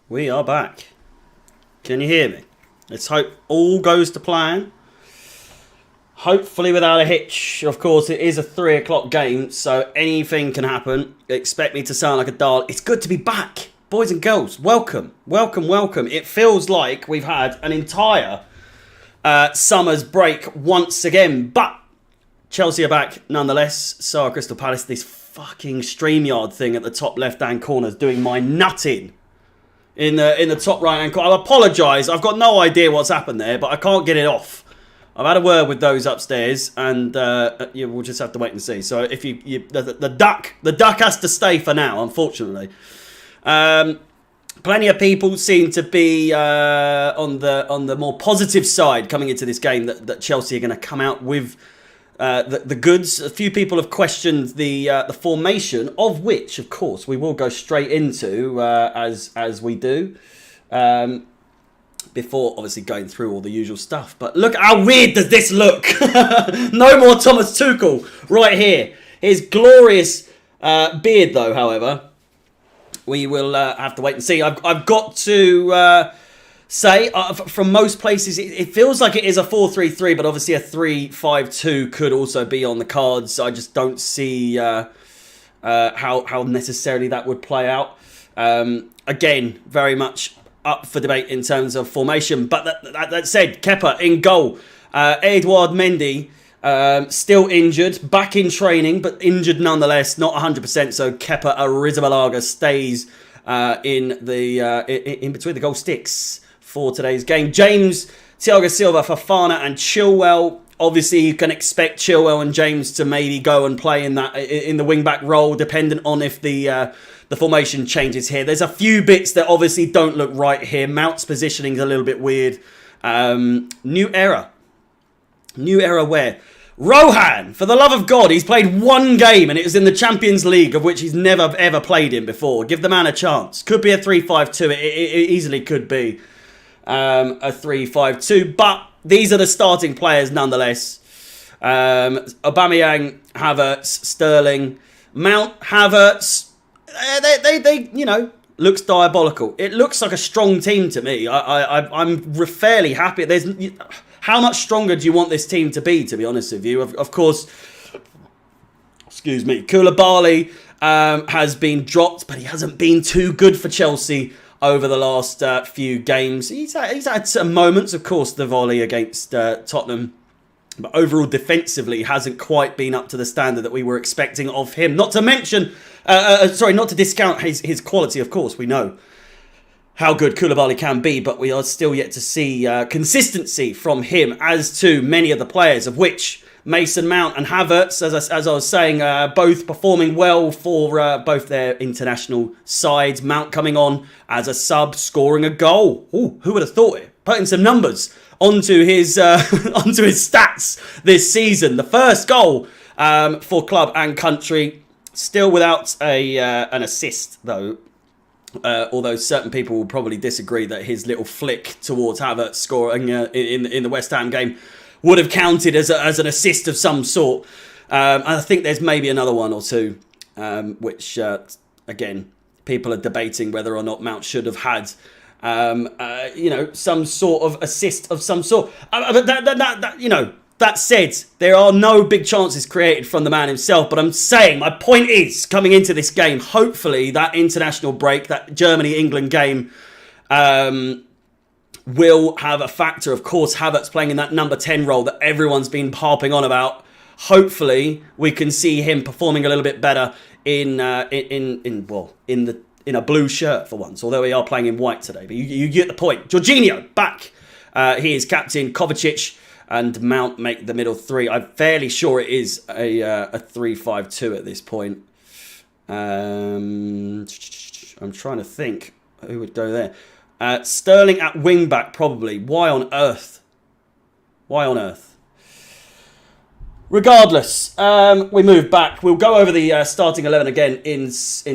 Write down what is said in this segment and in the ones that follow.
We are back. Can you hear me? Let's hope all goes to plan. Hopefully without a hitch. Of course, it is a 3 o'clock game, so anything can happen. Expect me to sound like a doll. It's good to be back. Boys and girls, welcome. Welcome, welcome. It feels like we've had an entire summer's break once again, but Chelsea are back nonetheless. So are Crystal Palace. This fucking StreamYard thing at the top left-hand corner is doing my nutting. In the top right-hand corner. I apologise. I've got no idea what's happened there, but I can't get it off. I've had a word with those upstairs, and we'll just have to wait and see. So if the duck has to stay for now, unfortunately. Plenty of people seem to be on the more positive side coming into this game that Chelsea are going to come out with the goods. A few people have questioned the formation, of which, of course, we will go straight into as we do. Before, obviously, going through all the usual stuff. But look, how weird does this look? No more Thomas Tuchel right here. His glorious beard, though, however, we will have to wait and see. I've got to say, from most places, it feels like it is a 4-3-3, but obviously a 3-5-2 could also be on the cards. I just don't see how necessarily that would play out. Again, very much up for debate in terms of formation. But that said, Kepa in goal. Edouard Mendy still injured, back in training, but injured nonetheless, not 100%. So Kepa Arrizabalaga stays in between the goal sticks for today's game. James, Thiago Silva, Fofana and Chilwell. Obviously, you can expect Chilwell and James to maybe go and play in the wing-back role, dependent on if the formation changes here. There's a few bits that obviously don't look right here. Mount's positioning is a little bit weird. New era. New era where? Rohan, for the love of God, he's played one game and it was in the Champions League, of which he's never ever played in before. Give the man a chance. Could be a 3-5-2. It easily could be a 3-5-2. But these are the starting players nonetheless. Aubameyang, Havertz, Sterling, Mount, Havertz. They looks diabolical. It looks like a strong team to me. I'm fairly happy. How much stronger do you want this team to be honest with you? Of course, excuse me, Koulibaly has been dropped, but he hasn't been too good for Chelsea over the last few games. He's had some moments, of course, the volley against Tottenham. But overall, defensively, hasn't quite been up to the standard that we were expecting of him. Not to mention, not to discount his quality, of course. We know how good Koulibaly can be, but we are still yet to see consistency from him, as to many of the players, of which Mason Mount and Havertz, as I was saying, both performing well for both their international sides. Mount coming on as a sub, scoring a goal. Ooh, who would have thought it? Putting some numbers onto his stats this season. The first goal for club and country, still without an assist though. Although certain people will probably disagree that his little flick towards Havertz scoring in the West Ham game would have counted as an assist of some sort. I think there's maybe another one or two, which again people are debating whether or not Mount should have had. Some sort of assist of some sort. But that said, there are no big chances created from the man himself. But I'm saying, my point is, coming into this game, hopefully that international break, that Germany-England game, will have a factor. Of course, Havertz playing in that number 10 role that everyone's been harping on about. Hopefully, we can see him performing a little bit better in a blue shirt for once, although we are playing in white today. But you get the point. Jorginho, back. He is captain. Kovacic and Mount make the middle three. I'm fairly sure it is a 3-5-2 at this point. I'm trying to think who would go there. Sterling at wing-back, probably. Why on earth? Why on earth? Regardless, we move back. We'll go over the starting 11 again in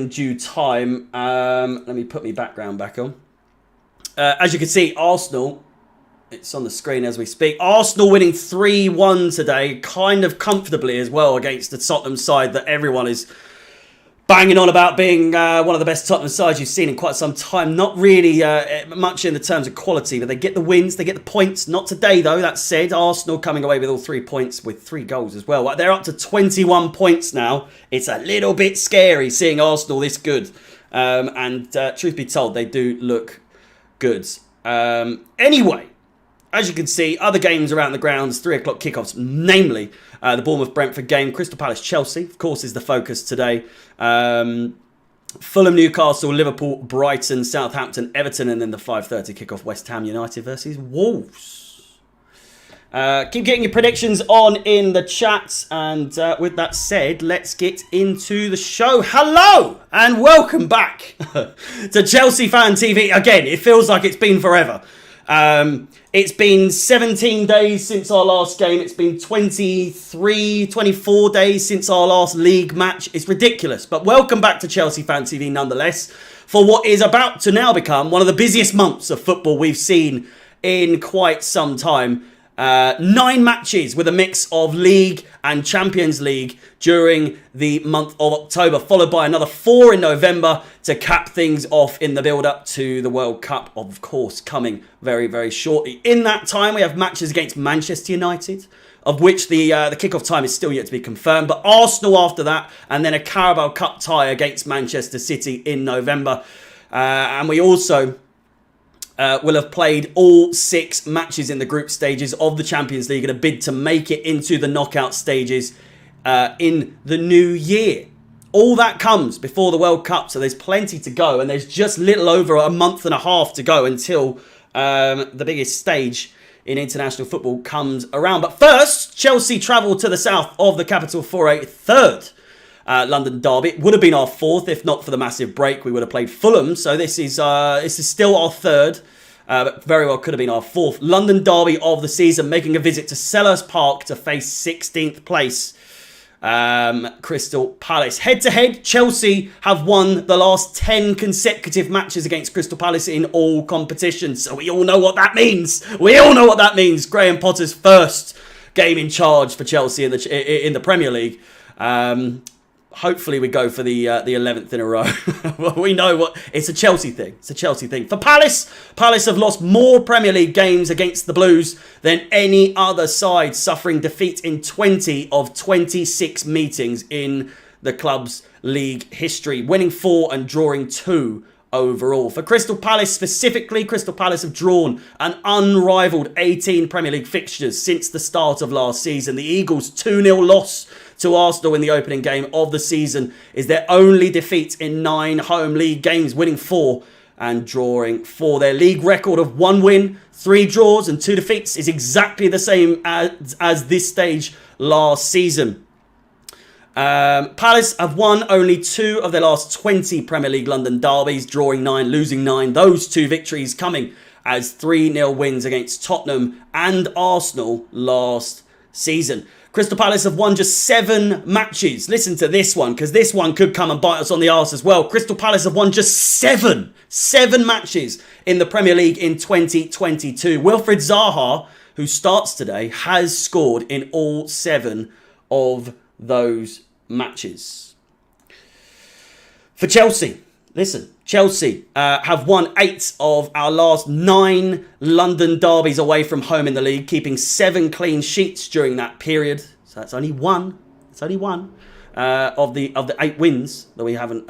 due time. Let me put my background back on. As you can see, Arsenal, it's on the screen as we speak. Arsenal winning 3-1 today, kind of comfortably as well, against the Tottenham side that everyone is banging on about being one of the best Tottenham sides you've seen in quite some time. Not really much in the terms of quality, but they get the wins, they get the points. Not today, though. That said, Arsenal coming away with all 3 points with 3 goals as well. They're up to 21 points now. It's a little bit scary seeing Arsenal this good. And truth be told, they do look good. Anyway, as you can see, other games around the grounds, 3 o'clock kickoffs, namely the Bournemouth-Brentford game. Crystal Palace-Chelsea, of course, is the focus today. Fulham, Newcastle, Liverpool, Brighton, Southampton, Everton, and then the 5:30 kickoff, West Ham United versus Wolves. Keep getting your predictions on in the chat. And with that said, let's get into the show. Hello and welcome back to Chelsea Fan TV. Again, it feels like it's been forever. It's been 17 days since our last game. It's been 24 days since our last league match. It's ridiculous. But welcome back to Chelsea Fan TV nonetheless, for what is about to now become one of the busiest months of football we've seen in quite some time. 9 matches with a mix of League and Champions League during the month of October, followed by another 4 in November to cap things off in the build-up to the World Cup, of course, coming very, very shortly. In that time, we have matches against Manchester United, of which the kickoff time is still yet to be confirmed, but Arsenal after that, and then a Carabao Cup tie against Manchester City in November. And we also will have played all 6 matches in the group stages of the Champions League in a bid to make it into the knockout stages in the new year. All that comes before the World Cup, so there's plenty to go, and there's just little over a month and a half to go until the biggest stage in international football comes around. But first, Chelsea travel to the south of the capital for a third London derby. It would have been our 4th if not for the massive break. We would have played Fulham, so this is still our 3rd, but very well could have been our 4th London derby of the season, making a visit to Selhurst Park to face 16th place Crystal Palace. Head to head, Chelsea have won the last 10 consecutive matches against Crystal Palace in all competitions, so we all know what that means. Graham Potter's first game in charge for Chelsea in the Premier League. Hopefully we go for the 11th in a row. We know what it's a Chelsea thing. For Palace have lost more Premier League games against the Blues than any other side, suffering defeat in 20 of 26 meetings in the club's league history, winning 4 and drawing 2 overall. For Crystal Palace specifically, Crystal Palace have drawn an unrivaled 18 Premier League fixtures since the start of last season. The Eagles' 2-0 loss to Arsenal in the opening game of the season is their only defeat in 9 home league games, winning 4 and drawing 4. Their league record of 1 win, 3 draws and 2 defeats is exactly the same as this stage last season. Palace have won only 2 of their last 20 Premier League London derbies, drawing 9, losing 9. Those 2 victories coming as 3-0 wins against Tottenham and Arsenal last season. Crystal Palace have won just 7 matches. Listen to this one, because this one could come and bite us on the arse as well. Crystal Palace have won just 7 matches in the Premier League in 2022. Wilfried Zaha, who starts today, has scored in all 7 of those matches. For Chelsea, listen, Chelsea have won 8 of our last 9 London derbies away from home in the league, keeping 7 clean sheets during that period. So that's only one. Of the 8 wins that we haven't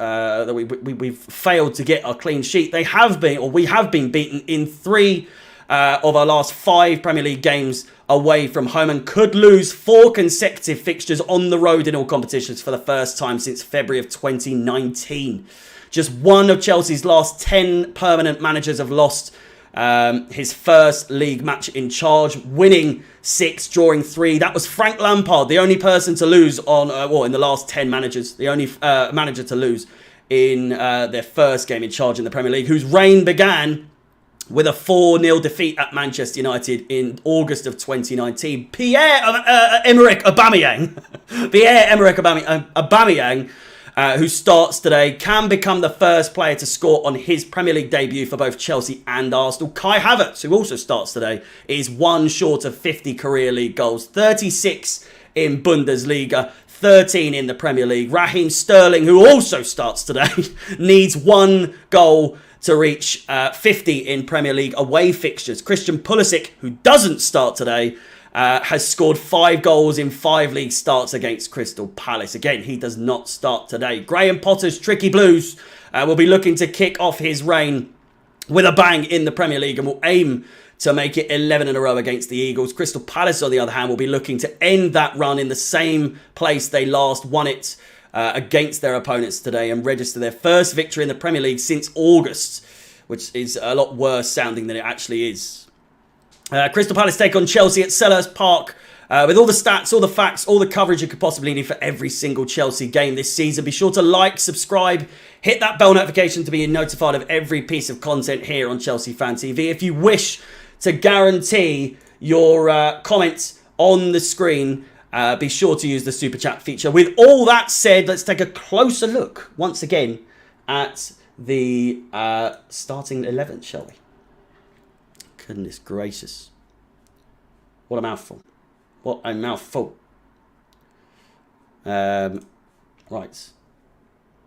we've failed to get a clean sheet. We have been beaten in 3 of our last 5 Premier League games away from home, and could lose 4 consecutive fixtures on the road in all competitions for the first time since February of 2019. Just one of Chelsea's last 10 permanent managers have lost his first league match in charge, winning 6, drawing 3. That was Frank Lampard, the only person to lose in the last 10 managers, the only manager to lose in their first game in charge in the Premier League, whose reign began with a 4-0 defeat at Manchester United in August of 2019. Pierre-Emerick Aubameyang, who starts today, can become the first player to score on his Premier League debut for both Chelsea and Arsenal. Kai Havertz, who also starts today, is 1 short of 50 career league goals, 36 in Bundesliga, 13 in the Premier League. Raheem Sterling, who also starts today, needs 1 goal to reach 50 in Premier League away fixtures. Christian Pulisic, who doesn't start today, has scored 5 goals in 5 league starts against Crystal Palace. Again, he does not start today. Graham Potter's Tricky Blues will be looking to kick off his reign with a bang in the Premier League and will aim to make it 11 in a row against the Eagles. Crystal Palace, on the other hand, will be looking to end that run in the same place they last won it against their opponents today and register their first victory in the Premier League since August, which is a lot worse sounding than it actually is. Crystal Palace take on Chelsea at Selhurst Park with all the stats, all the facts, all the coverage you could possibly need for every single Chelsea game this season. Be sure to like, subscribe, hit that bell notification to be notified of every piece of content here on Chelsea Fan TV. If you wish to guarantee your comments on the screen, be sure to use the Super Chat feature. With all that said, let's take a closer look once again at the starting 11, shall we? Goodness gracious. What a mouthful. What a mouthful. Right.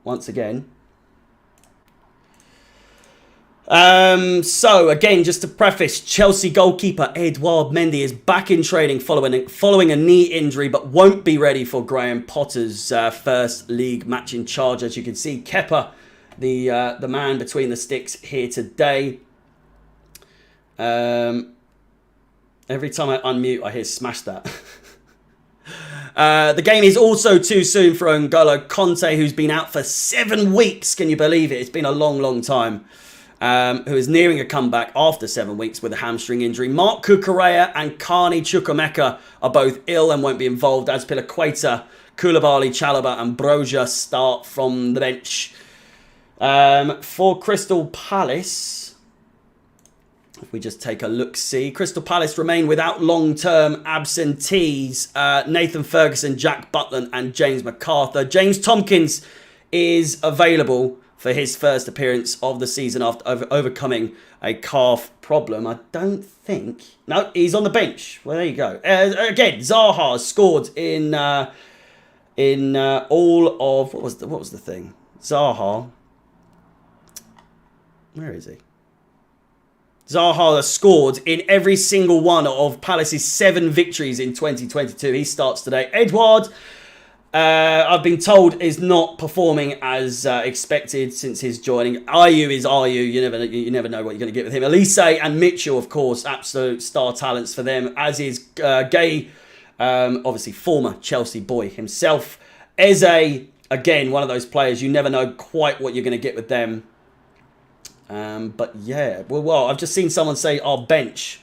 Once again. So, again, just to preface, Chelsea goalkeeper Edouard Mendy is back in training following a knee injury, but won't be ready for Graham Potter's first league match in charge. As you can see, Kepa, the man between the sticks here today. Every time I unmute, I hear smash that. The game is also too soon for N'Golo Conte, who's been out for 7 weeks. Can you believe it? It's been a long, long time. Who is nearing a comeback after 7 weeks with a hamstring injury. Mark Cucurella and Carney Chukwuemeka are both ill and won't be involved. Azpilicueta, Koulibaly, Chalobah and Broja start from the bench. For Crystal Palace, if we just take a look-see, Crystal Palace remain without long-term absentees. Nathan Ferguson, Jack Butland and James MacArthur. James Tompkins is available for his first appearance of the season after overcoming a calf problem. I don't think... No, he's on the bench. Well, there you go. Again, Zaha scored in all of... What was the thing? Zaha. Where is he? Zaha scored in every single one of Palace's 7 victories in 2022. He starts today. Edouard, I've been told, is not performing as expected since his joining. Ayew is Ayew. You never know what you're going to get with him. Elise and Mitchell, of course, absolute star talents for them, as is Gay, obviously former Chelsea boy himself. Eze, again, one of those players, you never know quite what you're going to get with them. But yeah, well, I've just seen someone say our bench.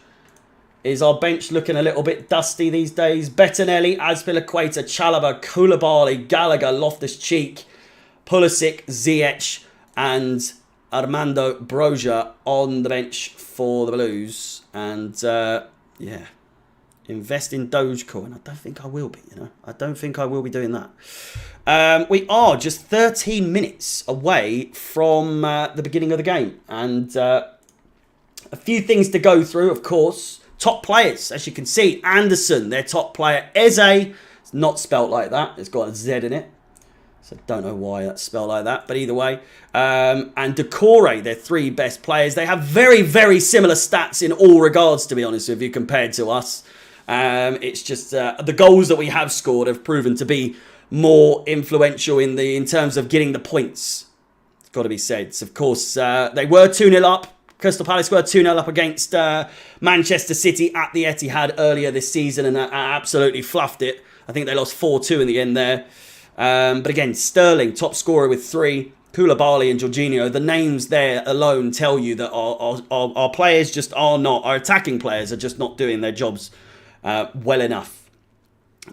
Is our bench looking a little bit dusty these days? Bettinelli, Azpilicueta, Chalobah, Koulibaly, Gallagher, Loftus-Cheek, Pulisic, Ziyech and Armando Broja on the bench for the Blues. And yeah, invest in Dogecoin. I don't think I will be, I don't think I will be doing that. We are just 13 minutes away from the beginning of the game. And a few things to go through, of course. Top players, as you can see. Anderson, their top player. Eze, it's not spelt like that. It's got a Z in it. So I don't know why that's spelled like that. But either way. And Decore, their 3 best players. They have very, very similar stats in all regards, to be honest with you, compared to us. It's just the goals that we have scored have proven to be more influential in terms of getting the points. It's got to be said. So of course, they were 2-0 up. Crystal Palace were 2-0 up against Manchester City at the Etihad earlier this season and absolutely fluffed it. I think they lost 4-2 in the end there. But again, Sterling, top scorer with 3. Koulibaly and Jorginho, the names there alone tell you that our players just are not, our attacking players are just not doing their jobs well enough.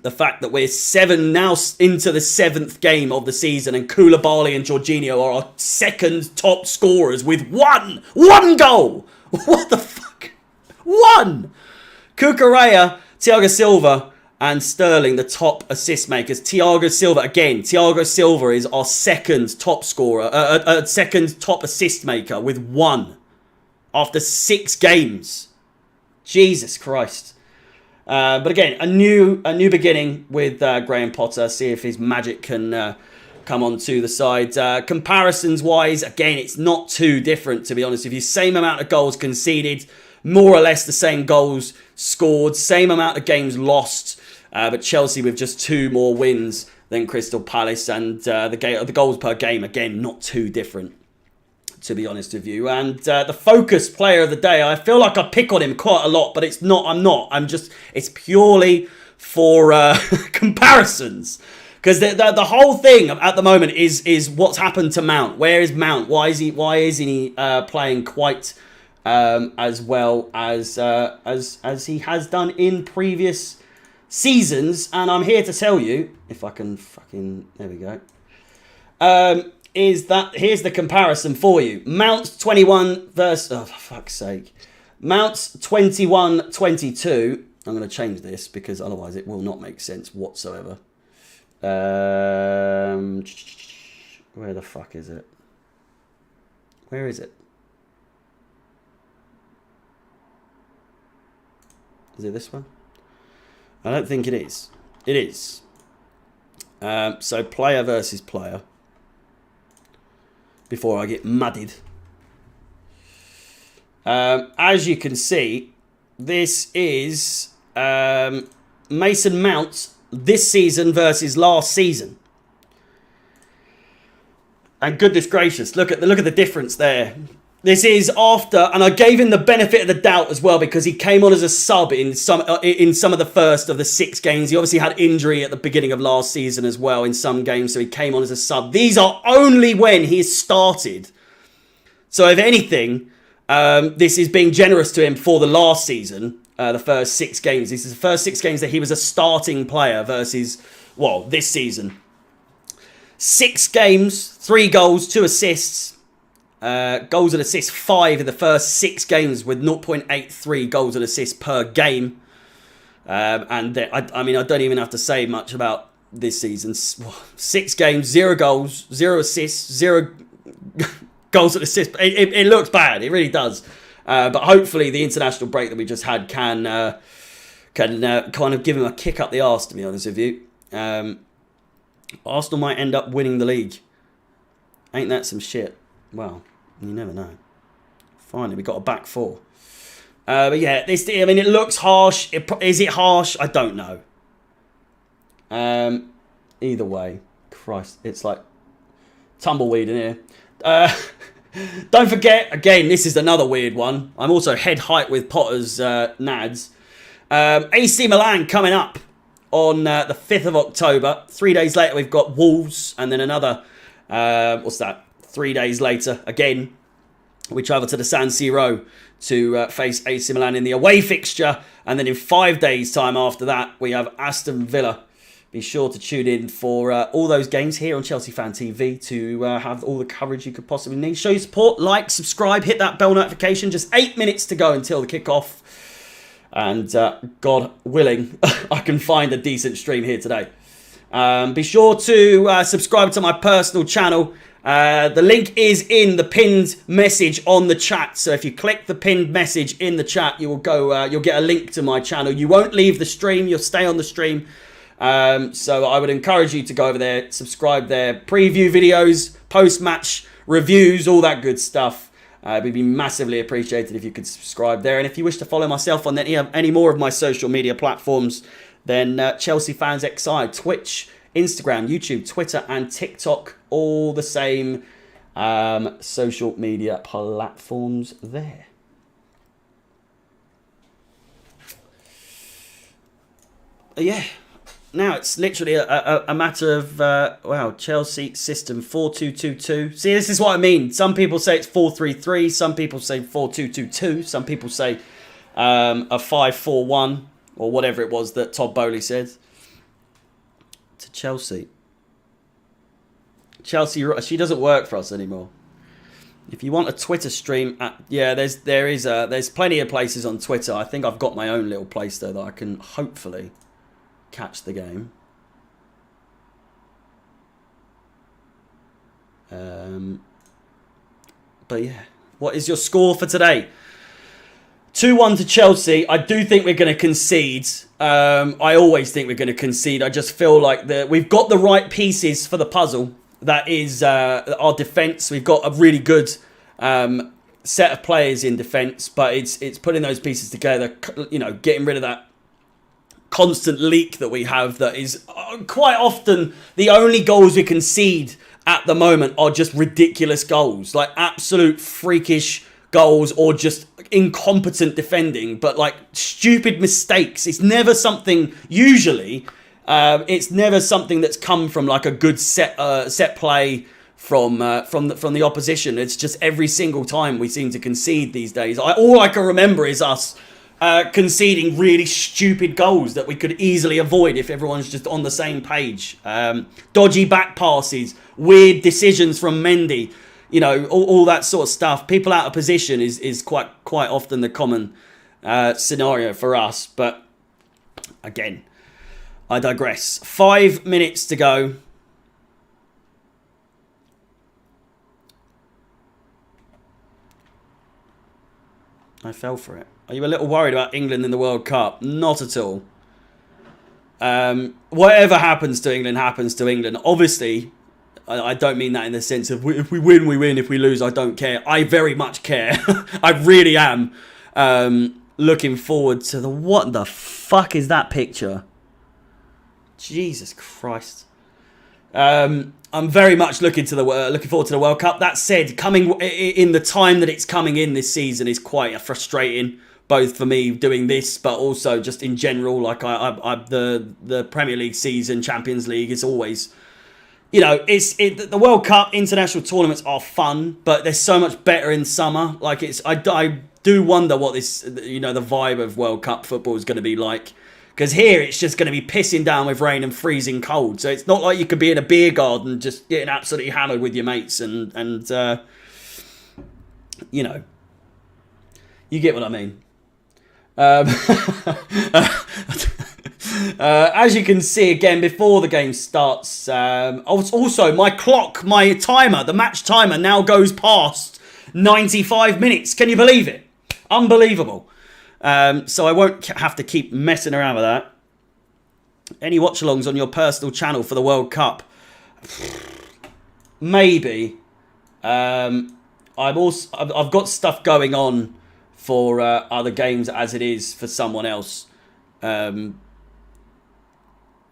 The fact that we're now into the 7th game of the season and Koulibaly and Jorginho are our second top scorers with one goal. What the fuck? 1! Cucurella, Thiago Silva and Sterling, the top assist makers. Thiago Silva is our second top scorer, second top assist maker with 1 after 6 games. Jesus Christ. But again, a new beginning with Graham Potter. See if his magic can come onto the side. Comparisons wise, again, it's not too different, to be honest with you. Same amount of goals conceded, more or less the same goals scored, same amount of games lost. But Chelsea with just 2 more wins than Crystal Palace, and the goals per game, again, not too different, to be honest with you. And the focus player of the day, I feel like I pick on him quite a lot, but it's not. It's purely for comparisons. Because the whole thing at the moment is what's happened to Mount. Where is Mount? Why isn't he playing quite as well as he has done in previous seasons? And I'm here to tell you, if I can there we go. Is that here's the comparison for you. Mount's 21 versus, oh, for fuck's sake. Mount's 21-22. I'm going to change this because otherwise it will not make sense whatsoever. Where the fuck is it? Where is it? Is it this one? I don't think it is. It is. So player versus player. Before I get muddied. As you can see, this is Mason Mount this season versus last season. And goodness gracious, look at the difference there. This is after, and I gave him the benefit of the doubt as well because he came on as a sub in some of the first of the 6 games. He obviously had injury at the beginning of last season as well in some games, so he came on as a sub. These are only when he started. So if anything, this is being generous to him for the last season, the first 6 games. This is the first 6 games that he was a starting player versus, well, this season. 6 games, 3 goals, 2 assists. Goals and assists 5 in the first 6 games with 0.83 goals and assists per game. I mean, I don't even have to say much about this season. 6 games, 0 goals, 0 assists, 0 goals and assists. It looks bad. It really does. But hopefully the international break that we just had can kind of give him a kick up the arse, to be honest with you. Arsenal might end up winning the league. Ain't that some shit? Well, you never know. Finally, we got a back 4. But yeah, it looks harsh. Is it harsh? I don't know. Either way, Christ, it's like tumbleweed in here. Don't forget, again, this is another weird one. I'm also head height with Potter's nads. AC Milan coming up on the 5th of October. 3 days later, we've got Wolves, and then another, 3 days later, again, we travel to the San Siro to face AC Milan in the away fixture. And then in 5 days' time after that, we have Aston Villa. Be sure to tune in for all those games here on Chelsea Fan TV to have all the coverage you could possibly need. Show your support, like, subscribe, hit that bell notification. Just 8 minutes to go until the kickoff. And God willing, I can find a decent stream here today. Be sure to subscribe to my personal channel. The link is in the pinned message on the chat. So if you click the pinned message in the chat, you will go. You'll get a link to my channel. You won't leave the stream. You'll stay on the stream. So I would encourage you to go over there, subscribe there. Preview videos, post-match reviews, all that good stuff. It would be massively appreciated if you could subscribe there. And if you wish to follow myself on any more of my social media platforms, then Chelsea Fans XI, Twitch, Instagram, YouTube, Twitter, and TikTok, all the same social media platforms there. Yeah, now it's literally a matter of, Chelsea system 4-2-2-2. See, this is what I mean. Some people say it's 4-3-3. Some people say 4-2-2-2. Some people say a 5-4-1 or whatever it was that Todd Bowley said. To Chelsea. Chelsea, she doesn't work for us anymore. If you want a Twitter stream, there's plenty of places on Twitter. I think I've got my own little place though that I can hopefully catch the game. But yeah, what is your score for today? 2-1 to Chelsea. I do think we're going to concede. I always think we're going to concede. I just feel like we've got the right pieces for the puzzle. That is our defence. We've got a really good set of players in defence, but it's putting those pieces together, you know, getting rid of that constant leak that we have that is quite often the only goals we concede at the moment are just ridiculous goals, like absolute freakish goals or just incompetent defending, but like stupid mistakes. It's never something, usually, it's never something that's come from like a good set play from the opposition. It's just every single time we seem to concede these days. All I can remember is us conceding really stupid goals that we could easily avoid if everyone's just on the same page. Dodgy back passes, weird decisions from Mendy, you know, all that sort of stuff. People out of position is quite often the common scenario for us. But again, I digress. 5 minutes to go. I fell for it. Are you a little worried about England in the World Cup? Not at all. Whatever happens to England happens to England. Obviously, I don't mean that in the sense of if we win, we win. If we lose, I don't care. I very much care. I really am. Looking forward to the... What the fuck is that picture? Jesus Christ. I'm very much looking forward to the World Cup. That said, coming in the time that it's coming in this season is quite frustrating, both for me doing this, but also just in general. Like the Premier League season, Champions League is always, you know, the World Cup international tournaments are fun, but they're so much better in summer. Like I do wonder what this, you know, the vibe of World Cup football is going to be like. Because here it's just going to be pissing down with rain and freezing cold. So it's not like you could be in a beer garden just getting absolutely hammered with your mates and you know, you get what I mean. As you can see again before the game starts, also my clock, my timer, the match timer now goes past 95 minutes. Can you believe it? Unbelievable. So I won't have to keep messing around with that. Any watch-alongs on your personal channel for the World Cup? Maybe. I've got stuff going on for other games as it is for someone else.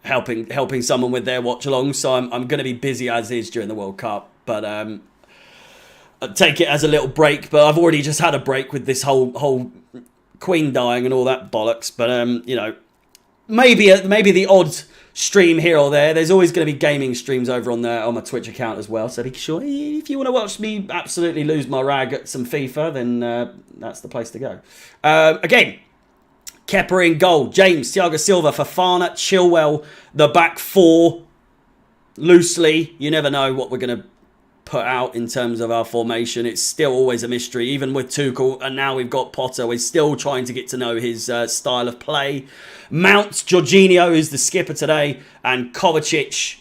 Helping someone with their watch-along. So I'm going to be busy as is during the World Cup. But I'll take it as a little break. But I've already just had a break with this whole Queen dying and all that bollocks, but you know, maybe the odd stream here or there. There's always going to be gaming streams over on my Twitch account as well. So be sure if you want to watch me absolutely lose my rag at some FIFA, then that's the place to go. Again, Kepa in goal, James, Thiago Silva, Fofana, Chilwell, the back four. Loosely, you never know what we're going to put out in terms of our formation. It's still always a mystery, even with Tuchel, and now we've got Potter. We're still trying to get to know his style of play. Mount, Jorginho is the skipper today, and Kovacic.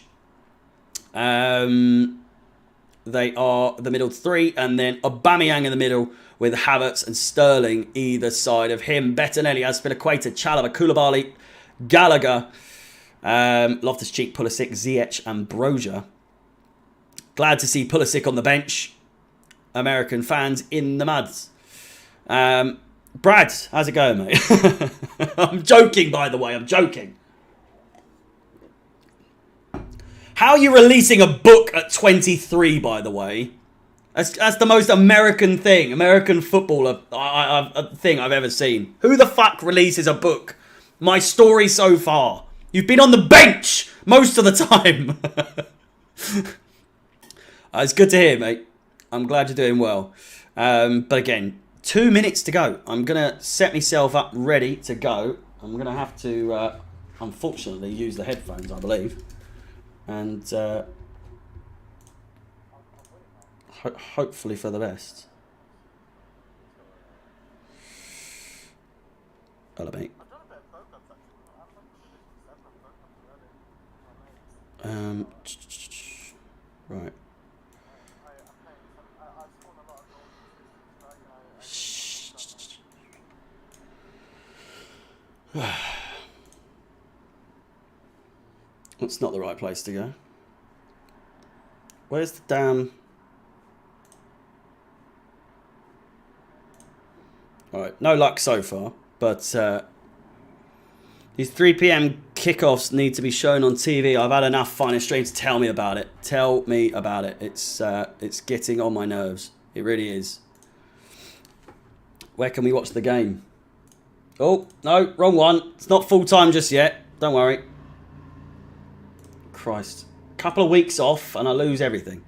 They are the middle three, and then Aubameyang in the middle with Havertz and Sterling either side of him. Bettinelli, Azpilicueta, Chalobah, Koulibaly, Gallagher, Loftus-Cheek, Pulisic, Ziyech, and Broja. Glad to see Pulisic on the bench. American fans in the muds. Brad, how's it going, mate? I'm joking, by the way. I'm joking. How are you releasing a book at 23, by the way? That's the most American thing. American footballer thing I've ever seen. Who the fuck releases a book? My story so far. You've been on the bench most of the time. It's good to hear, mate. I'm glad you're doing well. But again, 2 minutes to go. I'm going to set myself up ready to go. I'm going to have to, unfortunately, use the headphones, I believe. And hopefully for the best. Hello, mate. Right. That's not the right place to go. Where's the damn... Alright, no luck so far, but these 3 p.m. kickoffs need to be shown on TV. I've had enough finding streams. Tell me about it. Tell me about it. It's getting on my nerves. It really is. Where can we watch the game? Oh, no, wrong one. It's not full time just yet. Don't worry. Christ. Couple of weeks off and I lose everything.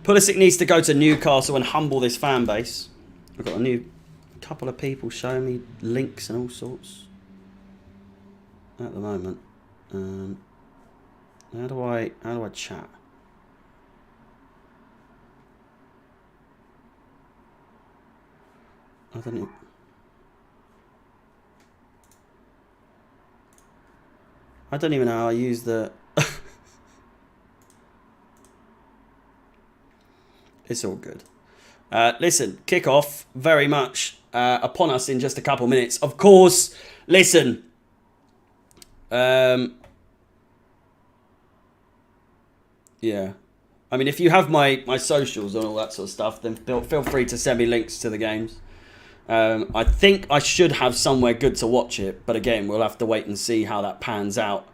Pulisic needs to go to Newcastle and humble this fan base. I've got a new couple of people showing me links and all sorts at the moment. How do I chat? I don't know. I don't even know how I use the... It's all good. Listen, kickoff very much upon us in just a couple minutes. Of course, listen. Yeah. I mean, if you have my socials and all that sort of stuff, then feel free to send me links to the games. I think I should have somewhere good to watch it. But again, we'll have to wait and see how that pans out.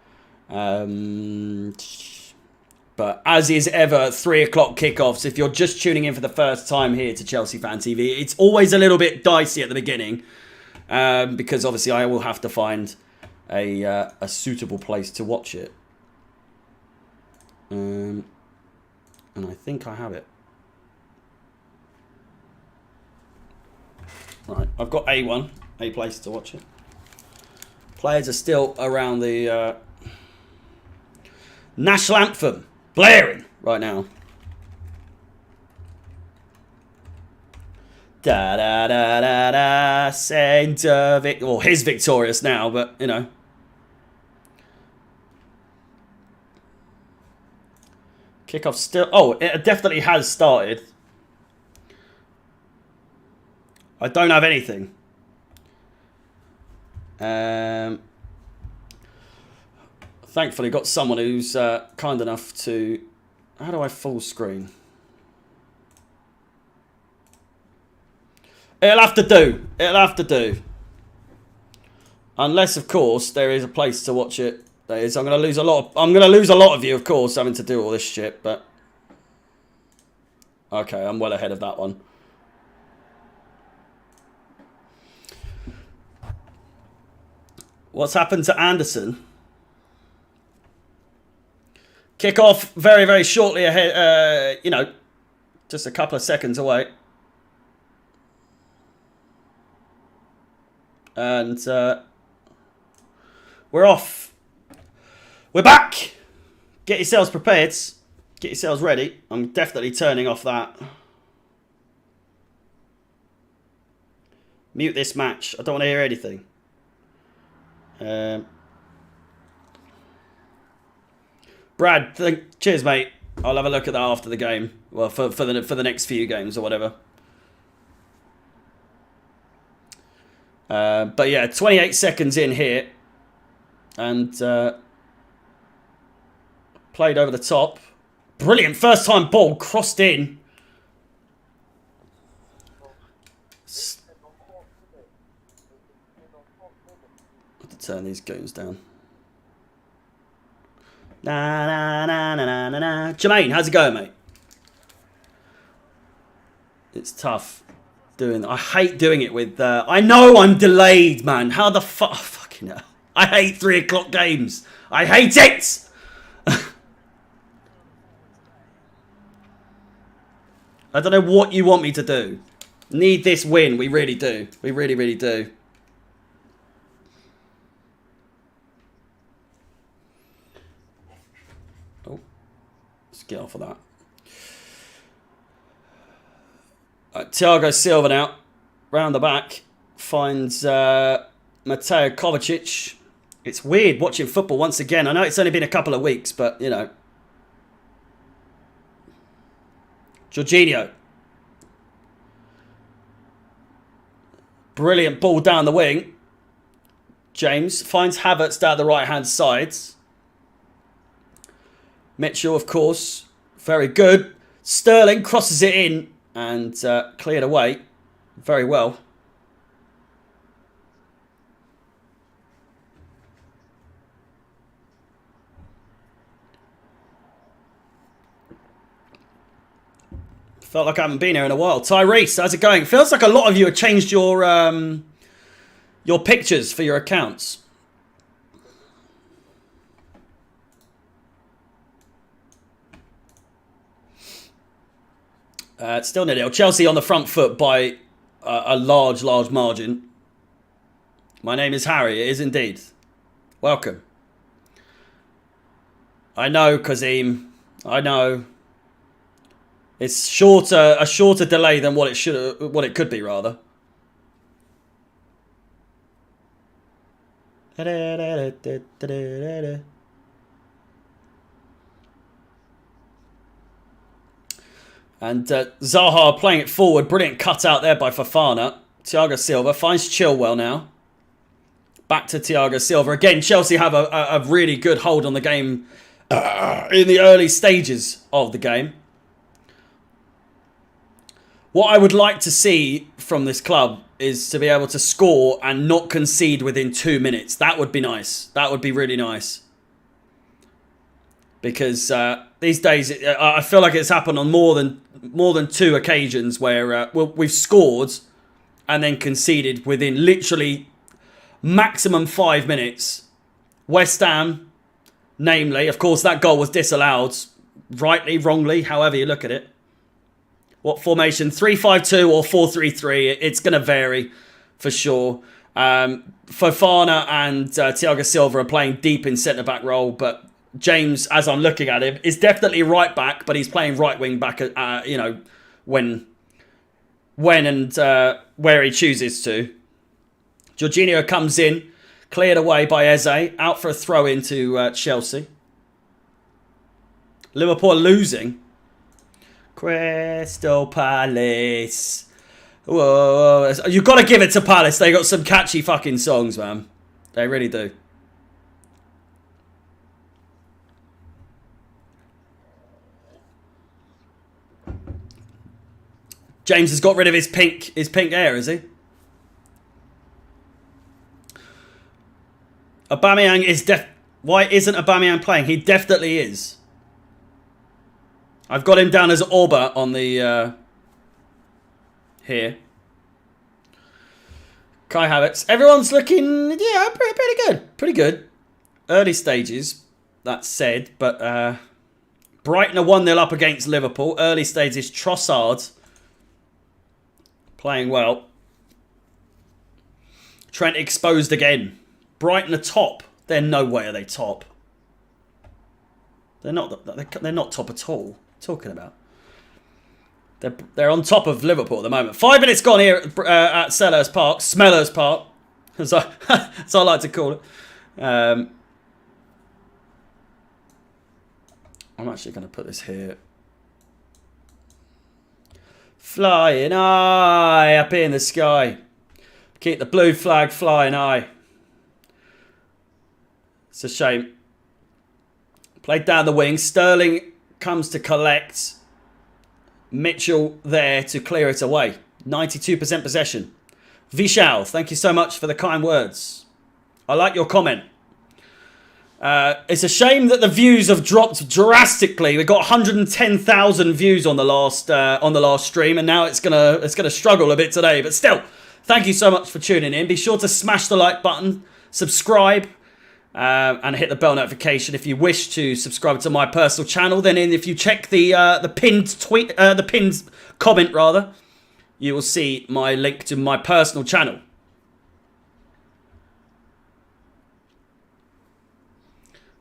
But as is ever, 3 o'clock kickoffs, if you're just tuning in for the first time here to Chelsea Fan TV, it's always a little bit dicey at the beginning. Because obviously I will have to find a suitable place to watch it. And I think I have it. Right, I've got A1, a place to watch it. Players are still around the national anthem blaring right now. Da da da da da. Saint well, he's victorious now, but you know. Kickoff still. Oh, it definitely has started. I don't have anything. Thankfully, got someone who's kind enough to... How do I full screen? It'll have to do. It'll have to do. Unless, of course, there is a place to watch it. There is. I'm going to lose a lot. I'm going to lose a lot of you, of course, having to do all this shit. But okay, I'm well ahead of that one. What's happened to Anderson? Kick-off very, very shortly ahead. You know, just a couple of seconds away. And we're off. We're back. Get yourselves prepared. Get yourselves ready. I'm definitely turning off that. Mute this match. I don't want to hear anything. Brad, cheers, mate. I'll have a look at that after the game. Well, for the next few games or whatever. But yeah, 28 seconds in here, and played over the top. Brilliant first time ball crossed in. Have to turn these goons down. Na na na na na na. Jermaine, how's it going, mate? It's tough doing. I hate doing it with. I know I'm delayed, man. How the fuck? Oh, fucking hell. I hate 3 o'clock games. I hate it. I don't know what you want me to do. Need this win. We really do. We really, really do. Oh, let's get off of that. Thiago Silva now, round the back, finds Mateo Kovacic. It's weird watching football once again. I know it's only been a couple of weeks, but, you know. Jorginho. Brilliant ball down the wing. James finds Havertz down the right-hand side. Mitchell, of course, very good. Sterling crosses it in and cleared away very well. Felt like I haven't been here in a while. Tyrese, how's it going? Feels like a lot of you have changed your pictures for your accounts. It's still 0-0. Chelsea on the front foot by a large margin. My name is Harry. It is indeed. Welcome. I know, Kazim. I know. It's a shorter delay than what it could be, rather. And Zaha playing it forward. Brilliant cut out there by Fofana. Thiago Silva finds Chilwell now. Back to Thiago Silva. Again, Chelsea have a really good hold on the game in the early stages of the game. What I would like to see from this club is to be able to score and not concede within 2 minutes. That would be nice. That would be really nice. Because these days, I feel like it's happened on more than 2 occasions where we've scored and then conceded within literally maximum 5 minutes. West Ham, namely, of course, that goal was disallowed. Rightly, wrongly, however you look at it. What formation? 3-5-2 or 4-3-3. It's going to vary for sure. Fofana and Thiago Silva are playing deep in centre-back role, but James, as I'm looking at him, is definitely right back, but he's playing right wing back, when and where he chooses to. Jorginho comes in, cleared away by Eze, out for a throw into Chelsea. Liverpool losing. Crystal Palace. Whoa, you've got to give it to Palace. They got some catchy fucking songs, man. They really do. James has got rid of his pink hair, is he? Aubameyang is Why isn't Aubameyang playing? He definitely is. I've got him down as Orba on the here. Kai Havertz. Everyone's looking, yeah, pretty good. Pretty good. Early stages, that said, but Brighton are 1-0 up against Liverpool. Early stages, Trossard playing well. Trent exposed again. Brighton are top. They're no way are they top. They're not top at all. Talking about. They're on top of Liverpool at the moment. 5 minutes gone here at Smellers Park, as I like to call it. I'm actually going to put this here. Flying high up in the sky. Keep the blue flag flying high. It's a shame. Played down the wing. Sterling comes to collect. Mitchell there to clear it away. 92% possession. Vishal, thank you so much for the kind words. I like your comment. It's a shame that the views have dropped drastically. We got 110,000 views on the last stream, and now it's gonna struggle a bit today. But still, thank you so much for tuning in. Be sure to smash the like button, subscribe. And hit the bell notification if you wish to subscribe to my personal channel. Then, if you check the pinned tweet, the pinned comment rather, you will see my link to my personal channel.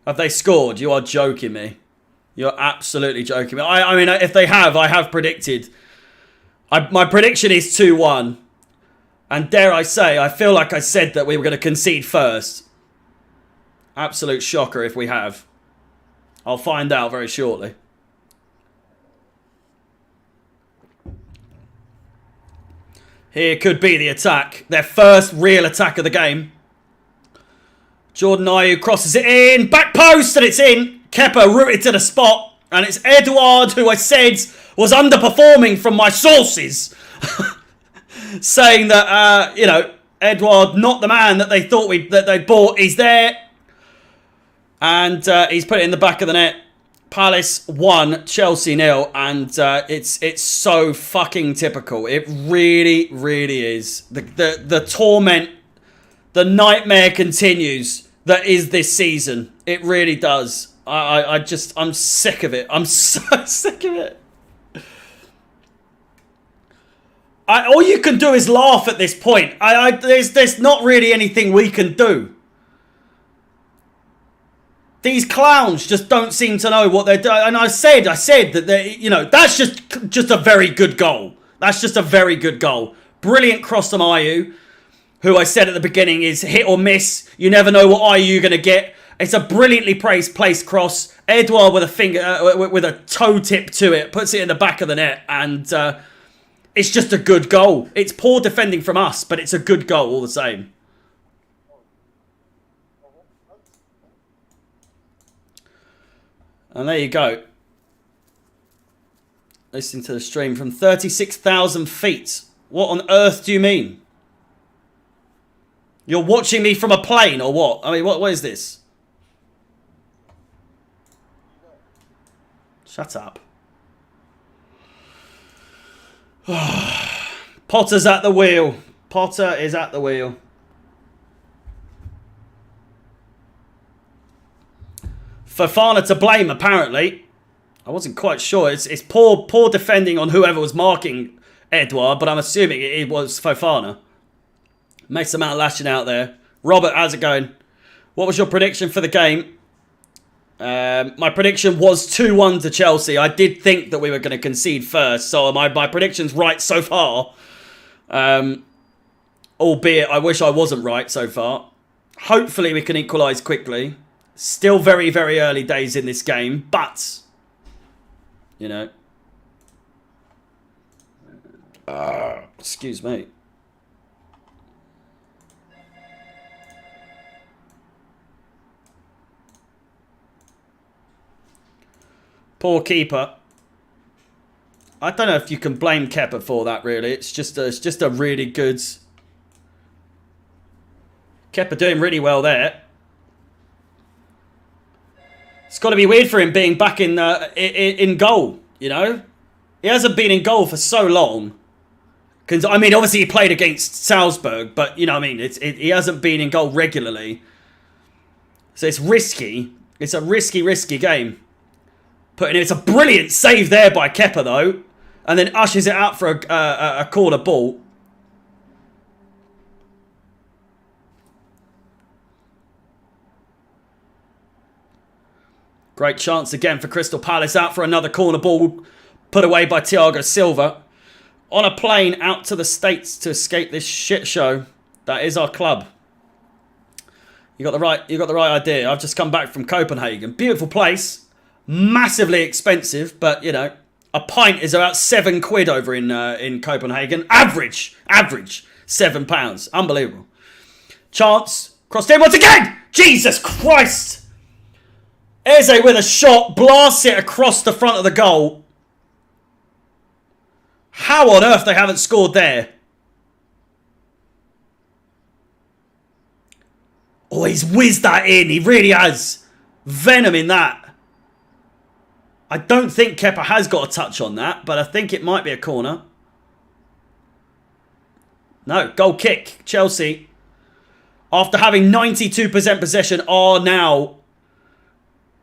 Have they scored? You are joking me. You're absolutely joking me. I mean, if they have, I have predicted. My prediction is 2-1, and dare I say, I feel like I said that we were going to concede first. Absolute shocker if we have. I'll find out very shortly. Here could be the attack. Their first real attack of the game. Jordan Ayew crosses it in. Back post and it's in. Kepa rooted to the spot, and it's Edouard, who I said was underperforming from my sources, saying that, you know, Edouard, not the man that they thought that they bought. He's there, and he's put it in the back of the net. Palace 1, Chelsea 0, and it's so fucking typical. It really, really is. The torment, the nightmare continues that is this season. It really does. I'm sick of it. I'm so sick of it. All you can do is laugh at this point. There's not really anything we can do. These clowns just don't seem to know what they're doing. And I said that they, you know, that's just a very good goal. That's just a very good goal. Brilliant cross from Ayew, who I said at the beginning is hit or miss. You never know what Ayew you're going to get. It's a brilliantly placed cross. Edouard with a finger, with a toe tip to it, puts it in the back of the net, and it's just a good goal. It's poor defending from us, but it's a good goal all the same. And there you go. Listening to the stream from 36,000 feet. What on earth do you mean? You're watching me from a plane or what? I mean, what is this? Shut up. Potter's at the wheel. Potter is at the wheel. Fofana to blame, apparently. I wasn't quite sure. It's poor defending on whoever was marking Edouard, but I'm assuming it was Fofana. Makes amount of lashing out there. Robert, how's it going? What was your prediction for the game? My prediction was 2-1 to Chelsea. I did think that we were going to concede first, so my prediction's right so far. Albeit, I wish I wasn't right so far. Hopefully we can equalise quickly. Still very, very early days in this game, but, you know. Excuse me. Poor keeper. I don't know if you can blame Kepa for that, really. It's just a really good... Kepa doing really well there. It's got to be weird for him being back in goal, you know? He hasn't been in goal for so long. I mean, obviously he played against Salzburg, but, you know what I mean? He hasn't been in goal regularly. So it's risky. It's a risky game. It's a brilliant save there by Kepa, though. And then ushers it out for a corner ball. Great chance again for Crystal Palace. Out for another corner ball. Put away by Thiago Silva. On a plane out to the States to escape this shit show. That is our club. You got the right idea. I've just come back from Copenhagen. Beautiful place. Massively expensive, but you know, a pint is about £7 over in Copenhagen. Average £7. Unbelievable. Chance crossed in once again. Jesus Christ! Eze with a shot, blasts it across the front of the goal. How on earth they haven't scored there? Oh, he's whizzed that in. He really has. Venom in that. I don't think Kepa has got a touch on that, but I think it might be a corner. No, goal kick. Chelsea, after having 92% possession, are now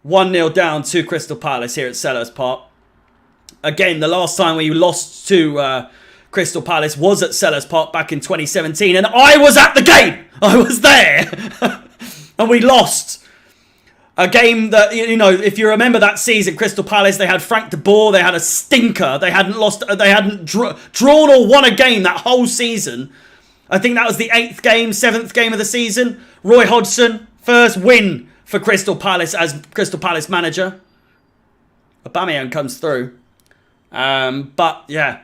1-0 down to Crystal Palace here at Selhurst Park. Again, the last time we lost to Crystal Palace was at Selhurst Park back in 2017, and I was at the game. I was there, and we lost. A game that, you know, if you remember that season, Crystal Palace, they had Frank de Boer, they had a stinker, they hadn't drawn or won a game that whole season. I think that was the 7th game of the season. Roy Hodgson, first win for Crystal Palace as Crystal Palace manager. Aubameyang comes through. But, yeah.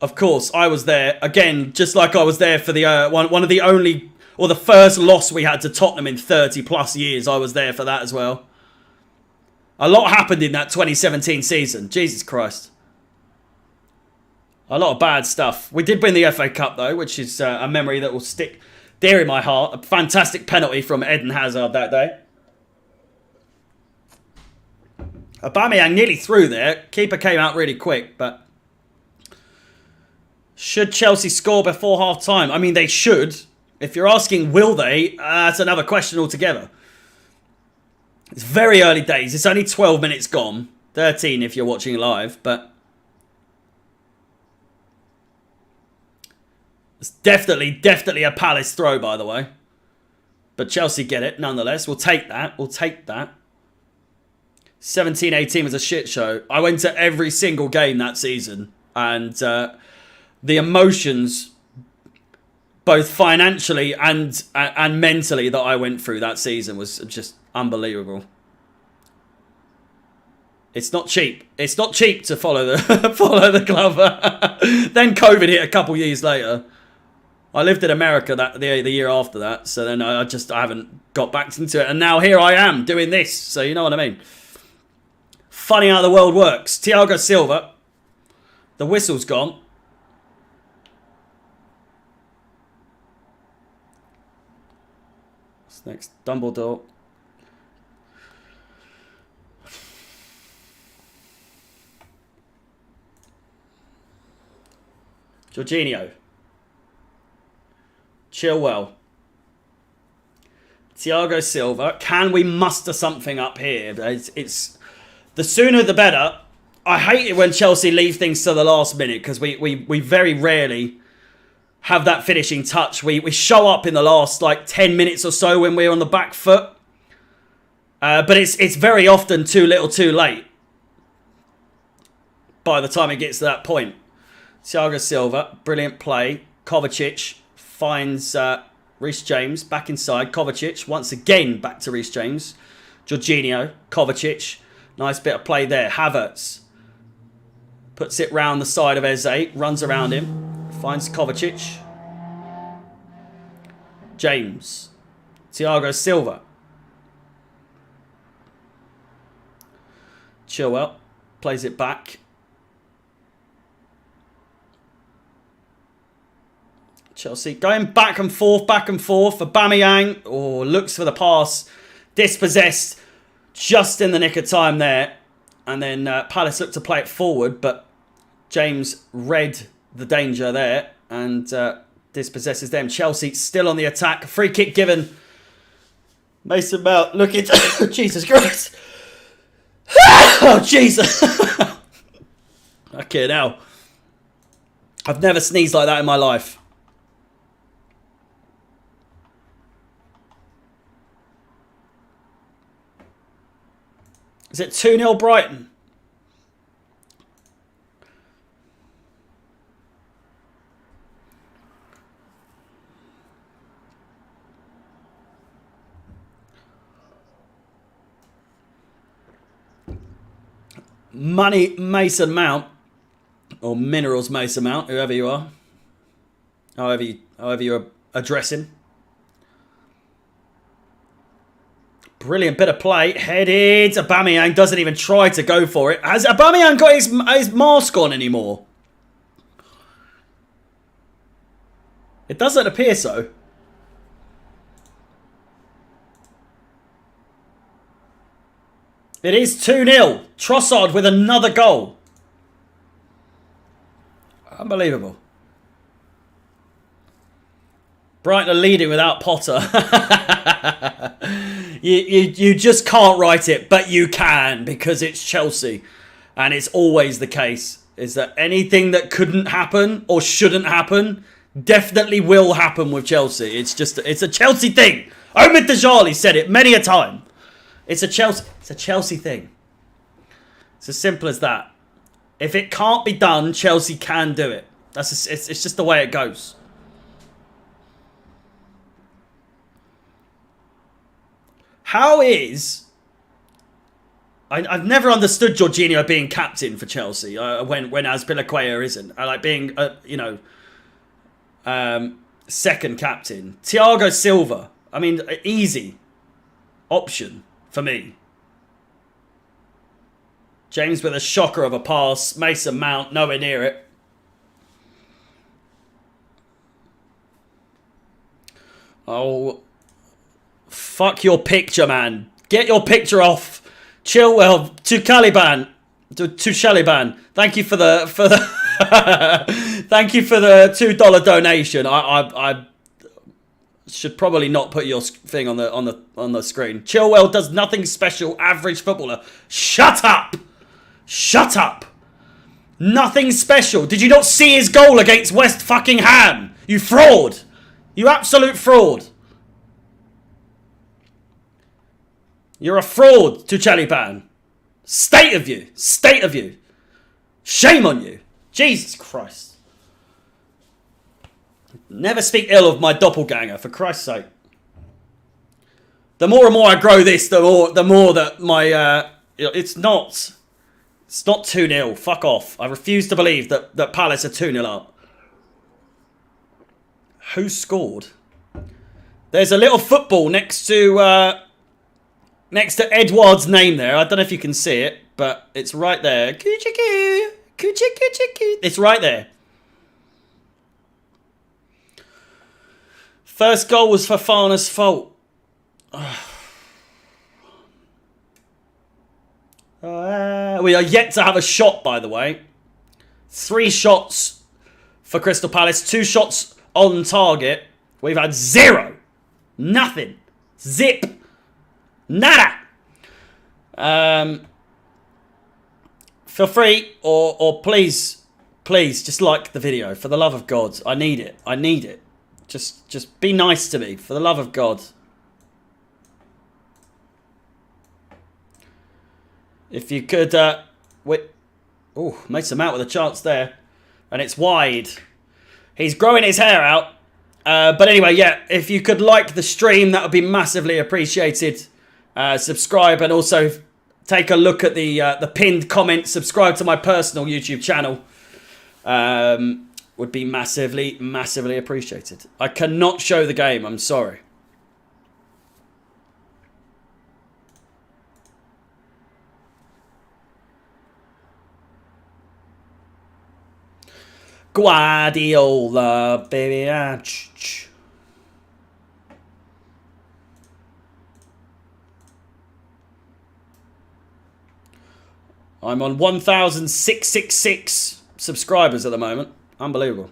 Of course, I was there. Again, just like I was there for the one of the only... Or the first loss we had to Tottenham in 30 plus years. I was there for that as well. A lot happened in that 2017 season. Jesus Christ. A lot of bad stuff. We did win the FA Cup though, which is a memory that will stick dear in my heart. A fantastic penalty from Eden Hazard that day. Aubameyang nearly through there. Keeper came out really quick, but... Should Chelsea score before half-time? I mean, they should. If you're asking, will they? That's another question altogether. It's very early days. It's only 12 minutes gone. 13 if you're watching live, but... It's definitely a Palace throw, by the way. But Chelsea get it, nonetheless. We'll take that. We'll take that. 17-18 was a shit show. I went to every single game that season. And the emotions, both financially and mentally, that I went through that season was just unbelievable. It's not cheap. It's not cheap to follow the club. Then COVID hit a couple years later. I lived in America the year after that, so then I haven't got back into it, and now here I am doing this. So you know what I mean. Funny how the world works. Thiago Silva, the whistle's gone. What's next? Dumbledore. Jorginho. Chilwell. Thiago Silva. Can we muster something up here? It's the sooner the better. I hate it when Chelsea leave things to the last minute because we very rarely have that finishing touch. We show up in the last like 10 minutes or so when we're on the back foot. But it's very often too little too late by the time it gets to that point. Thiago Silva, brilliant play. Kovacic finds Reece James back inside. Kovacic once again back to Reece James. Jorginho, Kovacic. Nice bit of play there. Havertz puts it round the side of Eze. Runs around him. Finds Kovacic. James. Thiago Silva. Chilwell plays it back. Chelsea going back and forth. Aubameyang looks for the pass. Dispossessed just in the nick of time there. And then Palace looked to play it forward, but James read the danger there and dispossesses them. Chelsea still on the attack. Free kick given. Mason Mount looking to... Jesus Christ. Oh, Jesus. Okay, now. I've never sneezed like that in my life. Is it 2-0 Brighton? Money Mason Mount, or Minerals Mason Mount, whoever you are, however you're addressing. Brilliant bit of play. Headed. Aubameyang doesn't even try to go for it. Has Aubameyang got his mask on anymore? It doesn't appear so. It is 2-0. Trossard with another goal. Unbelievable. Brighton are leading without Potter. You just can't write it, but you can because it's Chelsea. And it's always the case, is that anything that couldn't happen or shouldn't happen definitely will happen with Chelsea. It's a Chelsea thing. Omid Dajali said it many a time. It's a Chelsea thing. It's as simple as that. If it can't be done, Chelsea can do it. It's just the way it goes. How is... I've never understood Jorginho being captain for Chelsea when Azpilicueta isn't. I like being, second captain. Thiago Silva. I mean, easy option for me. James with a shocker of a pass. Mason Mount nowhere near it. Oh, fuck your picture, man. Get your picture off. Chilwell to Caliban. To Shaliban. Thank you for the thank you for the $2 donation. I should probably not put your thing on the screen. Chilwell does nothing special. Average footballer. Shut up. Shut up. Nothing special. Did you not see his goal against West fucking Ham? You fraud. You absolute fraud. You're a fraud, Tuchel. State of you. State of you. Shame on you. Jesus Christ. Never speak ill of my doppelganger, for Christ's sake. The more and more I grow this, the more that my... it's not 2-0. Fuck off. I refuse to believe that Palace are 2-0 up. Who scored? There's a little football next to Edouard's name there. I don't know if you can see it, but it's right there. Coochie-coo. Coochie-coochie-coo. It's right there. First goal was Fofana's fault. We are yet to have a shot, by the way. 3 shots for Crystal Palace. 2 shots on target. We've had 0. Nothing. Zip. Nada. Feel free or please just like the video. For the love of God. I need it. I need it. Just be nice to me. For the love of God. If you could wait. Oh, Mason Mount with a chance there. And it's wide. He's growing his hair out. But anyway, yeah, if you could like the stream, that would be massively appreciated. Subscribe and also take a look at the pinned comment. Subscribe to my personal YouTube channel. Would be massively, massively appreciated. I cannot show the game. I'm sorry. Guardiola, baby. I'm on 1,666 subscribers at the moment. Unbelievable.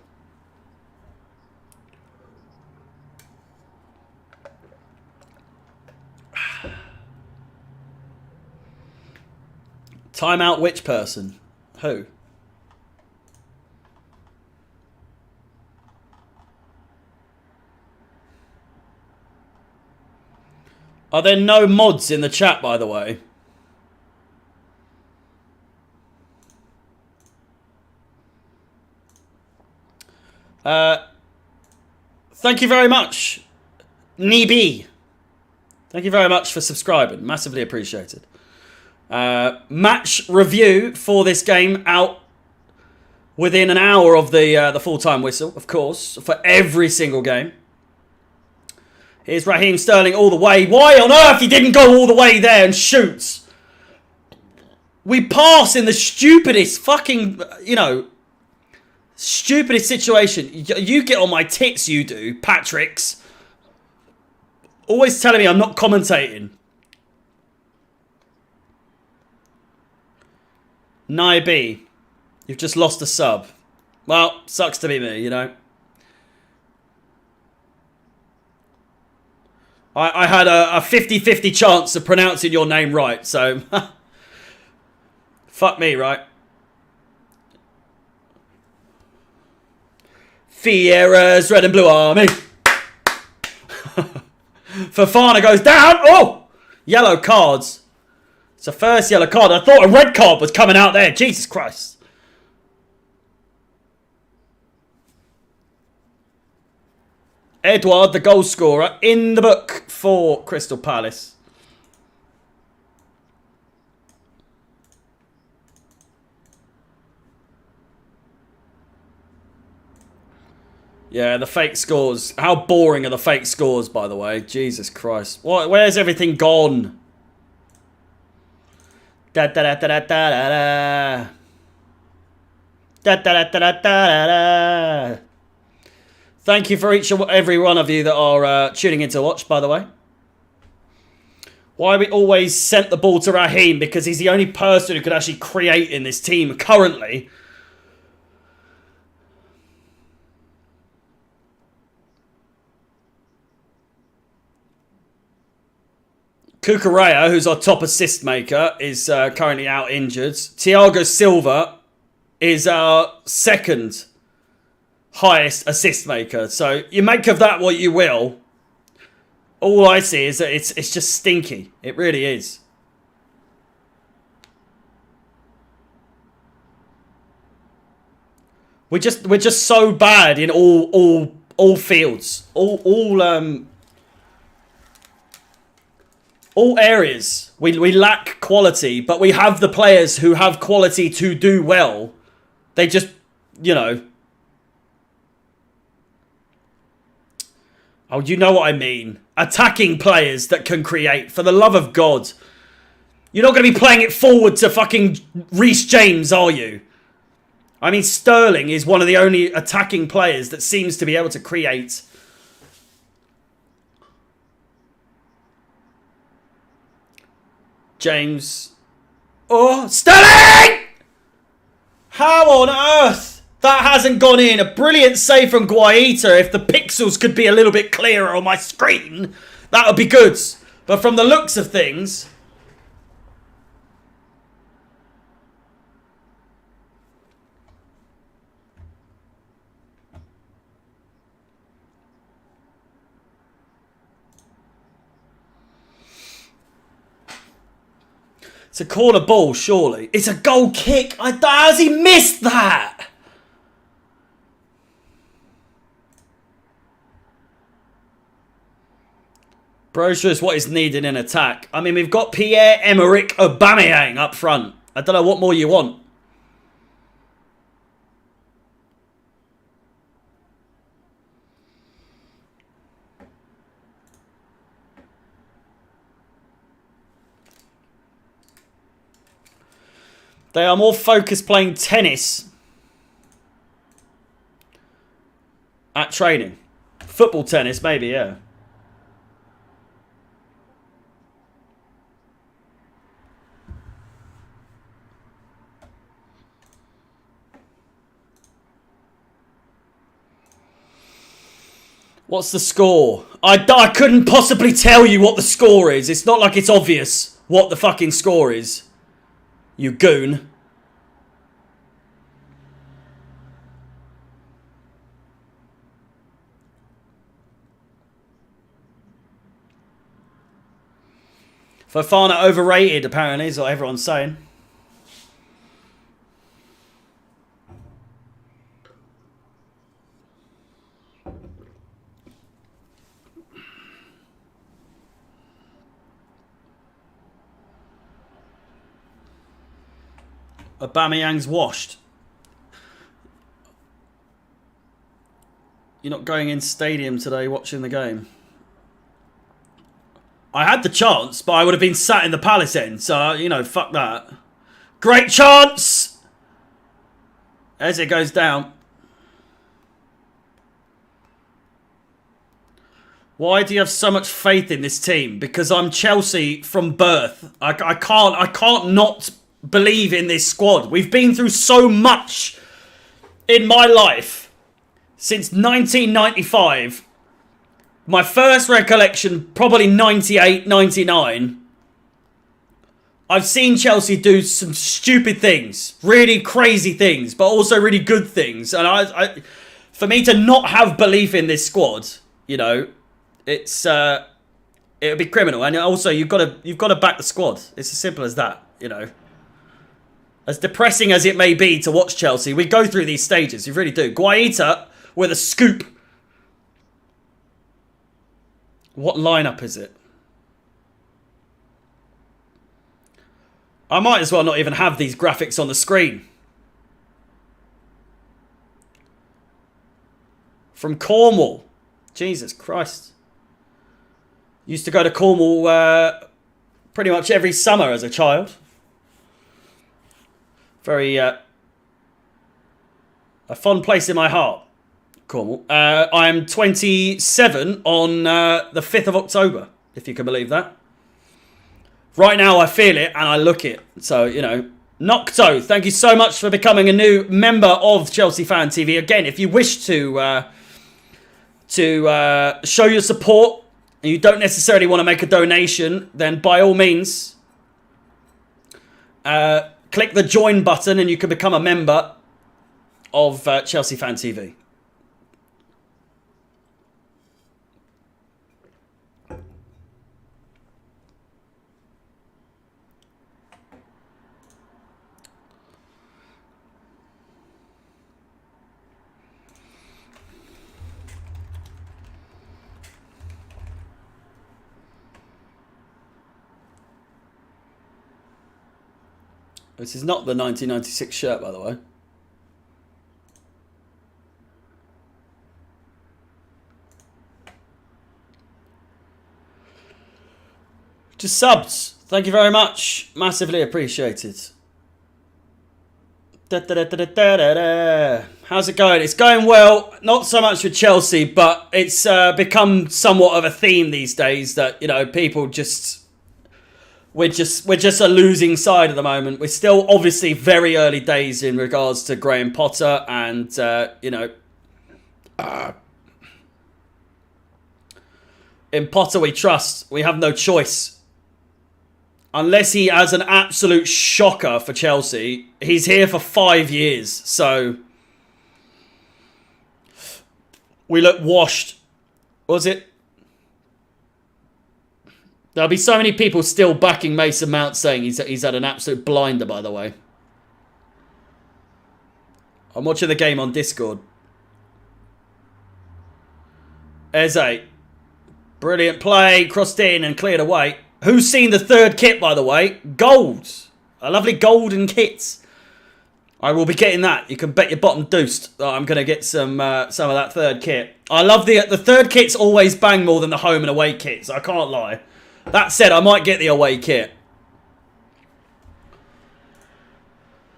Time out which person? Who? Are there no mods in the chat, by the way? Thank you very much, Nibi. Thank you very much for subscribing. Massively appreciated. Match review for this game out within an hour of the full-time whistle, of course, for every single game. Here's Raheem Sterling all the way. Why on earth he didn't go all the way there and shoot? We pass in the stupidest fucking, stupidest situation. You get on my tits, you do, Patrick's. Always telling me I'm not commentating. Naibi, you've just lost a sub. Well, sucks to be me, you know. I had a 50-50 chance of pronouncing your name right, so... Fuck me, right? Fiera's Red and Blue Army. Fofana goes down. Oh! Yellow cards. It's a first yellow card. I thought a red card was coming out there. Jesus Christ. Edouard, the goal scorer, in the book for Crystal Palace. Yeah, the fake scores. How boring are the fake scores, by the way? Jesus Christ. Where's everything gone? Da da da da da da da. Da da da da da da. Thank you for each and every one of you that are tuning in to watch, by the way. Why we always sent the ball to Raheem? Because he's the only person who could actually create in this team currently. Cucurella, who's our top assist maker, is currently out injured. Thiago Silva is our second highest assist maker. So you make of that what you will. All I see is that it's just stinky. It really is. We're just so bad in all fields. All areas. We lack quality, but we have the players who have quality to do well. They just, you know. Oh, you know what I mean. Attacking players that can create. For the love of God. You're not going to be playing it forward to fucking Reece James, are you? I mean, Sterling is one of the only attacking players that seems to be able to create. James. Oh, Sterling! How on earth? That hasn't gone in. A brilliant save from Guaita. If the pixels could be a little bit clearer on my screen, that would be good. But from the looks of things... It's a corner ball, surely. It's a goal kick. How has he missed that? Brochure is what is needed in attack. I mean, we've got Pierre-Emerick Aubameyang up front. I don't know what more you want. They are more focused playing tennis at training. Football tennis, maybe, yeah. What's the score? I couldn't possibly tell you what the score is. It's not like it's obvious what the fucking score is. You goon. Fofana overrated, apparently, is what everyone's saying. Aubameyang's washed. You're not going in stadium today watching the game. I had the chance, but I would have been sat in the Palace end. So, you know, fuck that. Great chance! As it goes down. Why do you have so much faith in this team? Because I'm Chelsea from birth. I can't not believe in this squad. We've been through so much in my life since 1995. My first recollection, probably 98, 99. I've seen Chelsea do some stupid things, really crazy things, but also really good things. And for me to not have belief in this squad, you know, it would be criminal. And also, you've got to back the squad. It's as simple as that, you know. As depressing as it may be to watch Chelsea, we go through these stages. You really do. Guaita with a scoop. What lineup is it? I might as well not even have these graphics on the screen. from Cornwall. Jesus Christ. Used to go to Cornwall pretty much every summer as a child. Very a fond place in my heart, Cornwall. I'm 27 on the 5th of October, if you can believe that. Right now I feel it and I look it. So, you know, Nocto, thank you so much for becoming a new member of Chelsea Fan TV. Again, if you wish to show your support and you don't necessarily want to make a donation, then by all means, click the join button and you can become a member of Chelsea Fan TV. This is not the 1996 shirt, by the way. Just subs. Thank you very much. Massively appreciated. How's it going? It's going well. Not so much with Chelsea, but it's become somewhat of a theme these days that, you know, people just... We're just a losing side at the moment. We're still obviously very early days in regards to Graham Potter and, you know... in Potter we trust. We have no choice. Unless he has an absolute shocker for Chelsea. He's here for 5 years, so... We look washed. Was it? There'll be so many people still backing Mason Mount saying he's had an absolute blinder, by the way. I'm watching the game on Discord. Eze. Brilliant play. Crossed in and cleared away. Who's seen the third kit, by the way? Gold. A lovely golden kit. I will be getting that. You can bet your bottom deuced that I'm going to get some of that third kit. I love the third kit's always bang more than the home and away kits. I can't lie. That said, I might get the away kit.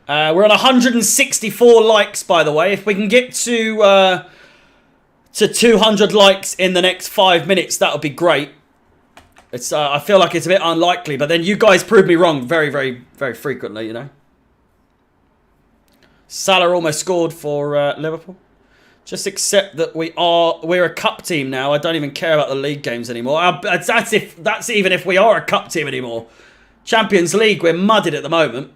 We're on 164 likes, by the way. If we can get to 200 likes in the next 5 minutes, that would be great. It's I feel like it's a bit unlikely, but then you guys prove me wrong very, very, very frequently, you know. Salah almost scored for Liverpool. Just accept that we're a cup team now. I don't even care about the league games anymore. That's even if we are a cup team anymore. Champions League, we're mudded at the moment.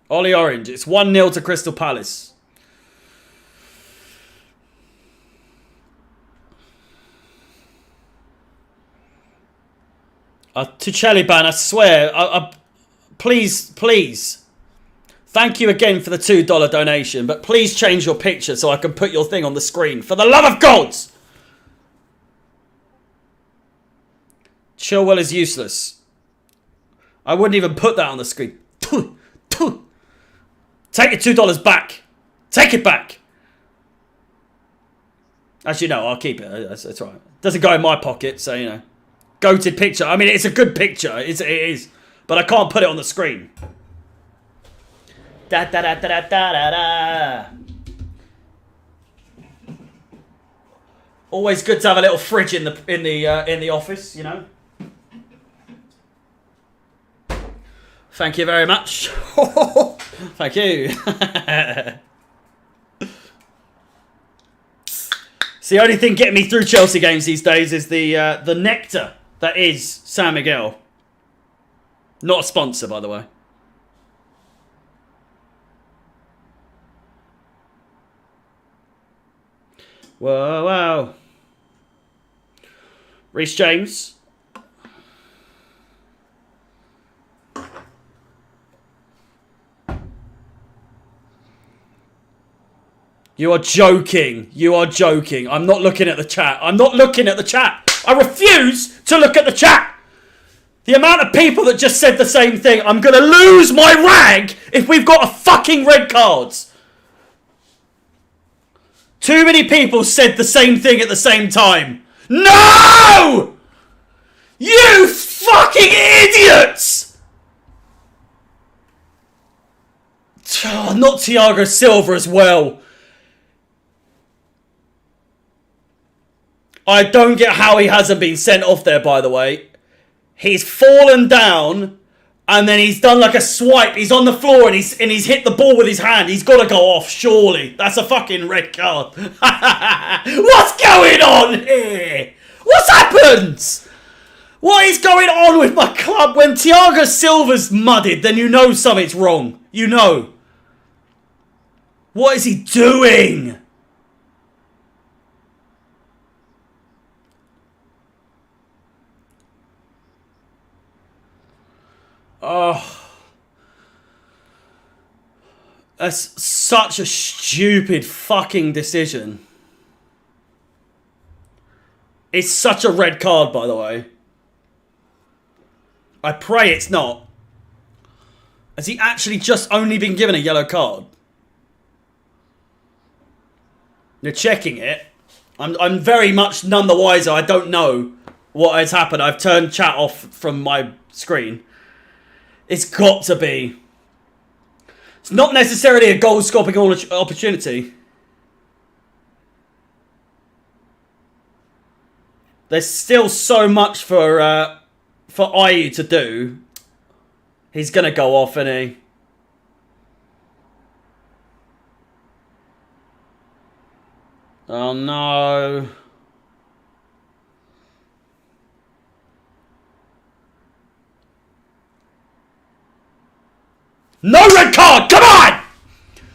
Ollie Orange, it's 1-0 to Crystal Palace. Tuchel ban, I swear. Please. Thank you again for the $2 donation, but please change your picture so I can put your thing on the screen. For the love of God! Chilwell is useless. I wouldn't even put that on the screen. Take your $2 back. Take it back. As you know, I'll keep it. That's right. Doesn't go in my pocket, so, you know. Goated picture. I mean, it's a good picture. It is. But I can't put it on the screen. Da da da da da da da. Always good to have a little fridge in the office, you know. Thank you very much. Thank you. It's the only thing getting me through Chelsea games these days is the nectar that is San Miguel. Not a sponsor, by the way. Whoa, wow. Reece James. You are joking. You are joking. I'm not looking at the chat. I'm not looking at the chat. I refuse to look at the chat. The amount of people that just said the same thing. I'm going to lose my rag if we've got a fucking red cards. Too many people said the same thing at the same time. No! You fucking idiots! Oh, not Thiago Silva as well. I don't get how he hasn't been sent off there, by the way. He's fallen down, and then he's done like a swipe. He's on the floor, and he's hit the ball with his hand. He's got to go off, surely. That's a fucking red card. What's going on here? What's happened? What is going on with my club? When Thiago Silva's mudded, then you know something's wrong. You know. What is he doing? Oh. That's such a stupid fucking decision. It's such a red card, by the way. I pray it's not. Has he actually just only been given a yellow card? You're checking it. I'm very much none the wiser. I don't know what has happened. I've turned chat off from my screen. It's got to be. It's not necessarily a goal-scoring opportunity. There's still so much for Ayew to do. He's going to go off, isn't he? Oh, no. No red card! Come on!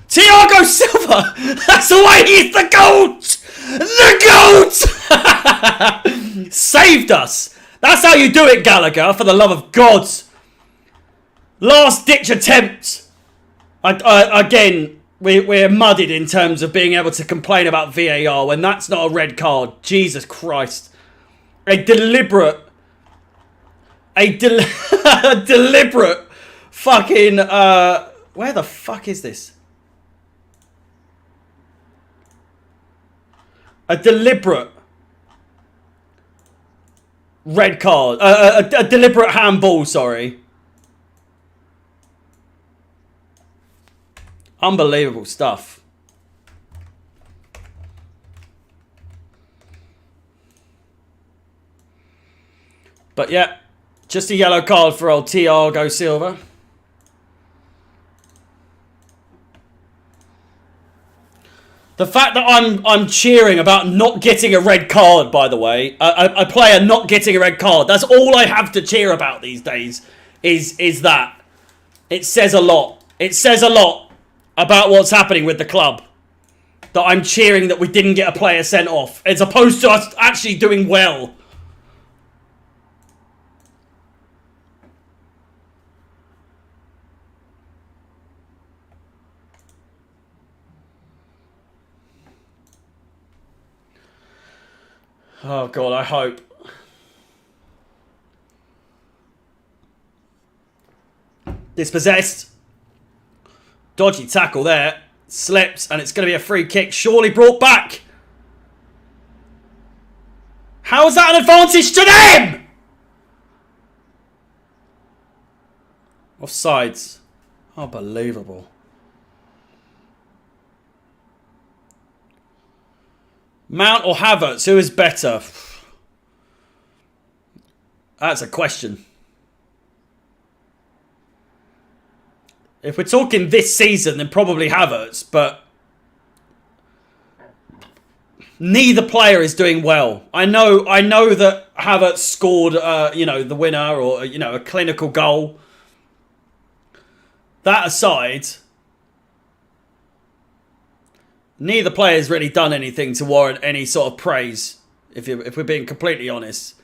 Thiago Silva! That's why he's the GOAT! The GOAT! Saved us! That's how you do it, Gallagher, for the love of God. Last ditch attempt. Again, we're muddied in terms of being able to complain about VAR when that's not a red card. Jesus Christ. A deliberate fucking, where the fuck is this? A deliberate red card. A deliberate handball, sorry. Unbelievable stuff. But yeah, just a yellow card for old Thiago Silva. The fact that I'm cheering about not getting a red card, by the way, a player not getting a red card, that's all I have to cheer about these days, is that. It says a lot. It says a lot about what's happening with the club. That I'm cheering that we didn't get a player sent off, as opposed to us actually doing well. Oh, God, I hope. Dispossessed. Dodgy tackle there. Slips, and it's going to be a free kick. Surely brought back. How is that an advantage to them? Offsides. Unbelievable. Mount or Havertz, who is better? That's a question. If we're talking this season, then probably Havertz, but neither player is doing well. I know that Havertz scored, the winner or, a clinical goal. That aside, neither player's really done anything to warrant any sort of praise, if we're being completely honest.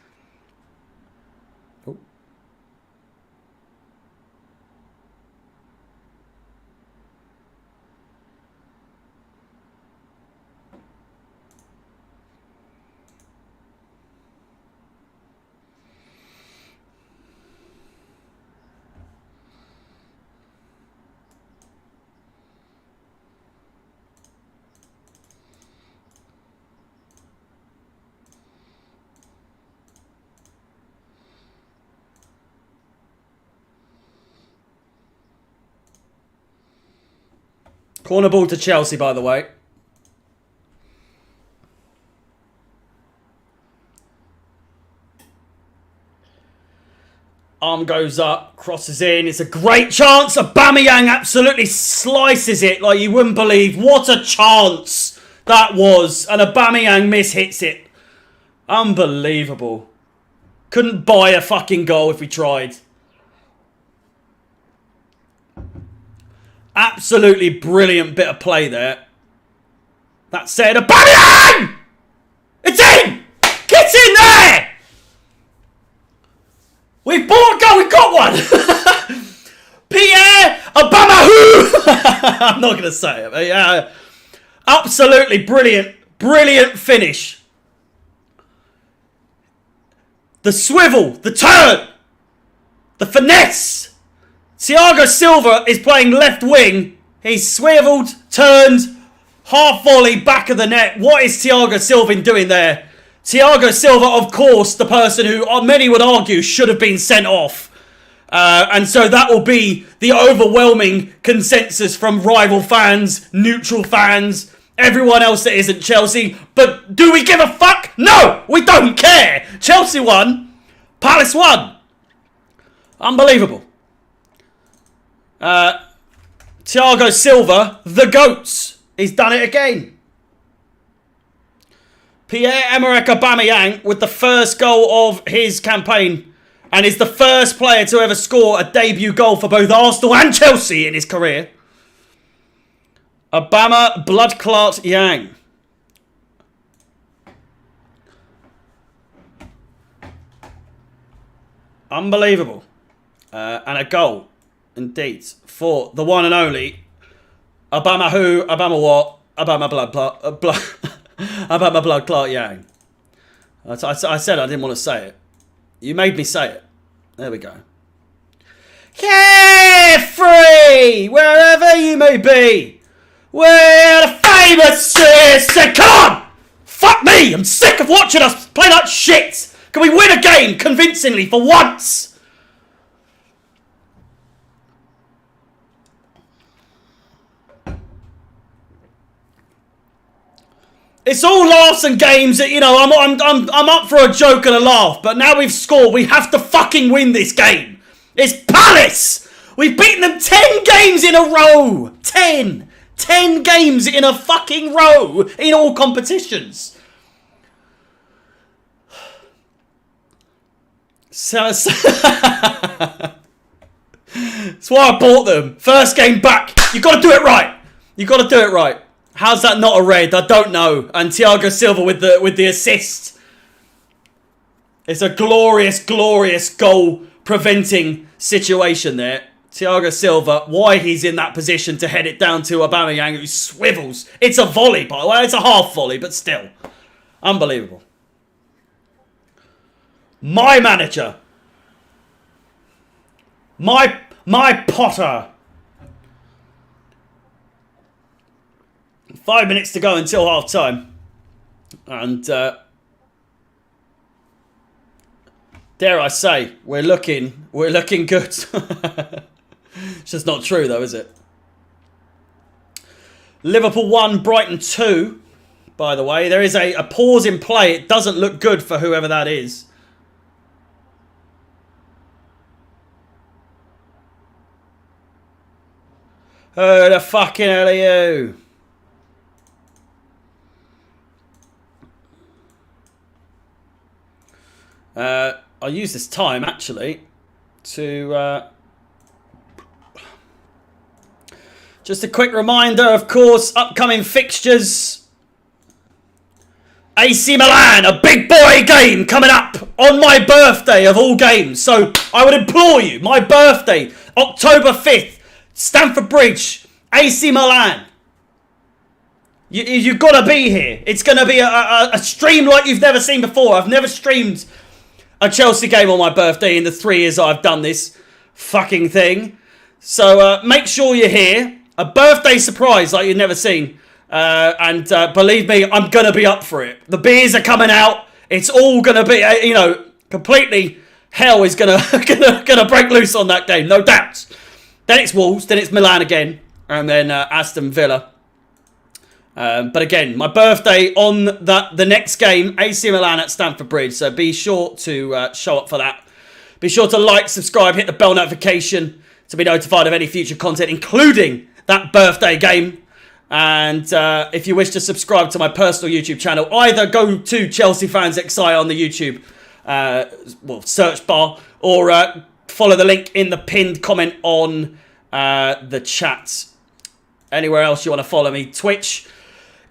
Corner ball to Chelsea, by the way. Arm goes up, crosses in. It's a great chance. Aubameyang absolutely slices it like you wouldn't believe. What a chance that was. And Aubameyang mishits it. Unbelievable. Couldn't buy a fucking goal if we tried. Absolutely brilliant bit of play there. That said, Aubameyang! It's in! Get in there! We've bought a goal, we've got one! Pierre Aubameyang! I'm not going to say it. But absolutely brilliant. Brilliant finish. The swivel, the turn, the finesse. Thiago Silva is playing left wing. He's swiveled, turned, half volley, back of the net. What is Thiago Silva doing there? Thiago Silva, of course, the person who many would argue should have been sent off. And so that will be the overwhelming consensus from rival fans, neutral fans, everyone else that isn't Chelsea. But do we give a fuck? No, we don't care. Chelsea won. Palace won. Unbelievable. Thiago Silva, the GOATs. He's done it again. Pierre-Emerick Aubameyang with the first goal of his campaign and is the first player to ever score a debut goal for both Arsenal and Chelsea in his career. Aubameyang Bloodclot Yang. Unbelievable. And a goal, indeed, for the one and only Obama who, Obama what, Obama blood clot Yang. I said I didn't want to say it. You made me say it. There we go. Carefree, wherever you may be. We're the famous sister. Come on! Fuck me! I'm sick of watching us play like shit. Can we win a game convincingly for once? It's all laughs and games. You know, I'm up for a joke and a laugh, but now we've scored. We have to fucking win this game. It's Palace. We've beaten them 10 games in a row. 10 games in a fucking row in all competitions. That's why I bought them. First game back. You got to do it right. You got to do it right. How's that not a red? I don't know. And Thiago Silva with the assist. It's a glorious, glorious goal preventing situation there. Thiago Silva, why he's in that position to head it down to Aubameyang, who swivels. It's a volley, by the way. It's a half volley, but still. Unbelievable. My manager. My Potter. 5 minutes to go until half time. And dare I say, we're looking good. It's just not true though, is it? Liverpool 1, Brighton 2. By the way, there is a pause in play. It doesn't look good for whoever that is. Who the fucking hell are you? I'll use this time actually to just a quick reminder, of course, upcoming fixtures. AC Milan, a big boy game coming up on my birthday of all games. So I would implore you, my birthday, October 5th, Stamford Bridge, AC Milan. You've got to be here. It's going to be a stream like you've never seen before. I've never streamed a Chelsea game on my birthday in the 3 years I've done this fucking thing. So make sure you're here. A birthday surprise like you've never seen. And believe me, I'm going to be up for it. The beers are coming out. It's all going to be, you know, completely hell is going to break loose on that game. No doubt. Then it's Wolves. Then it's Milan again. and then Aston Villa. But again, my birthday on the next game, AC Milan at Stamford Bridge. So be sure to show up for that. Be sure to like, subscribe, hit the bell notification to be notified of any future content, including that birthday game. And if you wish to subscribe to my personal YouTube channel, either go to Chelsea Fans XI on the YouTube search bar, or follow the link in the pinned comment on the chat. Anywhere else you want to follow me, Twitch,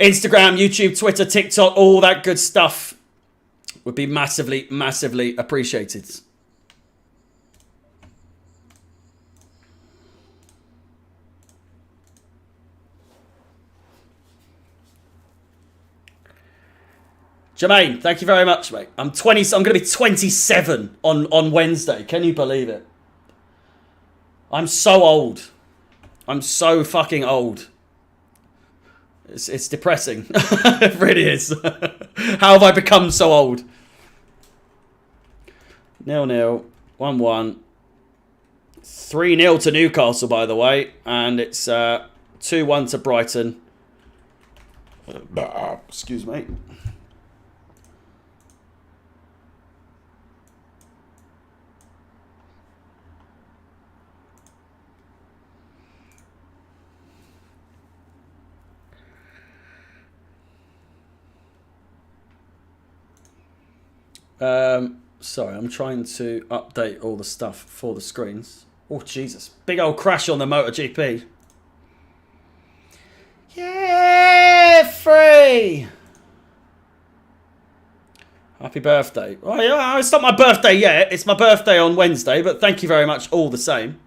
Instagram, YouTube, Twitter, TikTok, all that good stuff would be massively, massively appreciated. Jermaine, thank you very much, mate. I'm going to be 27 on Wednesday. Can you believe it? I'm so old. I'm so fucking old. It's depressing. It really is. How have I become so old? 0-0, 1-1. 3-0 to Newcastle, by the way. And it's 2-1 to Brighton. Excuse me. Sorry, I'm trying to update all the stuff for the screens. Oh, Jesus. Big old crash on the MotoGP. Yeah, free! Happy birthday. Oh, yeah, it's not my birthday yet. It's my birthday on Wednesday, but thank you very much all the same.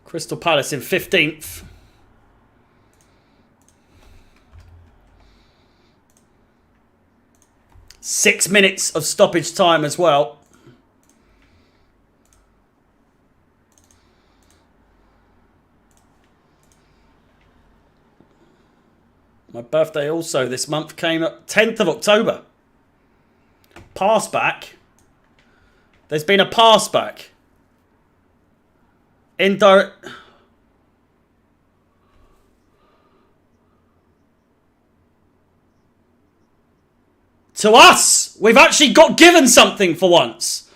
Crystal Palace in 15th. Six minutes of stoppage time as well. My birthday also this month came at 10th of October. Pass back. There's been a pass back. Indirect. To us! We've actually got given something for once.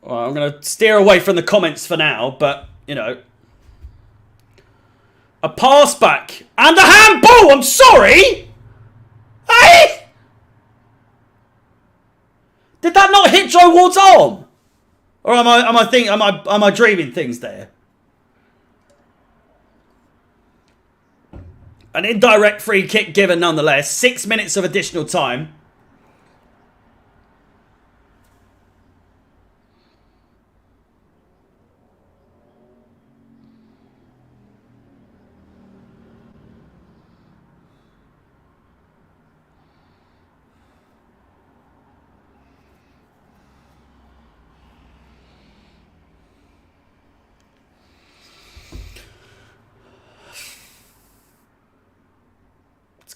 Well, I'm going to steer away from the comments for now, but, you know. A pass back. And a handball! I'm sorry! Hey! Did that not hit Joe Ward's arm? Or am I dreaming things there? An indirect free kick given nonetheless. 6 minutes of additional time.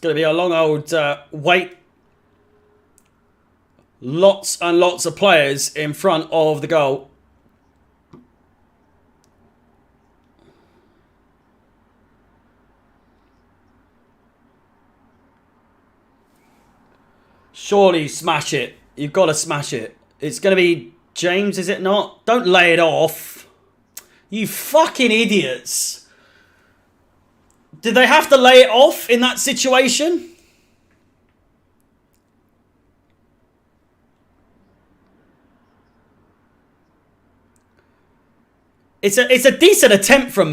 Going to be a long old wait. Lots and lots of players in front of the goal. Surely smash it. You've got to smash it. It's going to be James, is it not? Don't lay it off. You fucking idiots. Did they have to lay it off in that situation? It's a decent attempt from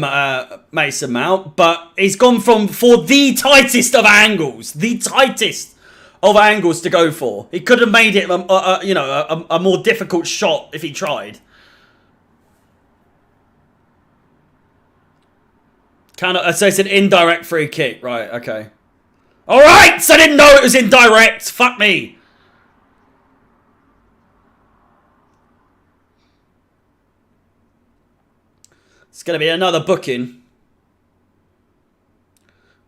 Mason Mount, but he's gone for the tightest of angles. The tightest of angles to go for. He could have made it a more difficult shot if he tried. So it's an indirect free kick. Right, okay. Alright, so I didn't know it was indirect. Fuck me. It's going to be another booking.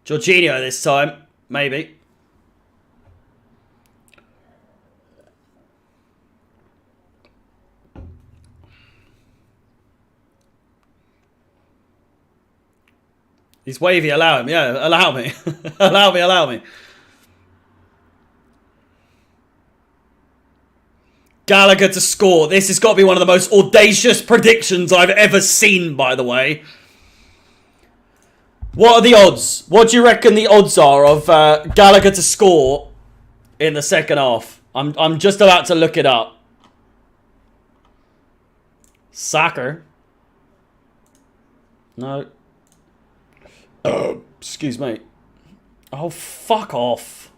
Jorginho this time, maybe. He's wavy, allow him. Yeah, allow me. allow me. Gallagher to score. This has got to be one of the most audacious predictions I've ever seen, by the way. What are the odds? What do you reckon the odds are of Gallagher to score in the second half? I'm just about to look it up. Soccer. No. Excuse me. Oh, fuck off.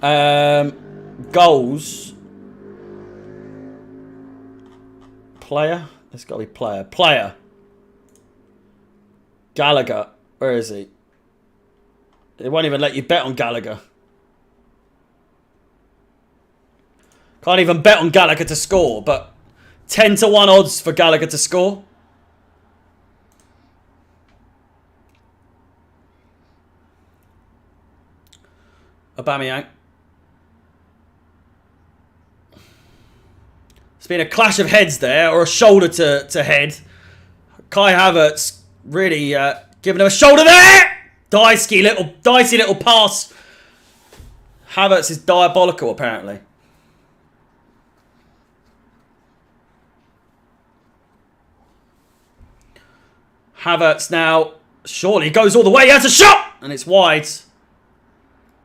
Goals. Player. It's got to be player. Player. Gallagher. Where is he? They won't even let you bet on Gallagher. Can't even bet on Gallagher to score, but 10-1 odds for Gallagher to score. Aubameyang. It's been a clash of heads there, or a shoulder to head. Kai Havertz really giving him a shoulder there. Dicey little pass. Havertz is diabolical, apparently. Havertz now surely goes all the way. He has a shot, and it's wide.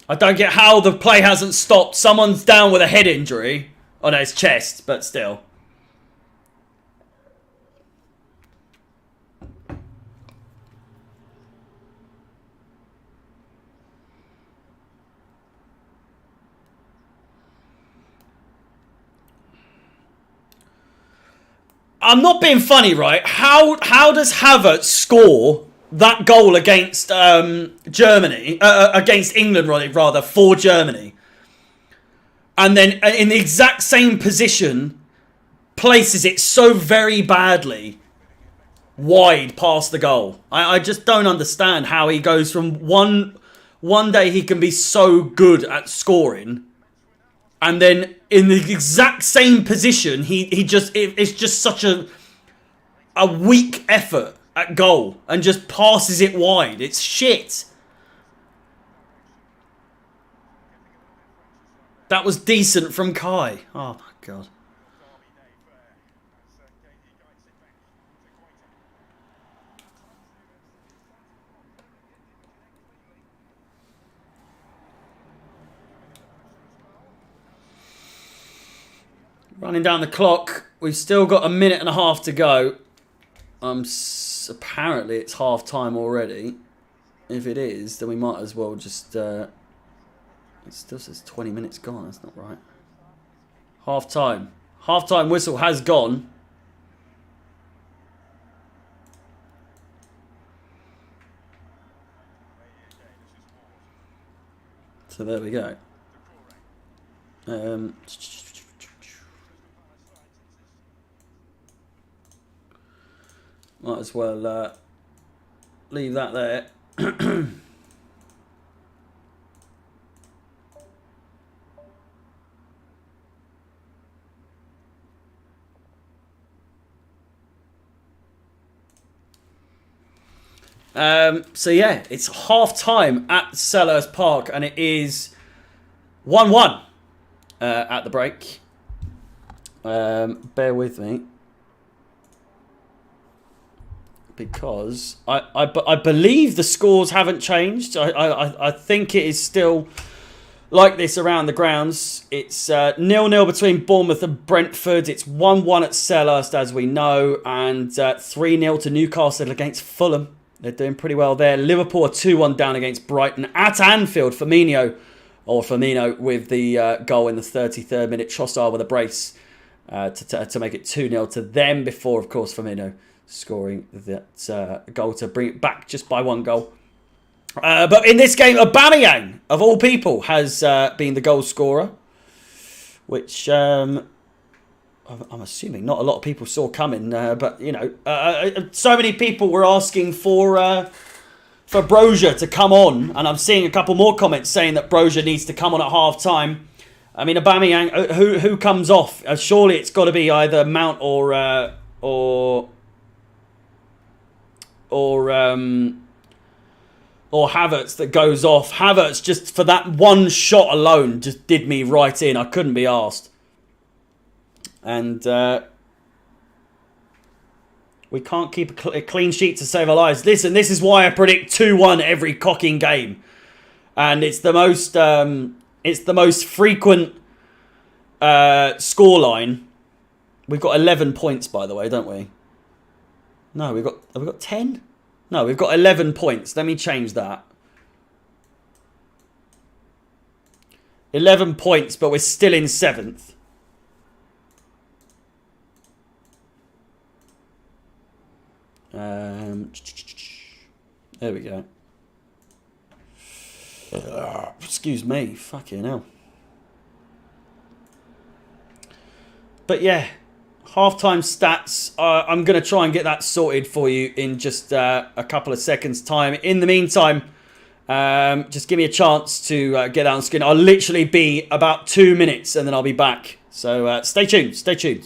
I don't get how the play hasn't stopped. Someone's down with a head injury. Oh no, it's chest, but still. I'm not being funny, right? How does Havertz score that goal against Germany, against England, rather, for Germany, and then in the exact same position, places it so very badly wide past the goal? I just don't understand how he goes from one day he can be so good at scoring, and then in the exact same position, it's just such a weak effort at goal and just passes it wide. It's shit. That was decent from Kai. Oh my God. Running down the clock. We've still got a minute and a half to go. Apparently it's half time already. If it is, then we might as well just... it still says 20 minutes gone. That's not right. Half time. Half time whistle has gone. So there we go. Might as well leave that there. So yeah, it's half time at Selhurst Park, and it is 1-1 at the break. Bear with me, because I believe the scores haven't changed. I think it is still like this around the grounds. It's 0-0 between Bournemouth and Brentford. It's 1-1 at Selhurst, as we know, and 3-0 to Newcastle against Fulham. They're doing pretty well there. Liverpool are 2-1 down against Brighton at Anfield. Firmino with the goal in the 33rd minute. Trossard with a brace to make it 2-0 to them before, of course, Firmino scoring that goal to bring it back just by 1 goal. But in this game, Aubameyang, of all people, has been the goal scorer, which I'm assuming not a lot of people saw coming. But, you know, so many people were asking for Brozier to come on, and I'm seeing a couple more comments saying that Brozier needs to come on at half-time. I mean, Aubameyang, who comes off? Surely it's got to be either Mount or Havertz that goes off. Havertz, just for that one shot alone, just did me right in. I couldn't be arsed. And we can't keep a clean sheet to save our lives. Listen, this is why I predict 2-1 every cocking game. And it's the most frequent scoreline. We've got 11 points, by the way, don't we? No, have we got 10? No, we've got 11 points. Let me change that. 11 points, but we're still in 7th. There we go. Excuse me. Fucking hell. But yeah. Half-time stats. I'm going to try and get that sorted for you in just a couple of seconds' time. In the meantime, just give me a chance to get out on screen. I'll literally be about 2 minutes and then I'll be back. So stay tuned. Stay tuned.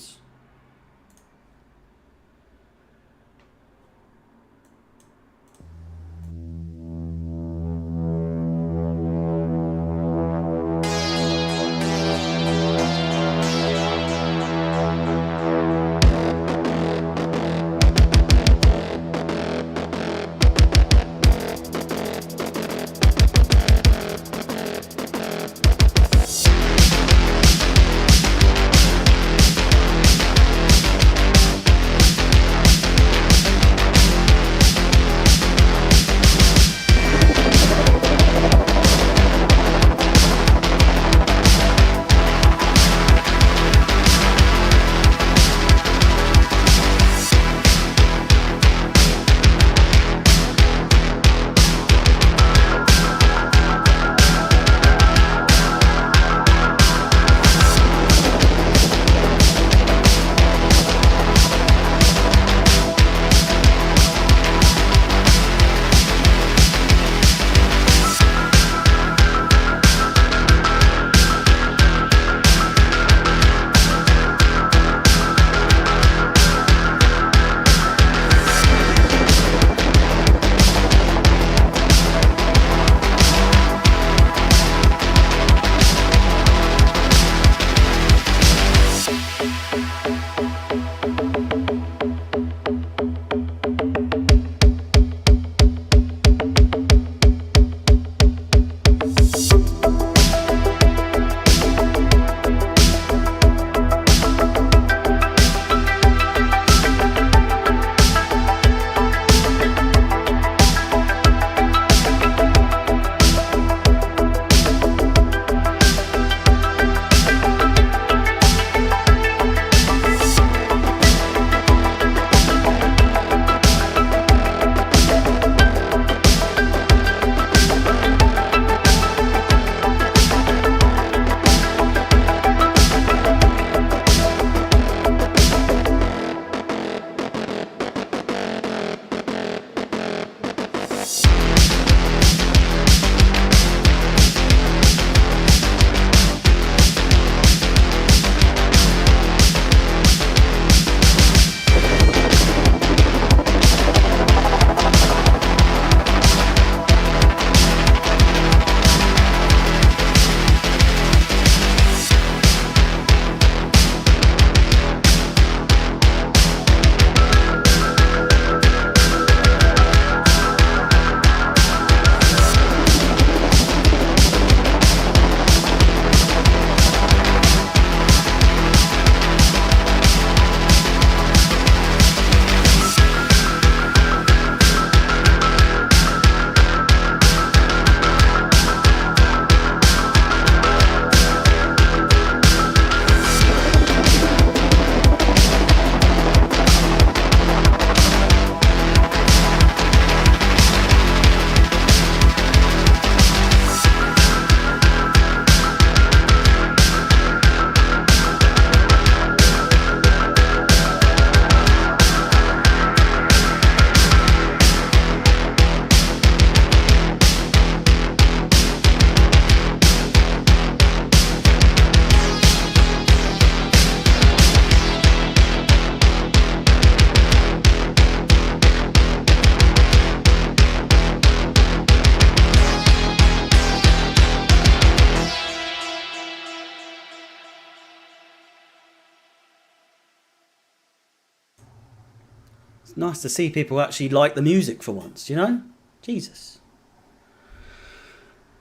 It's nice to see people actually like the music for once, you know? Jesus.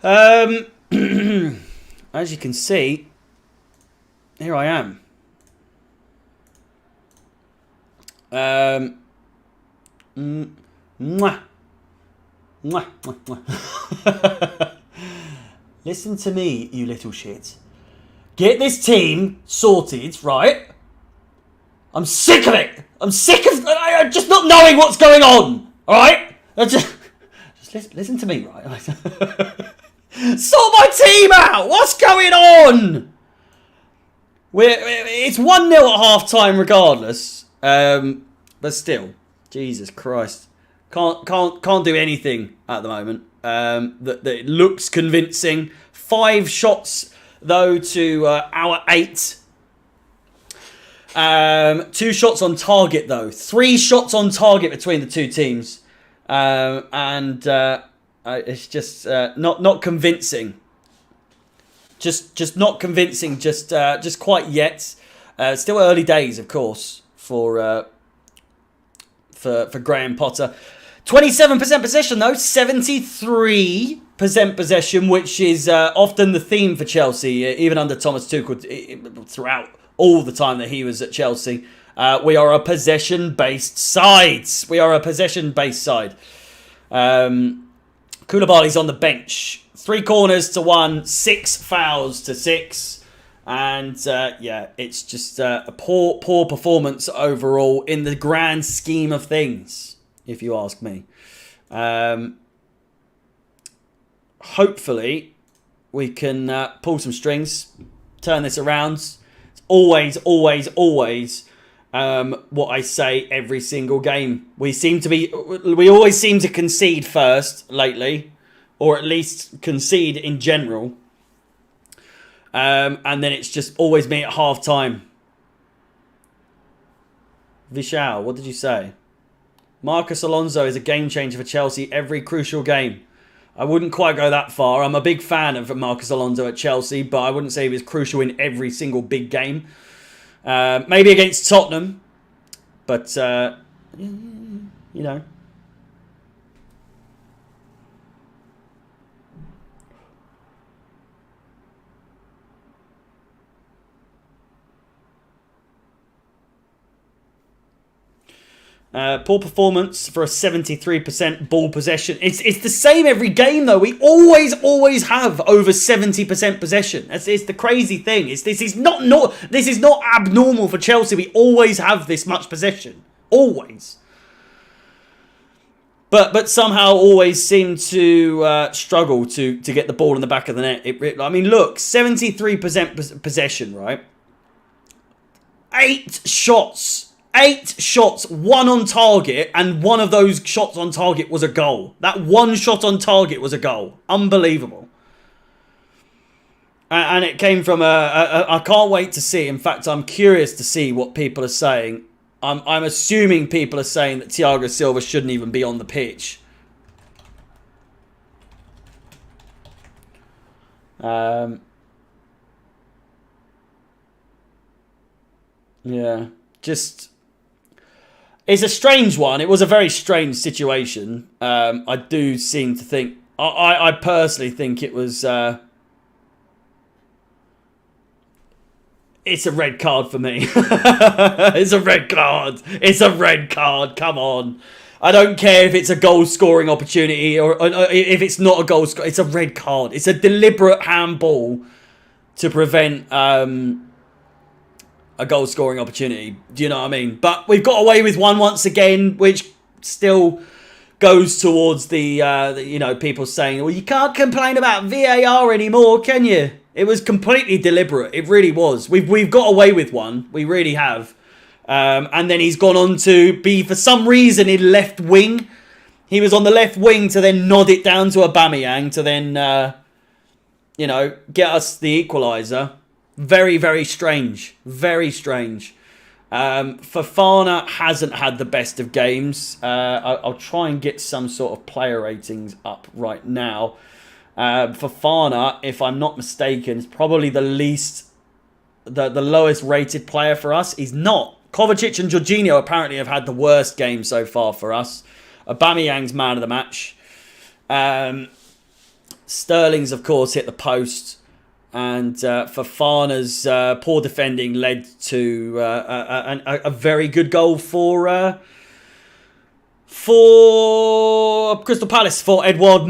As you can see, here I am. Mwah. Mwah, mwah, mwah. Listen to me, you little shit. Get this team sorted, right? I'm sick of it. I'm sick of just not knowing what's going on. All right? Just listen to me, right? Sort my team out. What's going on? It's 1-0 at half time, regardless. But still, Jesus Christ, can't do anything at the moment. That looks convincing. 5 shots though to our 8. 2 shots on target though. 3 shots on target between the two teams, and it's just not convincing. Just not convincing. Just quite yet. Still early days, of course, for Graham Potter. 27% possession though, 73% possession, which is often the theme for Chelsea, even under Thomas Tuchel, throughout all the time that he was at Chelsea. We are a possession-based side. Koulibaly's on the bench. 3 corners to 1, 6 fouls to 6. And it's just a poor performance overall in the grand scheme of things, if you ask me. Hopefully, we can pull some strings, turn this around. It's always what I say every single game. We always seem to concede first lately, or at least concede in general. And then it's just always me at half time. Vishal, what did you say? Marcus Alonso is a game changer for Chelsea every crucial game. I wouldn't quite go that far. I'm a big fan of Marcus Alonso at Chelsea, but I wouldn't say he was crucial in every single big game. Maybe against Tottenham, but you know. Poor performance for a 73% ball possession. It's the same every game though. We always have over 70% possession. It's the crazy thing. This is not abnormal for Chelsea. We always have this much possession. Always. But somehow always seem to struggle to get the ball in the back of the net. I mean, look, 73% possession, right? 8 shots. 8 shots, 1 on target, and one of those shots on target was a goal. That 1 shot on target was a goal. Unbelievable. And it came from I can't wait to see. In fact, I'm curious to see what people are saying. I'm assuming people are saying that Thiago Silva shouldn't even be on the pitch. Yeah, just... It's a strange one. It was a very strange situation. I do seem to think... I personally think it was... It's a red card for me. It's a red card. It's a red card. Come on. I don't care if it's a goal-scoring opportunity or if it's not a goal score. It's a red card. It's a deliberate handball to prevent... a goal-scoring opportunity. Do you know what I mean? But we've got away with one once again, which still goes towards the people saying, well, you can't complain about VAR anymore, can you? It was completely deliberate. It really was. We've got away with one. We really have. And then he's gone on to be, for some reason, in left wing. He was on the left wing to then nod it down to Aubameyang to then, get us the equaliser. Very, very strange. Very strange. Fofana hasn't had the best of games. I'll try and get some sort of player ratings up right now. Fofana, if I'm not mistaken, is probably the lowest rated player for us. He's not. Kovacic and Jorginho apparently have had the worst game so far for us. Aubameyang's man of the match. Sterling's, of course, hit the post. And Fofana's poor defending led to a very good goal for Crystal Palace, for Edouard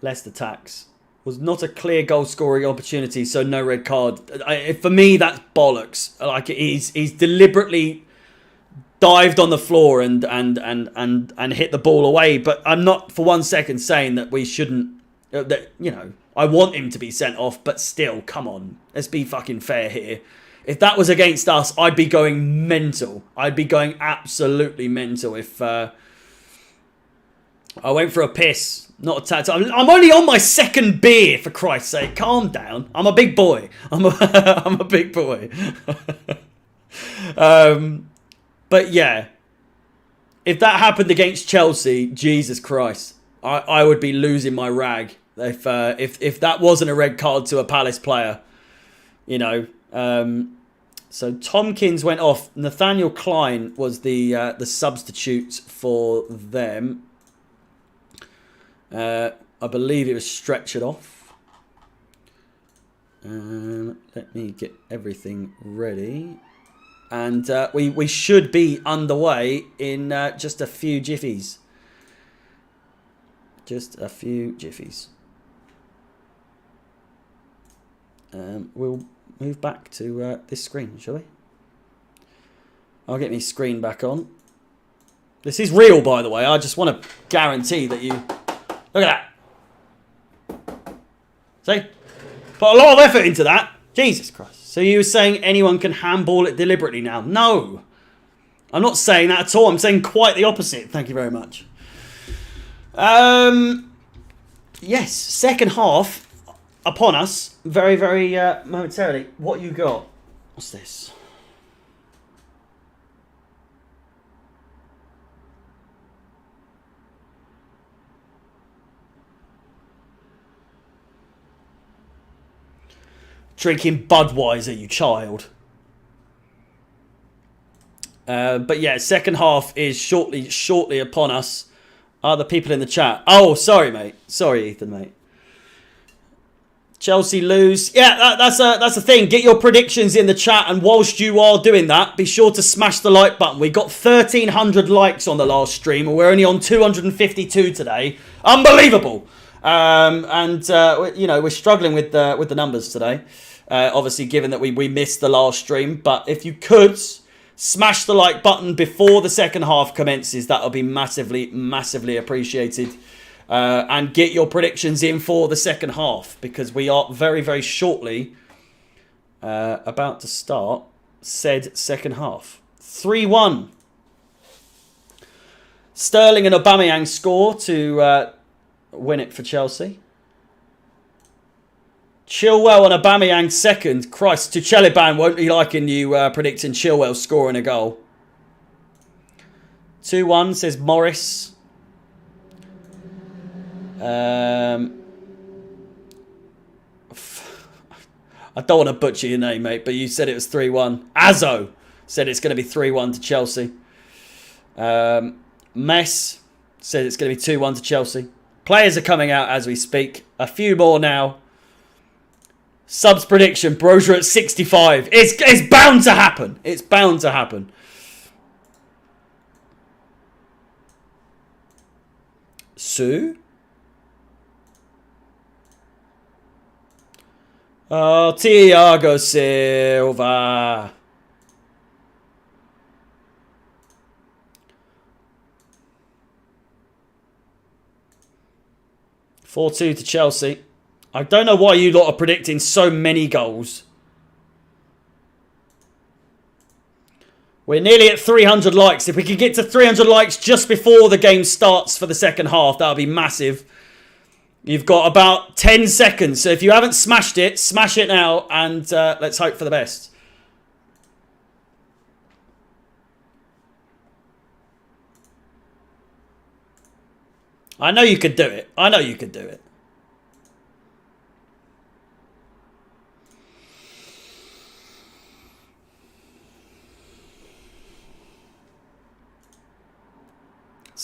Leicester tax. Was not a clear goal scoring opportunity, so no red card. For me, that's bollocks. Like, he's deliberately dived on the floor and hit the ball away. But I'm not for 1 second saying that we shouldn't. That, you know, I want him to be sent off, but still, come on, let's be fucking fair here. If that was against us, I'd be going mental. I'd be going absolutely mental if I went for a piss. Not a tattoo. I'm only on my second beer, for Christ's sake. Calm down. I'm a big boy. I'm a big boy. But yeah, if that happened against Chelsea, Jesus Christ, I would be losing my rag if that wasn't a red card to a Palace player. You know. So Tompkins went off. Nathaniel Klein was the substitute for them. I believe it was stretchered off. Let me get everything ready. And we should be underway in just a few jiffies. Just a few jiffies. We'll move back to this screen, shall we? I'll get my screen back on. This is real, by the way. I just want to guarantee that you... Look at that. See? Put a lot of effort into that. Jesus Christ. So you were saying anyone can handball it deliberately now? No. I'm not saying that at all. I'm saying quite the opposite. Thank you very much. Yes, second half upon us. Very, very momentarily. What you got? What's this? Drinking Budweiser, you child. But yeah, second half is shortly upon us. Are the people in the chat? Oh, sorry, mate. Sorry, Ethan, mate. Chelsea lose. Yeah, that's a thing. Get your predictions in the chat, and whilst you are doing that, be sure to smash the like button. We got 1,300 likes on the last stream, and we're only on 252 today. Unbelievable. You know, we're struggling with the numbers today. Obviously, given that we missed the last stream. But if you could smash the like button before the second half commences, that would be massively, massively appreciated. And get your predictions in for the second half, because we are very, very shortly about to start said second half. 3-1. Sterling and Aubameyang score to win it for Chelsea. Chilwell and Aubameyang second. Christ, Tuchel won't be liking you predicting Chilwell scoring a goal. 2-1 says Morris. I don't want to butcher your name, mate, but you said it was 3-1. Azzo said it's going to be 3-1 to Chelsea. Mess said it's going to be 2-1 to Chelsea. Players are coming out as we speak. A few more now. Subs prediction. Brozier at 65. It's bound to happen. It's bound to happen. Sue? Oh, Thiago Silva. (4-2) to Chelsea. I don't know why you lot are predicting so many goals. We're nearly at 300 likes. If we could get to 300 likes just before the game starts for the second half, that would be massive. You've got about 10 seconds. So if you haven't smashed it, smash it now. And let's hope for the best. I know you could do it. I know you could do it.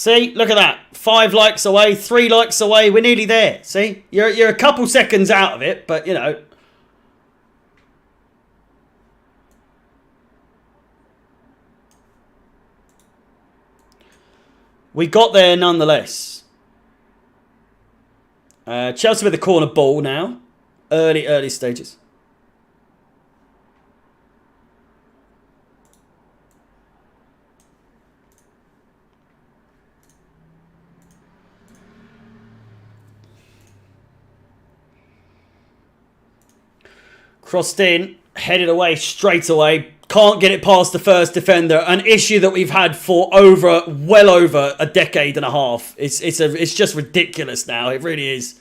See, look at that. 5 likes away, 3 likes away. We're nearly there. See, you're a couple seconds out of it, but you know. We got there nonetheless. Chelsea with the corner ball now. Early stages. Crossed in, headed away straight away. Can't get it past the first defender. An issue that we've had for well over a decade and a half. It's just ridiculous now. It really is.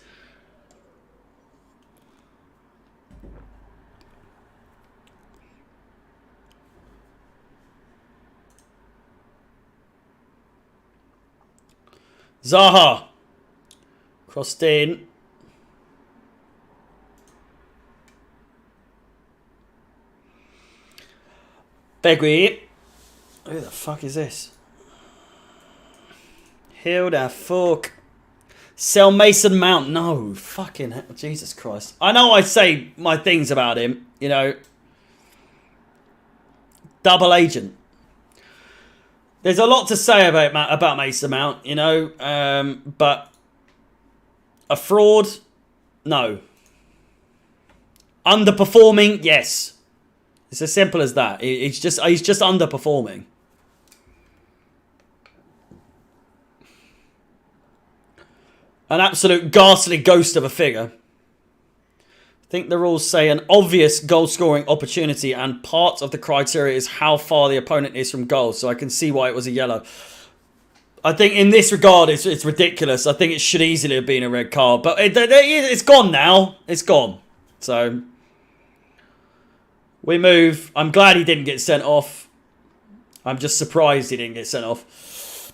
Zaha. Crossed in. Begui. Who the fuck is this? Who the fuck? Sell Mason Mount. No. Fucking hell. Jesus Christ. I know I say my things about him. You know. Double agent. There's a lot to say about Mason Mount. You know. But a fraud? No. Underperforming? Yes. It's as simple as that. He's just underperforming. An absolute ghastly ghost of a figure. I think the rules say an obvious goal-scoring opportunity, and part of the criteria is how far the opponent is from goal. So I can see why it was a yellow. I think in this regard, it's ridiculous. I think it should easily have been a red card. But it's gone now. It's gone. So we move. I'm glad he didn't get sent off. I'm just surprised he didn't get sent off.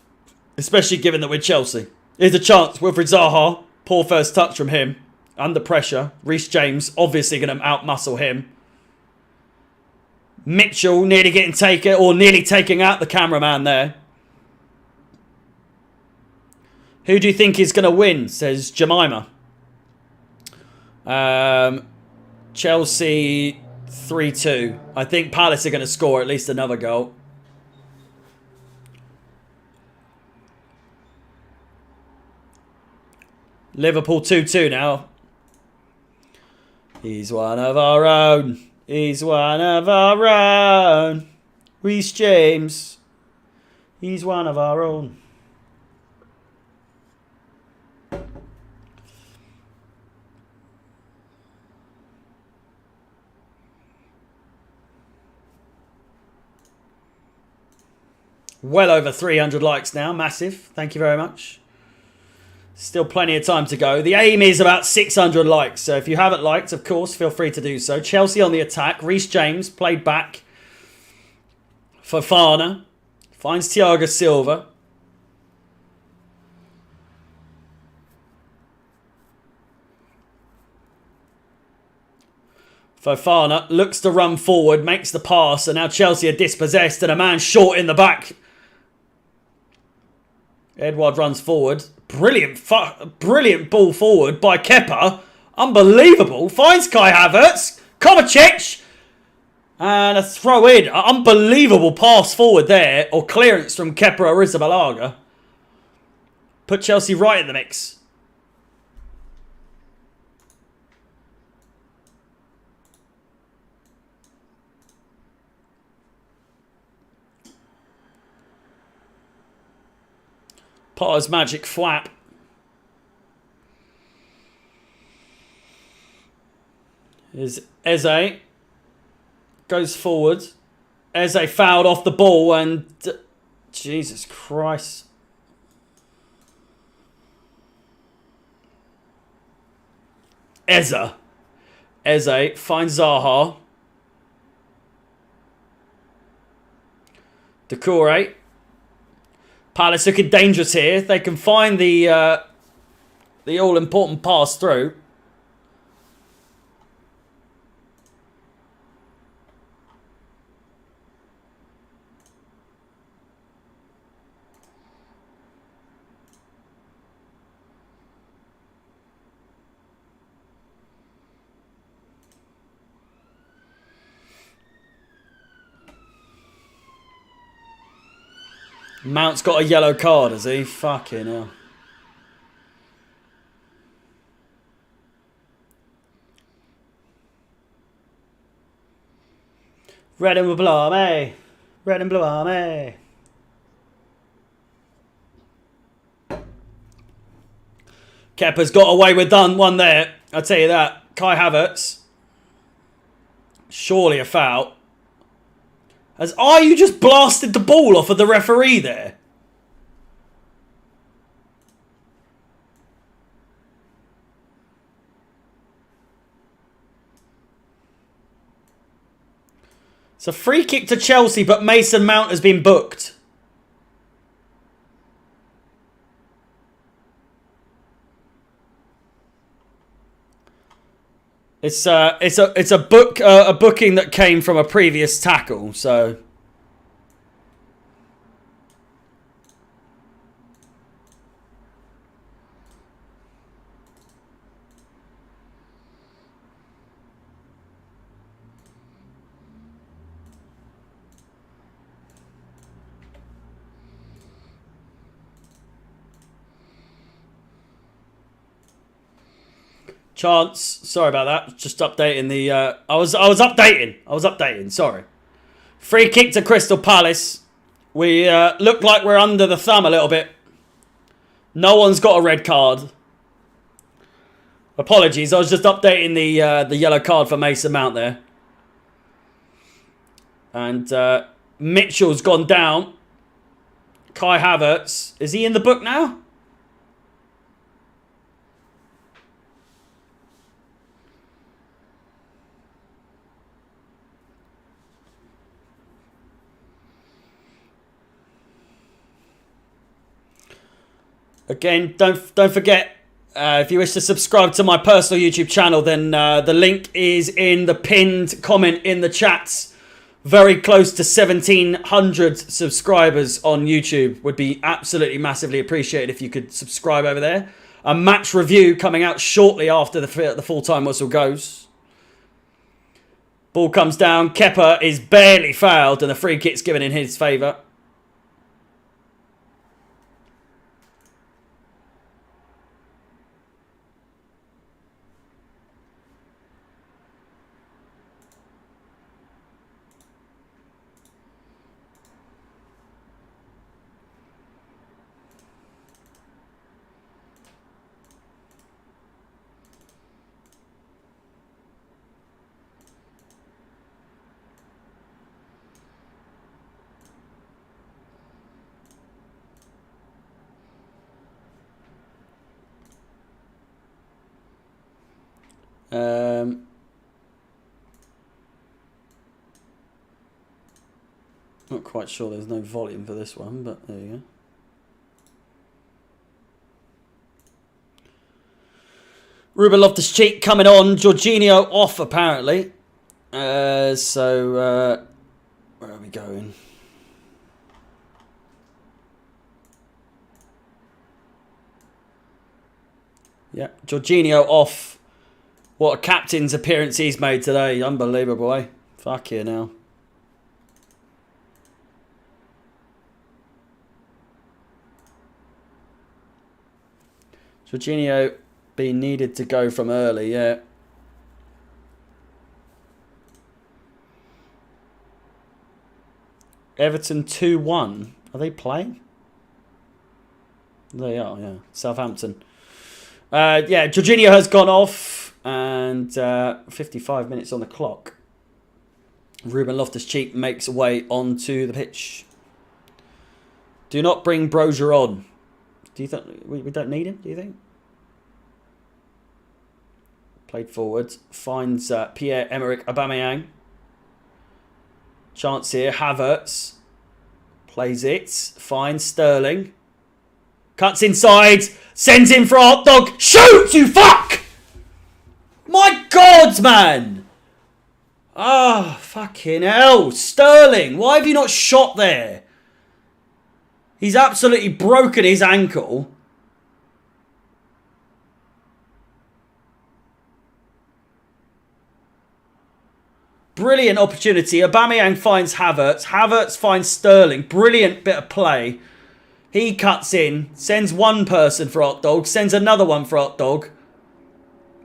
Especially given that we're Chelsea. Here's a chance. Wilfried Zaha. Poor first touch from him. Under pressure. Reece James obviously going to outmuscle him. Mitchell nearly getting taken, or nearly taking out the cameraman there. Who do you think is going to win? Says Jemima. Chelsea 3-2. I think Palace are going to score at least another goal. Liverpool 2-2 now. He's one of our own. He's one of our own. Reece James. He's one of our own. Well over 300 likes now. Massive. Thank you very much. Still plenty of time to go. The aim is about 600 likes. So if you haven't liked, of course, feel free to do so. Chelsea on the attack. Reece James played back. Fofana finds Thiago Silva. Fofana looks to run forward, makes the pass, and now Chelsea are dispossessed and a man short in the back. Edouard runs forward. Brilliant ball forward by Kepa. Unbelievable. Finds Kai Havertz. Kovacic. And a throw in. Unbelievable pass forward there. Or clearance from Kepa Arrizabalaga. Put Chelsea right in the mix. Potter's magic flap. Is Eze. Goes forward. Eze fouled off the ball and... Jesus Christ. Eze finds Zaha. Doucouré. Palace looking dangerous here. They can find the all-important pass through. Mount's got a yellow card, has he? Fucking hell. Red and blue army. Red and blue army. Kepa's got away with one there. I'll tell you that. Kai Havertz. Surely a foul. As you just blasted the ball off of the referee there. It's a free kick to Chelsea, but Mason Mount has been booked. It's a booking that came from a previous tackle, so. Chance, sorry about that. Just updating the. I was updating. Sorry. Free kick to Crystal Palace. We look like we're under the thumb a little bit. No one's got a red card. Apologies. I was just updating the yellow card for Mason Mount there. And Mitchell's gone down. Kai Havertz, is he in the book now? Again, don't forget, if you wish to subscribe to my personal YouTube channel, then the link is in the pinned comment in the chats. Very close to 1,700 subscribers on YouTube. Would be absolutely massively appreciated if you could subscribe over there. A match review coming out shortly after the full-time whistle goes. Ball comes down. Kepa is barely fouled and the free kick's given in his favour. Not quite sure there's no volume for this one, but there you go. Ruben Loftus-Cheek coming on. Jorginho off, apparently. Where are we going? Yeah, Jorginho off. What a captain's appearance he's made today. Unbelievable, eh? Fuck you now. Jorginho being needed to go from early, yeah. Everton 2-1. Are they playing? They are, yeah. Southampton. Yeah, Jorginho has gone off and 55 minutes on the clock. Ruben Loftus-Cheek makes way onto the pitch. Do not bring Brozier on. Do you think we don't need him? Do you think? Played forward, finds Pierre-Emerick Aubameyang. Chance here, Havertz plays it, finds Sterling. Cuts inside, sends in for a hot dog. Shoot, you fuck! My God, man! Ah, fucking hell, Sterling! Why have you not shot there? He's absolutely broken his ankle. Brilliant opportunity. Aubameyang finds Havertz. Havertz finds Sterling. Brilliant bit of play. He cuts in, sends one person for hot dog, sends another one for hot dog.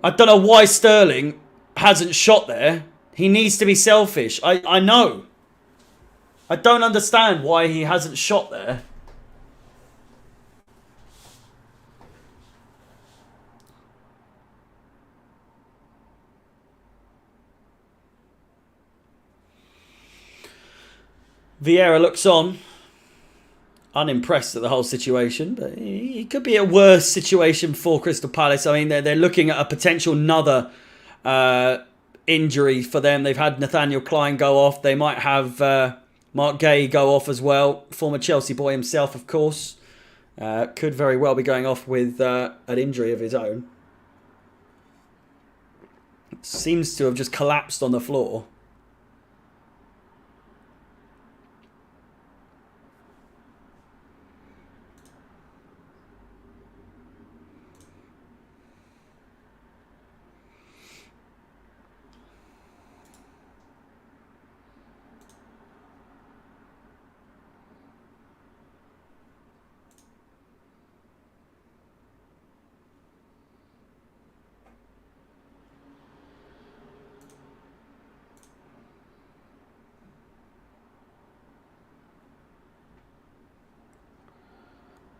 I don't know why Sterling hasn't shot there. He needs to be selfish. I know. I don't understand why he hasn't shot there. Vieira looks on, unimpressed at the whole situation, but it could be a worse situation for Crystal Palace. I mean, they're looking at a potential another injury for them. They've had Nathaniel Klein go off. They might have Mark Gay go off as well. Former Chelsea boy himself, of course. Could very well be going off with an injury of his own. Seems to have just collapsed on the floor.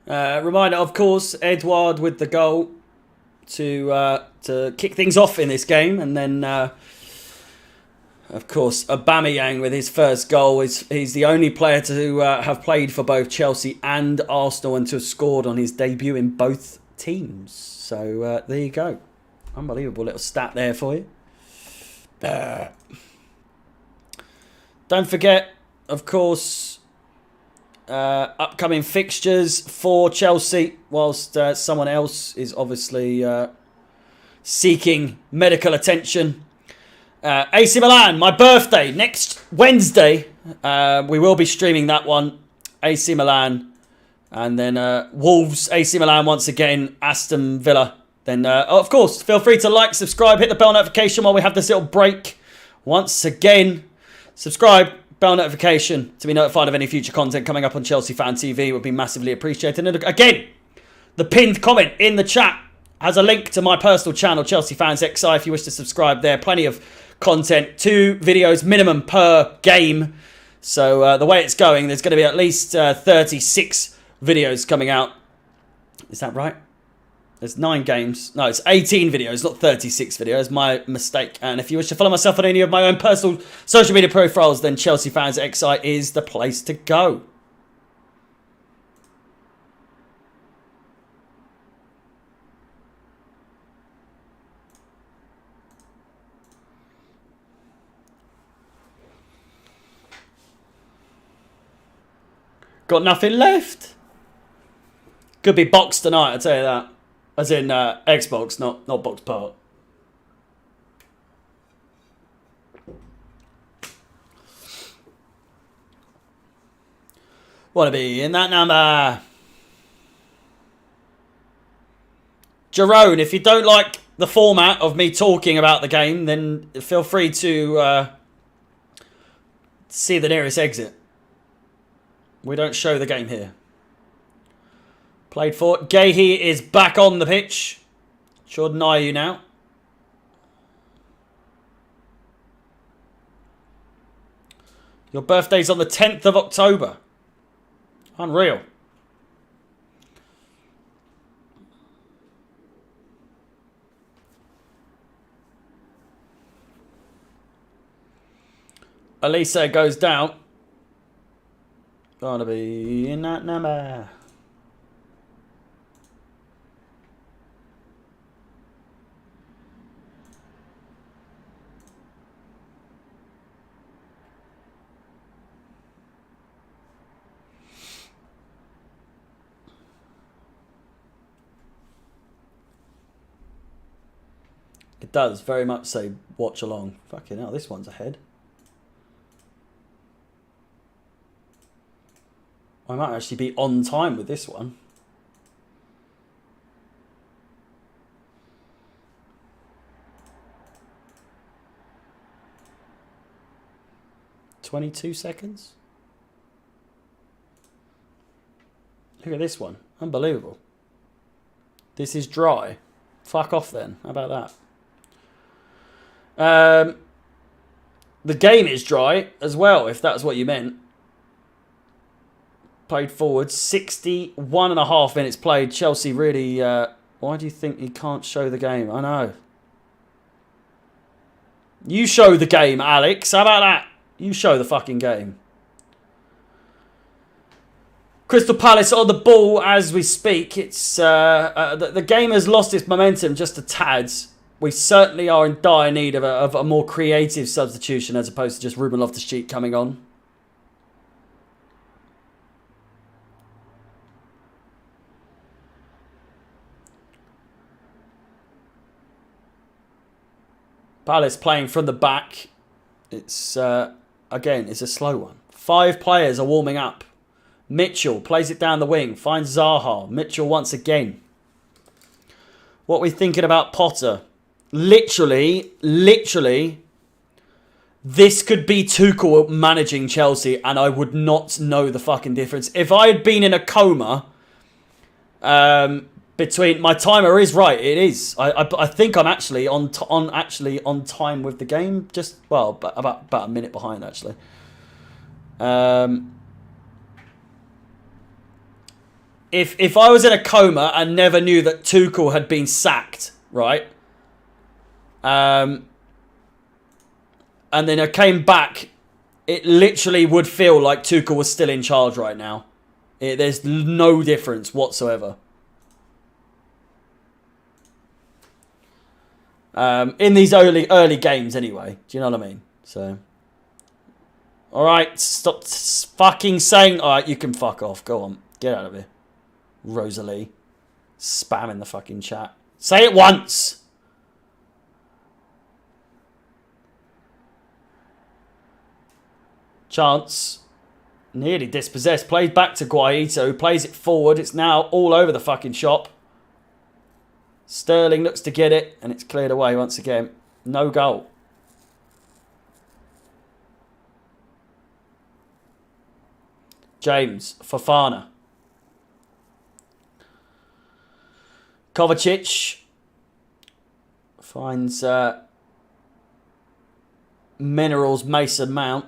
Reminder, of course, Edouard with the goal to kick things off in this game. And then, of course, Aubameyang with his first goal. He's the only player to have played for both Chelsea and Arsenal and to have scored on his debut in both teams. So there you go. Unbelievable little stat there for you. Don't forget, of course, upcoming fixtures for Chelsea, whilst someone else is obviously seeking medical attention. AC Milan, my birthday, next Wednesday. We will be streaming that one. AC Milan. And then Wolves, AC Milan once again, Aston Villa. Then, of course, feel free to like, subscribe, hit the bell notification while we have this little break. Once again, subscribe, bell notification to be notified of any future content coming up on Chelsea Fan TV would be massively appreciated. And again, the pinned comment in the chat has a link to my personal channel, Chelsea Fans XI, if you wish to subscribe there. Plenty of content, 2 videos minimum per game. So the way it's going, there's going to be at least 36 videos coming out. Is that right? There's 9 games. No, it's 18 videos, not 36 videos. My mistake. And if you wish to follow myself on any of my own personal social media profiles, then Chelsea Fans XI is the place to go. Got nothing left. Could be boxed tonight, I'll tell you that. As in Xbox, not box part. Want to be in that number. Jerome, if you don't like the format of me talking about the game, then feel free to see the nearest exit. We don't show the game here. Played for. Gahey is back on the pitch. Jordan Ayew now. Your birthday's on the 10th of October. Unreal. Elise goes down. Gonna be in that number. It does very much say watch along. Fucking hell, this one's ahead. I might actually be on time with this one. $22 seconds. Look at this one. Unbelievable. This is dry. Fuck off then. How about that? The game is dry as well, if that's what you meant. Played forward. 61.5 minutes played. Chelsea really... why do you think he can't show the game? I know. You show the game, Alex. How about that? You show the fucking game. Crystal Palace on the ball as we speak. It's the game has lost its momentum just a tad. We certainly are in dire need of a more creative substitution as opposed to just Ruben Loftus-Cheek coming on. Palace playing from the back. It's, again, it's a slow one. 5 players are warming up. Mitchell plays it down the wing. Finds Zaha. Mitchell once again. What are we thinking about Potter? Literally, this could be Tuchel managing Chelsea and I would not know the fucking difference. If I had been in a coma... between my timer is right. It is. I think I'm actually on time with the game. Just about a minute behind actually. If I was in a coma and never knew that Tuchel had been sacked, right? And then I came back, it literally would feel like Tuchel was still in charge right now. There's no difference whatsoever. In these early games anyway. Do you know what I mean? So, alright, stop fucking saying... Alright, you can fuck off. Go on. Get out of here. Rosalie. Spamming the fucking chat. Say it once! Chance. Nearly dispossessed. Plays back to Guaito, who plays it forward. It's now all over the fucking shop. Sterling looks to get it, and it's cleared away once again. No goal. James, Fofana. Kovacic finds Minerals Mason Mount.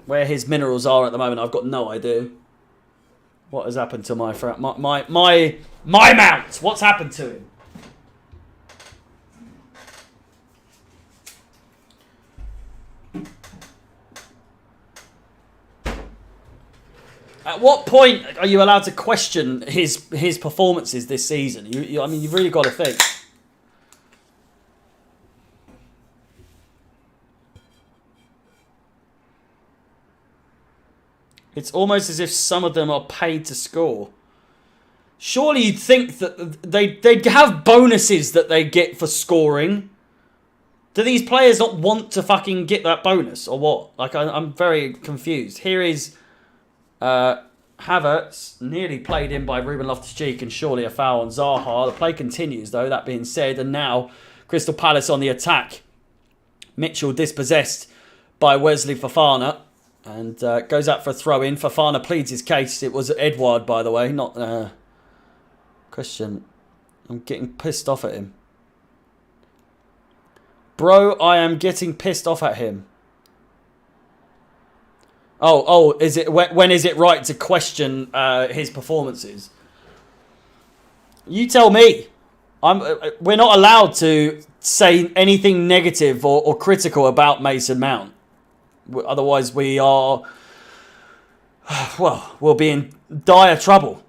Where his minerals are at the moment, I've got no idea. What has happened to my Mount? What's happened to him? At what point are you allowed to question his performances this season? I mean, you've really got to think. It's almost as if some of them are paid to score. Surely you'd think that they'd have bonuses that they get for scoring. Do these players not want to fucking get that bonus or what? Like, I'm very confused. Here is Havertz, nearly played in by Ruben Loftus-Cheek and surely a foul on Zaha. The play continues though, that being said. And now Crystal Palace on the attack. Mitchell dispossessed by Wesley Fofana. And goes out for a throw-in. Fofana pleads his case. It was Edouard, by the way, not Christian. I'm getting pissed off at him. Bro, I am getting pissed off at him. Oh, is it? When is it right to question his performances? You tell me. We're not allowed to say anything negative or critical about Mason Mount. Otherwise, we are... Well, we'll be in dire trouble.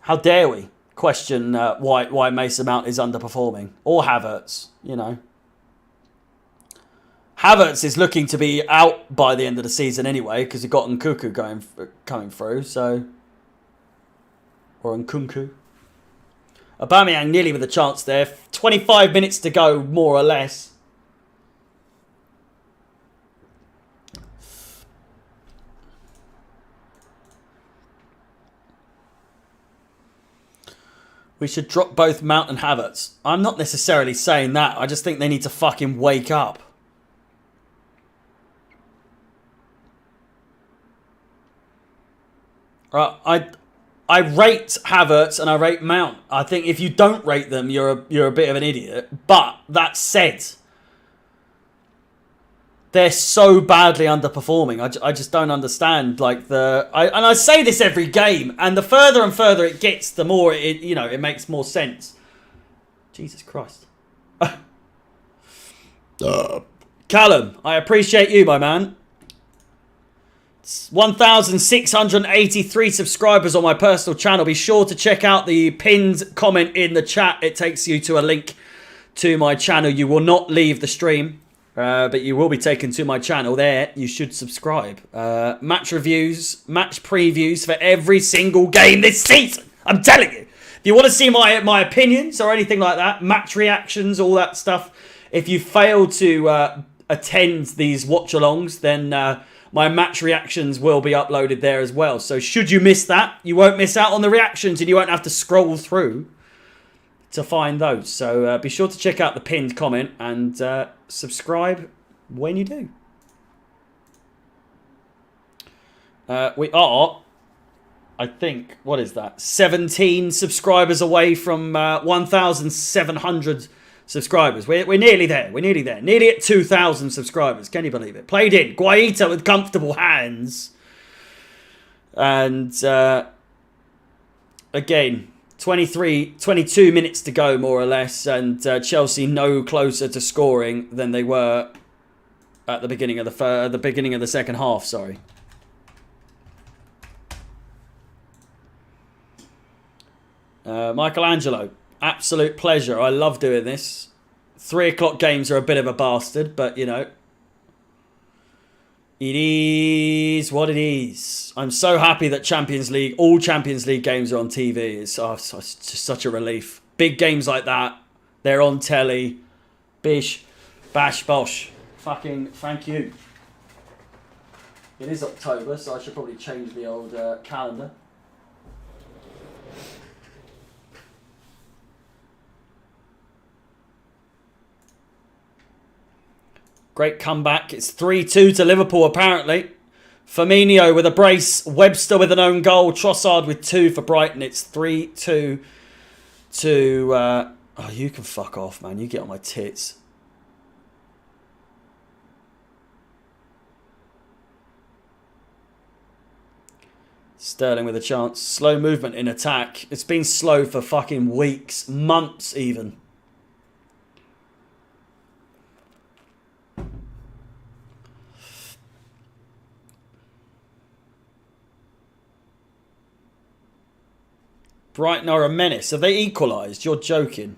How dare we question why Mason Mount is underperforming? Or Havertz, you know. Havertz is looking to be out by the end of the season anyway, because you've got Nkunku coming through, so... Or Nkunku. Aubameyang nearly with a chance there. 25 minutes to go, more or less. We should drop both Mount and Havertz. I'm not necessarily saying that. I just think they need to fucking wake up. I rate Havertz and I rate Mount. I think if you don't rate them, you're a bit of an idiot. But that said, they're so badly underperforming. I just don't understand. And I say this every game, and the further and further it gets, the more it makes more sense. Jesus Christ. Callum, I appreciate you, my man. 1,683 subscribers on my personal channel. Be sure to check out the pinned comment in the chat. It takes you to a link to my channel. You will not leave the stream, but you will be taken to my channel. There, you should subscribe. Match reviews, match previews for every single game this season. I'm telling you. If you want to see my opinions or anything like that, match reactions, all that stuff, if you fail to attend these watch-alongs, then my match reactions will be uploaded there as well. So should you miss that, you won't miss out on the reactions and you won't have to scroll through to find those. So be sure to check out the pinned comment and subscribe when you do. We are, I think, what is that? 17 subscribers away from 1,700 subscribers. We're nearly there. We're nearly there. Nearly at 2,000 subscribers. Can you believe it? Played in. Guaita with comfortable hands. And again, 22 minutes to go, more or less. And Chelsea no closer to scoring than they were at the beginning of the second half. Sorry. Michelangelo. Absolute pleasure. I love doing this. 3 o'clock games are a bit of a bastard, but you know, it is what it is. I'm so happy that all Champions League games are on TV. It's just such a relief. Big games like that, they're on telly. Bish, bash, bosh. Fucking thank you. It is October, so I should probably change the old calendar. Great comeback. It's 3-2 to Liverpool, apparently. Firmino with a brace. Webster with an own goal. Trossard with 2 for Brighton. It's 3-2 to... oh, you can fuck off, man. You get on my tits. Sterling with a chance. Slow movement in attack. It's been slow for fucking weeks. Months, even. Brighton are a menace. Have they equalised? You're joking.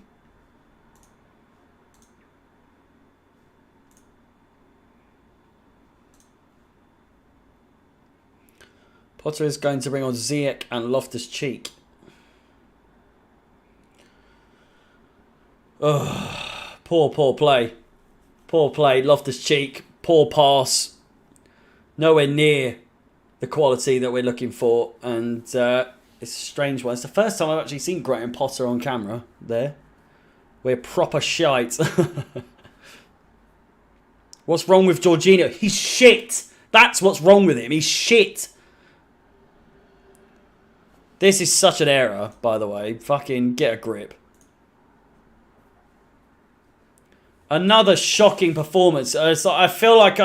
Potter is going to bring on Ziyech and Loftus-Cheek. Oh, poor play. Poor play. Loftus-Cheek. Poor pass. Nowhere near the quality that we're looking for. And... it's a strange one. It's the first time I've actually seen Graham Potter on camera there. We're proper shite. What's wrong with Jorginho? He's shit. That's what's wrong with him. He's shit. This is such an error, by the way. Fucking get a grip. Another shocking performance. I feel like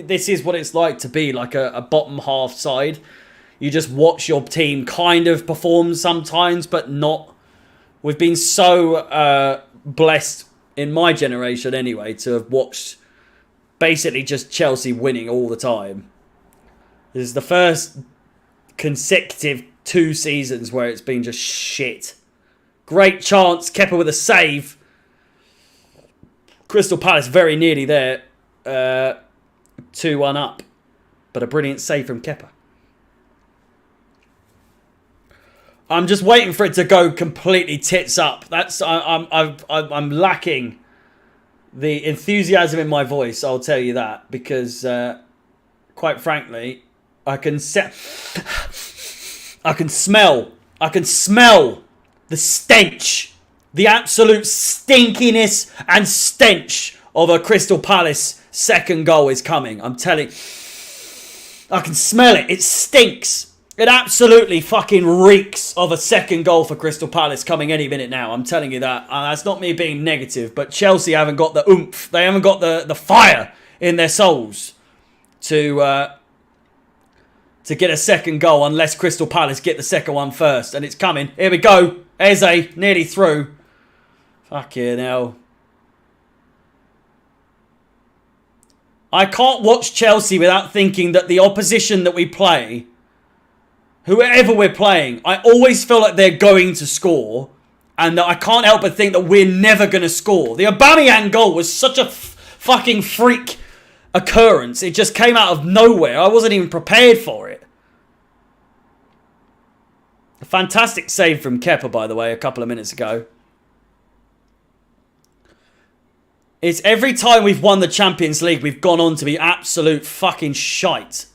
this is what it's like to be like a bottom half side. You just watch your team kind of perform sometimes, but not. We've been so blessed in my generation anyway to have watched basically just Chelsea winning all the time. This is the first consecutive 2 seasons where it's been just shit. Great chance. Kepa with a save. Crystal Palace very nearly there. 2-1 up. But a brilliant save from Kepa. I'm just waiting for it to go completely tits up. I'm lacking the enthusiasm in my voice. I'll tell you that, because quite frankly, I can smell the stench, the absolute stinkiness and stench of a Crystal Palace second goal is coming. I'm telling you, I can smell it. It stinks. It absolutely fucking reeks of a second goal for Crystal Palace coming any minute now. I'm telling you that. That's not me being negative, but Chelsea haven't got the oomph. They haven't got the fire in their souls to get a second goal unless Crystal Palace get the second one first. And it's coming. Here we go. Eze nearly through. Fucking hell. I can't watch Chelsea without thinking that the opposition that we play, whoever we're playing, I always feel like they're going to score. And that I can't help but think that we're never going to score. The Aubameyang goal was such a fucking freak occurrence. It just came out of nowhere. I wasn't even prepared for it. A fantastic save from Kepa, by the way, a couple of minutes ago. It's every time we've won the Champions League, we've gone on to be absolute fucking shite.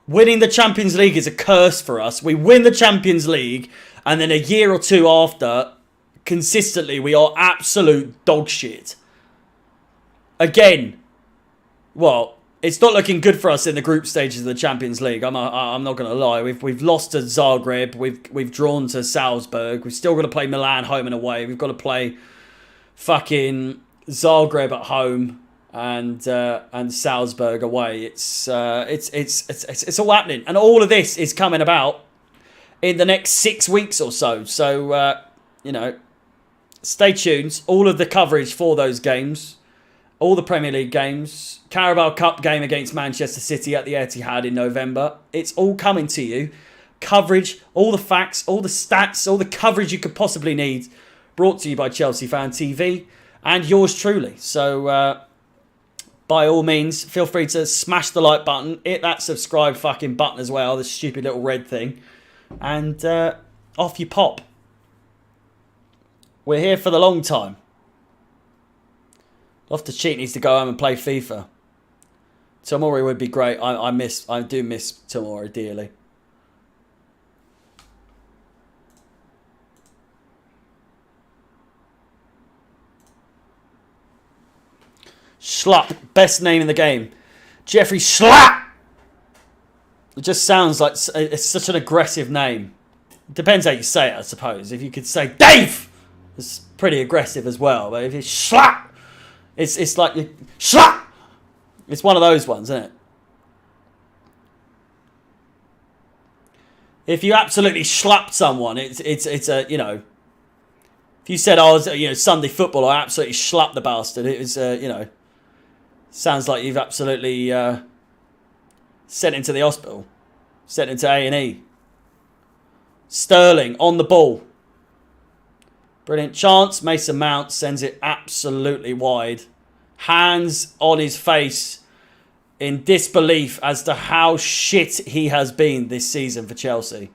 Winning the Champions League is a curse for us. We win the Champions League, and then a year or two after, consistently, we are absolute dog shit. Again, well, it's not looking good for us in the group stages of the Champions League. I'm not going to lie. We've lost to Zagreb. We've drawn to Salzburg. We've still got to play Milan home and away. We've got to play fucking Zagreb at home and Salzburg away. It's all happening, and all of this is coming about in the next 6 weeks or so. So you know, stay tuned. All of the coverage for those games, all the Premier League games, Carabao Cup game against Manchester City at the Etihad in November. It's all coming to you. Coverage, all the facts, all the stats, all the coverage you could possibly need. Brought to you by Chelsea Fan TV and yours truly. So, by all means, feel free to smash the like button. Hit that subscribe fucking button as well. The stupid little red thing. And off you pop. We're here for the long time. Loftus-Cheek needs to go home and play FIFA. Tomori would be great. I do miss Tomori dearly. Schlupp, best name in the game. Jeffrey Schlupp! It just sounds like it's such an aggressive name. Depends how you say it, I suppose. If you could say Dave, it's pretty aggressive as well. But if it's Schlupp, it's like you Schlupp. It's one of those ones, isn't it? If you absolutely schlupped someone, it's a, you know. If you said I was, you know, Sunday football, I absolutely schlupped the bastard. It was, you know. Sounds like you've absolutely sent into the hospital. Sent into A&E. Sterling on the ball. Brilliant chance. Mason Mount sends it absolutely wide. Hands on his face in disbelief as to how shit he has been this season for Chelsea.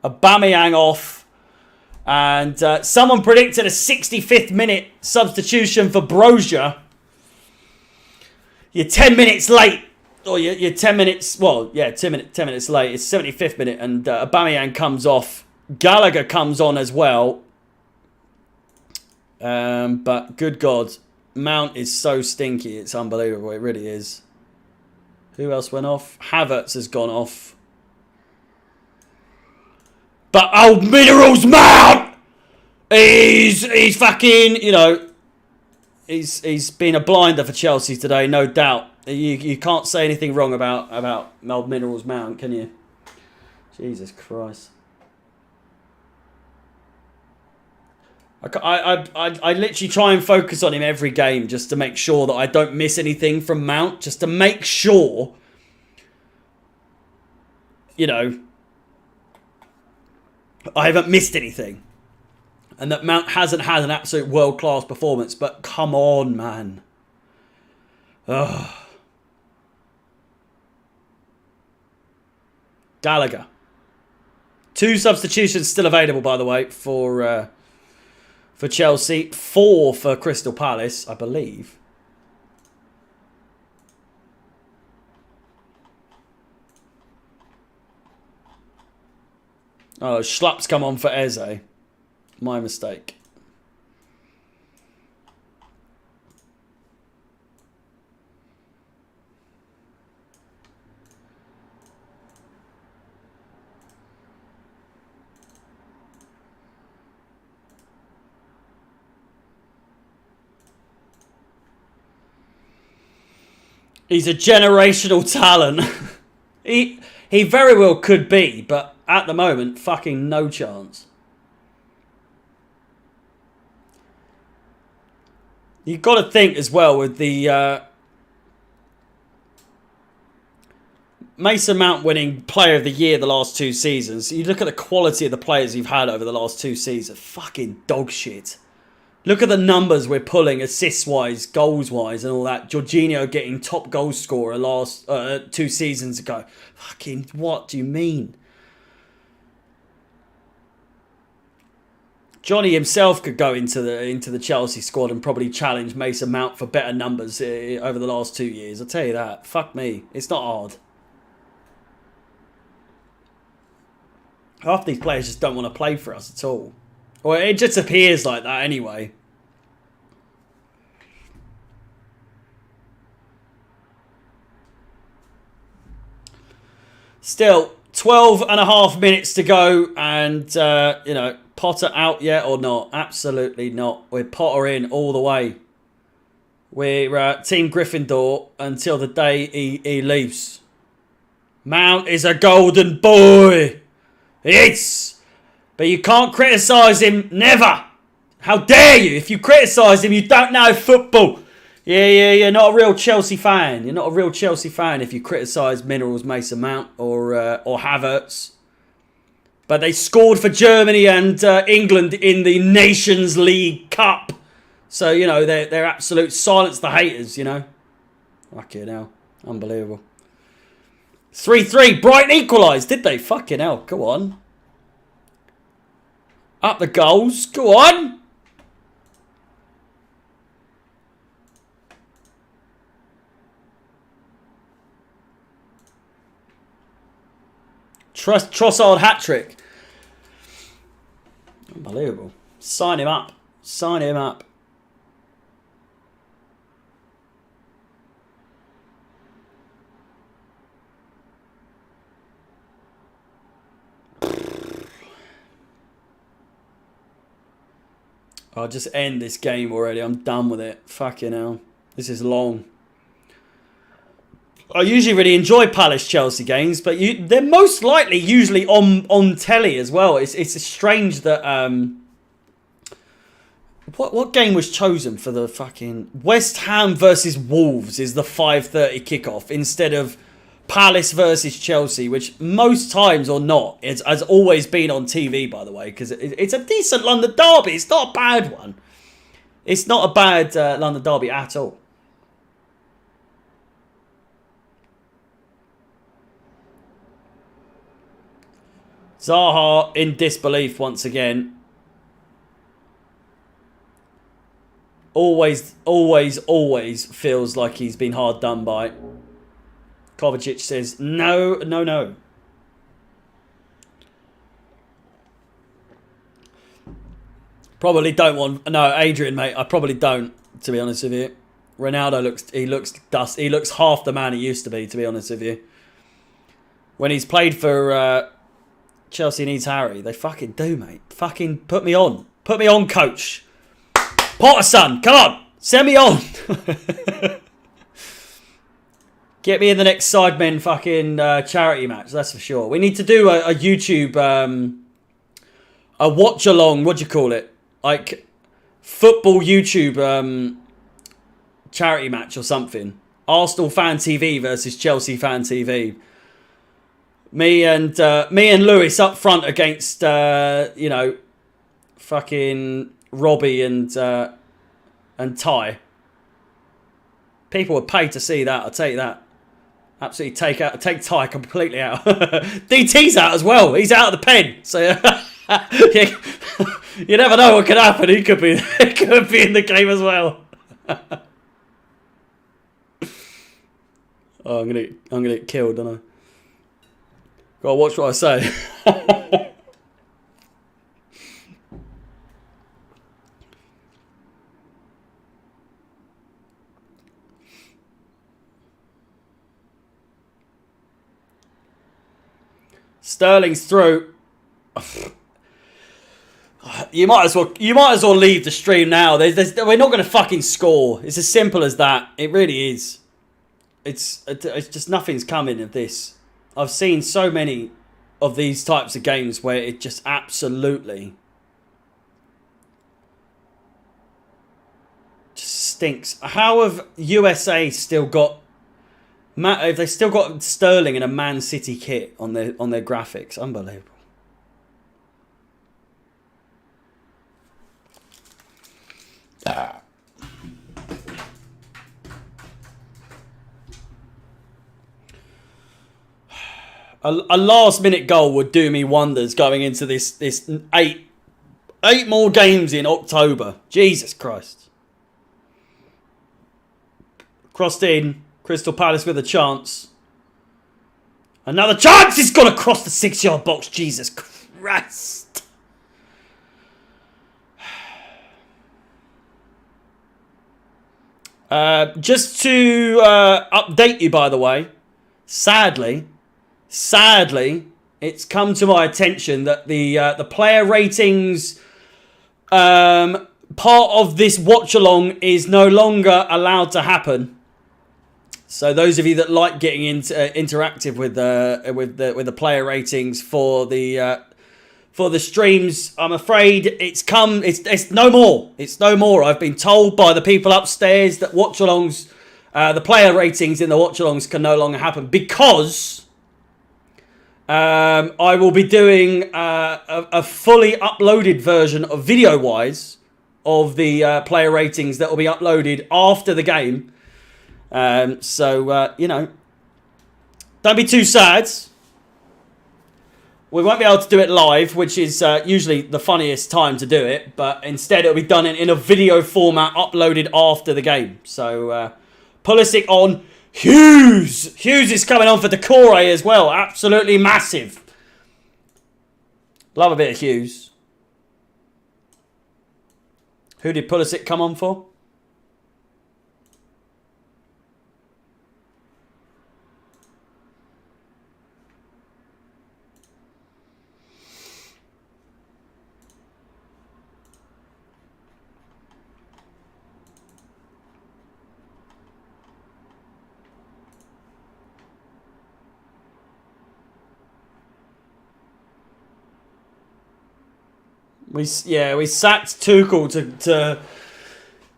Aubameyang off. And someone predicted a 65th minute substitution for Brozier. You're 10 minutes late. Or you're 10 minutes... Well, yeah, 10 minutes late. It's 75th minute. And Aubameyang comes off. Gallagher comes on as well. But good God. Mount is so stinky. It's unbelievable. It really is. Who else went off? Havertz has gone off. But old Minerals Mount! He's fucking, you know... He's been a blinder for Chelsea today, no doubt. You can't say anything wrong about old Minerals Mount, can you? Jesus Christ. I literally try and focus on him every game just to make sure that I don't miss anything from Mount. Just to make sure, you know, I haven't missed anything. And that Mount hasn't had an absolute world-class performance. But come on, man. Ugh. Gallagher. 2 substitutions still available, by the way, for Chelsea. 4 for Crystal Palace, I believe. Oh, Schlupp's come on for Eze. My mistake. He's a generational talent. he very well could be, but at the moment, fucking no chance. You've got to think as well with the Mason Mount winning Player of the Year the last 2 seasons. You look at the quality of the players you've had over the last 2 seasons. Fucking dog shit. Look at the numbers we're pulling, assists-wise, goals-wise, and all that. Jorginho getting top goal scorer last 2 seasons ago. Fucking what do you mean? Johnny himself could go into the Chelsea squad and probably challenge Mason Mount for better numbers over the last 2 years. I'll tell you that. Fuck me. It's not hard. Half these players just don't want to play for us at all. Or it just appears like that anyway. Still, 12 and a half minutes to go. And, you know, Potter out yet or not? Absolutely not. We're Potter in all the way. We're Team Gryffindor until the day he leaves. Mount is a golden boy. He is. But you can't criticise him. Never. How dare you? If you criticise him, you don't know football. Yeah, you're not a real Chelsea fan. You're not a real Chelsea fan if you criticise Minerals, Mason Mount or Havertz. But they scored for Germany and England in the Nations League Cup. So, you know, they're absolute silence the haters, you know. Fucking hell. Unbelievable. 3-3. Brighton equalised, did they? Fucking hell. Go on. Up the goals. Go on. Trossard hat-trick. Unbelievable. Sign him up. Sign him up. I'll just end this game already. I'm done with it. Fucking hell. This is long. I usually really enjoy Palace-Chelsea games, but they're most likely usually on telly as well. It's strange that... What game was chosen for the fucking... West Ham versus Wolves is the 5:30 kickoff instead of Palace versus Chelsea, which most times or not has always been on TV, by the way, because it's a decent London derby. It's not a bad one. It's not a bad London derby at all. Zaha in disbelief once again. Always feels like he's been hard done by. Kovacic says, no. Probably don't want... No, Adrian, mate, I probably don't, to be honest with you. Ronaldo looks half the man he used to be honest with you. When he's played for Chelsea needs Harry, they fucking do, mate. Fucking put me on. Put me on, coach. Potter son, come on. Send me on. Get me in the next Sidemen fucking charity match, that's for sure. We need to do a YouTube, a watch along, what do you call it? Like, football YouTube charity match or something. Arsenal Fan TV versus Chelsea Fan TV. Me and Lewis up front against, you know, fucking Robbie and Ty. People would pay to see that, I'll tell you that. Absolutely take Ty completely out. DT's out as well. He's out of the pen. So you never know what could happen. He could be in the game as well. Oh, I'm gonna get killed, don't I? Gotta watch what I say. Sterling's through. You might as well leave the stream now. We're not going to fucking score. It's as simple as that. It really is. it's just nothing's coming of this. I've seen so many of these types of games where it just absolutely just stinks. How have USA still got? Have they still got Sterling in a Man City kit on their graphics? Unbelievable. A last-minute goal would do me wonders going into this eight more games in October. Jesus Christ. Crossed in. Crystal Palace with a chance. Another chance! He's got to cross the 6-yard box. Jesus Christ. Just to update you, by the way, sadly, it's come to my attention that the player ratings part of this watch-along is no longer allowed to happen. So those of you that like getting into interactive with the player ratings for the streams, I'm afraid it's no more. It's no more. I've been told by the people upstairs that watch-alongs, the player ratings in the watch-alongs can no longer happen because I will be doing a fully uploaded version of video-wise of the player ratings that will be uploaded after the game. So you know, don't be too sad. We won't be able to do it live, which is usually the funniest time to do it, but instead it'll be done in a video format uploaded after the game. So Pulisic on. Hughes is coming on for Decore as well. Absolutely massive. Love a bit of Hughes. Who did Pulisic come on for? We sacked Tuchel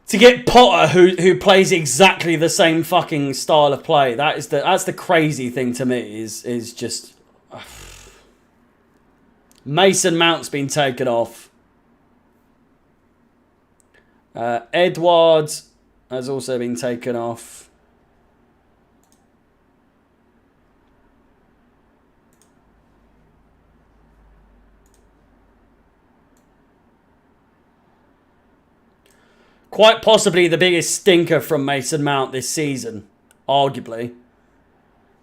to get Potter, who plays exactly the same fucking style of play. That's the crazy thing to me is just Mason Mount's been taken off. Edward has also been taken off. Quite possibly the biggest stinker from Mason Mount this season, arguably.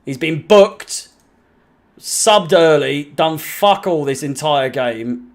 He's been booked, subbed early, done fuck all this entire game.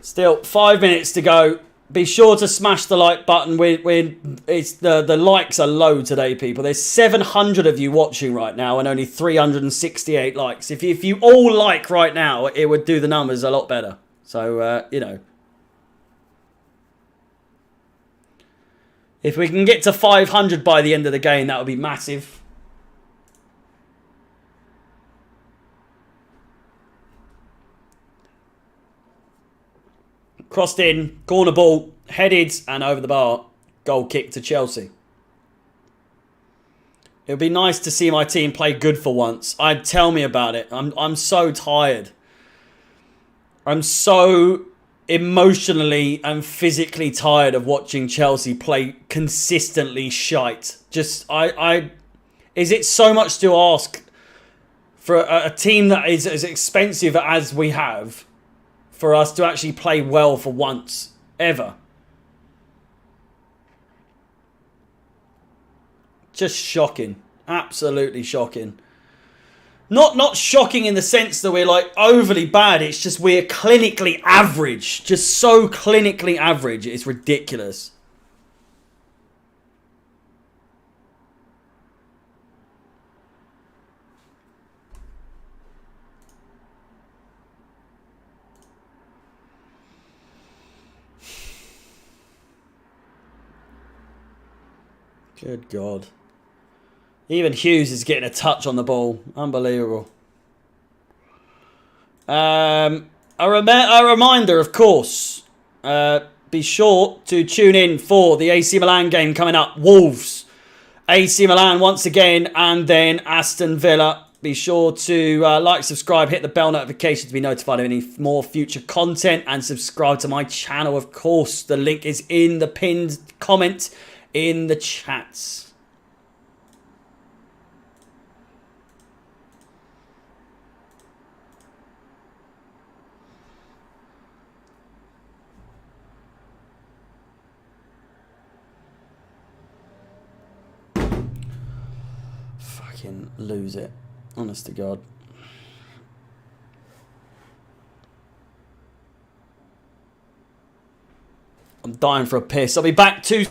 Still, 5 minutes to go. Be sure to smash the like button. The likes are low today, people. There's 700 of you watching right now and only 368 likes. If you all like right now, it would do the numbers a lot better. So, you know. If we can get to 500 by the end of the game, that would be massive. Crossed in, corner ball, headed and over the bar. Goal kick to Chelsea. It would be nice to see my team play good for once. Tell me about it. I'm so tired. I'm so emotionally and physically tired of watching Chelsea play consistently shite. Just is it so much to ask for a team that is as expensive as we have? For us to actually play well for once, ever. Just shocking. Absolutely shocking. Not shocking in the sense that we're like overly bad. It's just we're clinically average. Just so clinically average. It's ridiculous. Good God. Even Hughes is getting a touch on the ball. Unbelievable. A reminder, of course. Be sure to tune in for the AC Milan game coming up. Wolves. AC Milan once again, and then Aston Villa. Be sure to like, subscribe, hit the bell notification to be notified of any more future content, and subscribe to my channel, of course. The link is in the pinned comment in the chats. Fucking lose it. Honest to God. I'm dying for a piss. I'll be back to...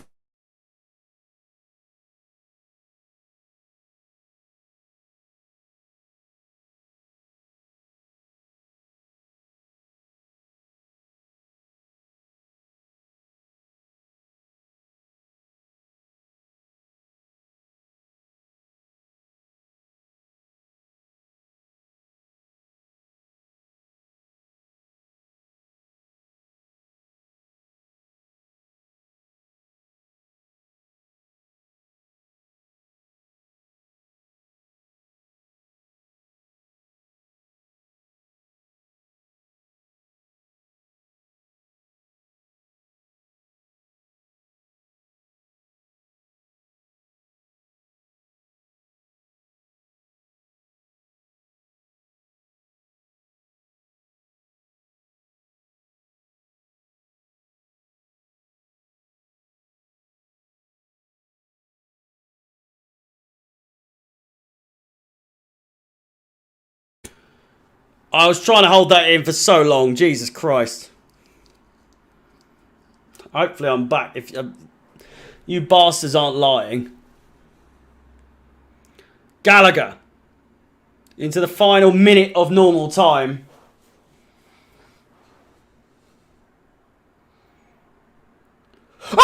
I was trying to hold that in for so long. Jesus Christ. Hopefully I'm back. If you bastards aren't lying. Gallagher. Into the final minute of normal time. What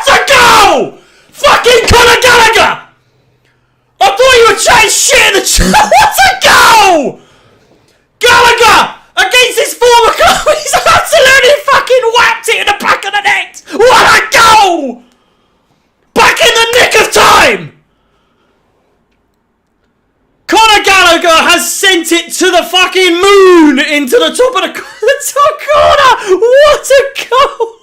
a goal! Fucking Conor Gallagher! I thought you were chatting shit in the chat. What a goal! Gallagher against his former club. He's absolutely fucking whacked it in the back of the net. What a goal! Back in the nick of time. Conor Gallagher has sent it to the fucking moon into the top of the top corner. What a goal!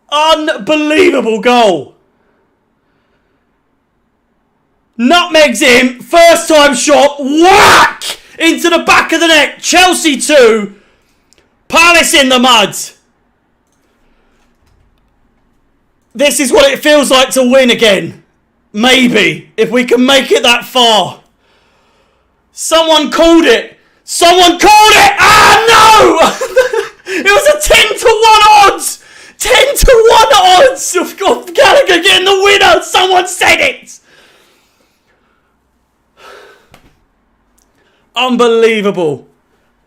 Unbelievable goal. Nutmegs him. First time shot. Whack! Into the back of the net. Chelsea 2. Palace in the mud. This is what it feels like to win again. Maybe. If we can make it that far. Someone called it. Someone called it. Ah, no! It was a 10 to 1 odds. 10 to 1 odds of Gallagher getting the winner. Someone said it. Unbelievable.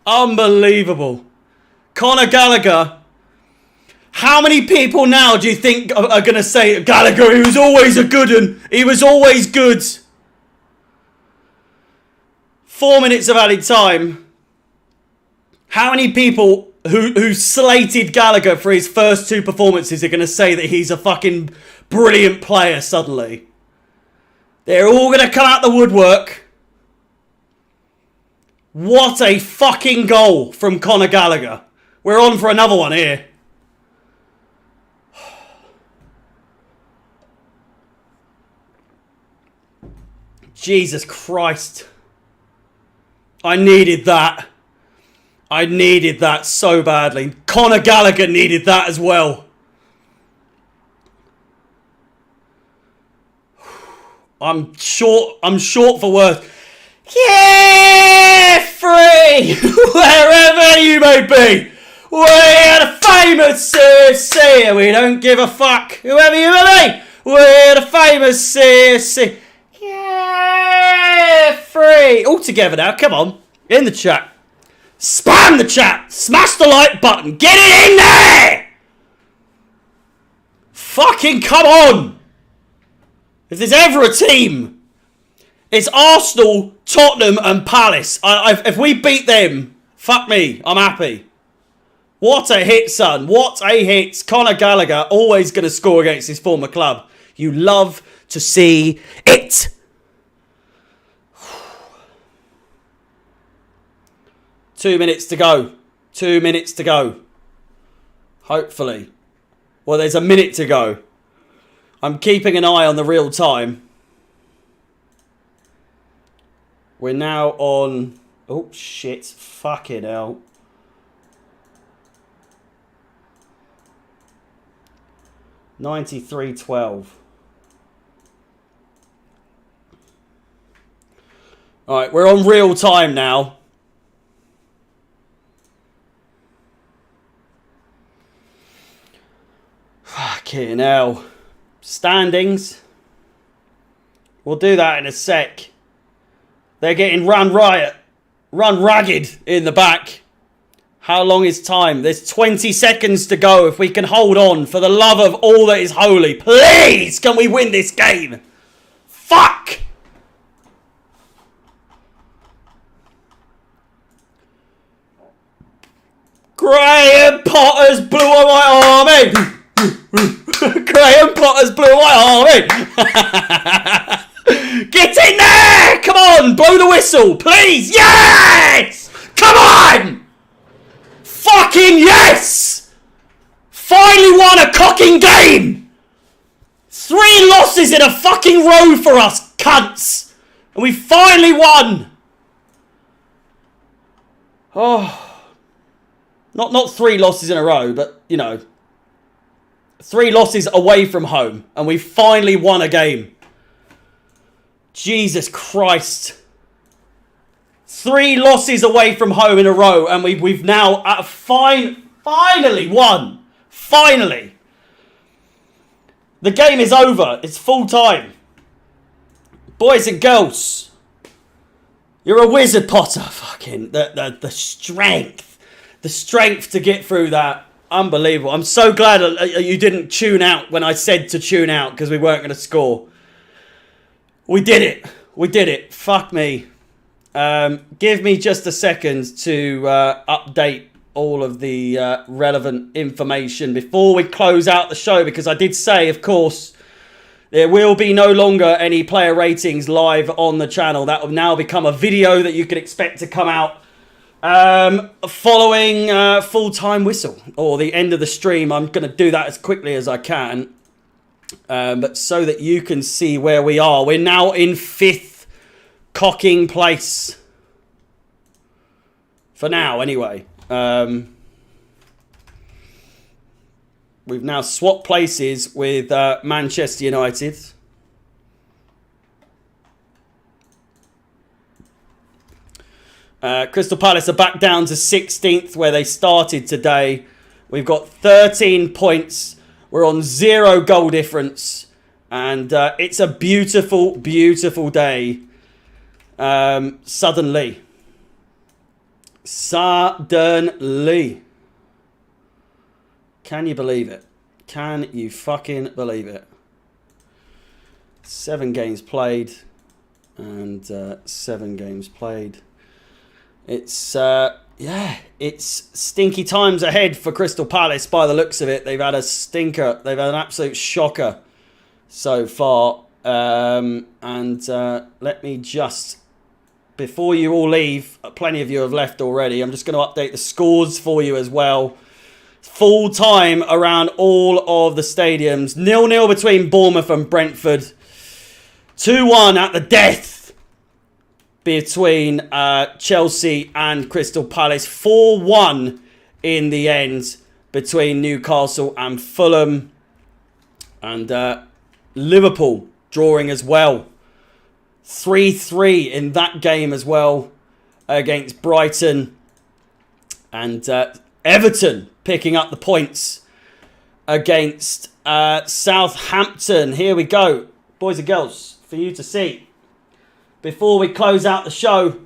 Unbelievable. Conor Gallagher. How many people now do you think are going to say Gallagher, he was always a good one. He was always good. 4 minutes of added time. How many people who slated Gallagher for his first 2 performances are going to say that he's a fucking brilliant player suddenly? They're all going to come out the woodwork. What a fucking goal from Conor Gallagher. We're on for another one here. Jesus Christ. I needed that. I needed that so badly. Conor Gallagher needed that as well. I'm short for words. Yeah, free! Wherever you may be. We're the famous CFC and we don't give a fuck. Whoever you may be. We're the famous CFC. Yeah, free! All together now, come on. In the chat. Spam the chat. Smash the like button. Get it in there. Fucking come on. If there's ever a team, it's Arsenal, Tottenham and Palace. If we beat them, fuck me, I'm happy. What a hit, son. What a hit. Conor Gallagher, always going to score against his former club. You love to see it. 2 minutes to go. 2 minutes to go. Hopefully. Well, there's a minute to go. I'm keeping an eye on the real time. We're now on... Oh, shit. Fucking hell. $93.12. Alright, we're on real time now. Fucking hell. Standings. We'll do that in a sec. They're getting run riot. Run ragged in the back. How long is time? There's 20 seconds to go if we can hold on. For the love of all that is holy. Please, can we win this game? Fuck! Graham Potter's Blue and White Army! Graham Potter's Blue and White Army! Get in there! Come on! Blow the whistle, please! Yes! Come on! Fucking yes! Finally won a cocking game! 3 losses in a fucking row for us, cunts! And we finally won! Oh... Not 3 losses in a row, but, you know, 3 losses away from home. And we finally won a game. Jesus Christ. 3 losses away from home in a row. And we've now finally won. Finally. The game is over. It's full time. Boys and girls. You're a wizard, Potter. Fucking the strength. The strength to get through that. Unbelievable. I'm so glad you didn't tune out when I said to tune out because we weren't going to score. We did it. We did it. Fuck me. Give me just a second to update all of the relevant information before we close out the show, because I did say, of course, there will be no longer any player ratings live on the channel. That will now become a video that you can expect to come out following full-time whistle or the end of the stream. I'm going to do that as quickly as I can, but so that you can see where we are. We're now in 5th cocking place for now anyway. We've now swapped places with Manchester United. Crystal Palace are back down to 16th where they started today. We've got 13 points. We're on 0 goal difference. And it's a beautiful, beautiful day. Suddenly. Suddenly. Can you believe it? Can you fucking believe it? 7 games played. And 7 games played. It's, yeah, it's stinky times ahead for Crystal Palace by the looks of it. They've had a stinker. They've had an absolute shocker so far. Let me just, before you all leave, plenty of you have left already. I'm just going to update the scores for you as well. Full time around all of the stadiums. 0-0 between Bournemouth and Brentford. 2-1 at the death between Chelsea and Crystal Palace. 4-1 in the end between Newcastle and Fulham. And Liverpool drawing as well. 3-3 in that game as well against Brighton. And Everton picking up the points against Southampton. Here we go, boys and girls, for you to see. Before we close out the show,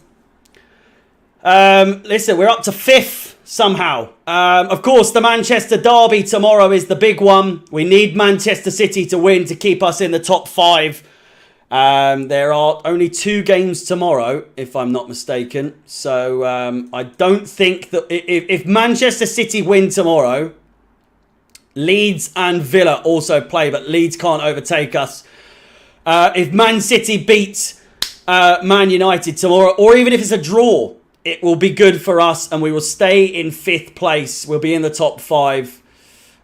Listen, we're up to 5th somehow. Of course, the Manchester derby tomorrow is the big one. We need Manchester City to win to keep us in the top 5. There are only 2 games tomorrow, if I'm not mistaken. So I don't think that if Manchester City win tomorrow, Leeds and Villa also play, but Leeds can't overtake us. If Man City beats Man United tomorrow, or even if it's a draw, it will be good for us and we will stay in 5th place. We'll be in the top 5.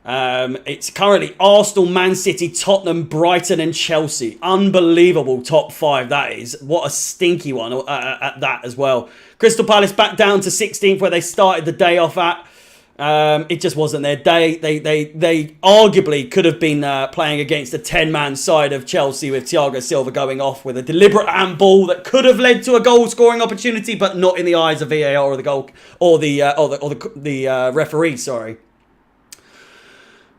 It's currently Arsenal, Man City, Tottenham, Brighton and Chelsea. Unbelievable top 5 that is. What a stinky one at that as well. Crystal Palace back down to 16th where they started the day off at. It just wasn't their day. They arguably could have been playing against a 10-man side of Chelsea with Thiago Silva going off with a deliberate handball that could have led to a goal-scoring opportunity, but not in the eyes of VAR or the goal or the referee. Sorry,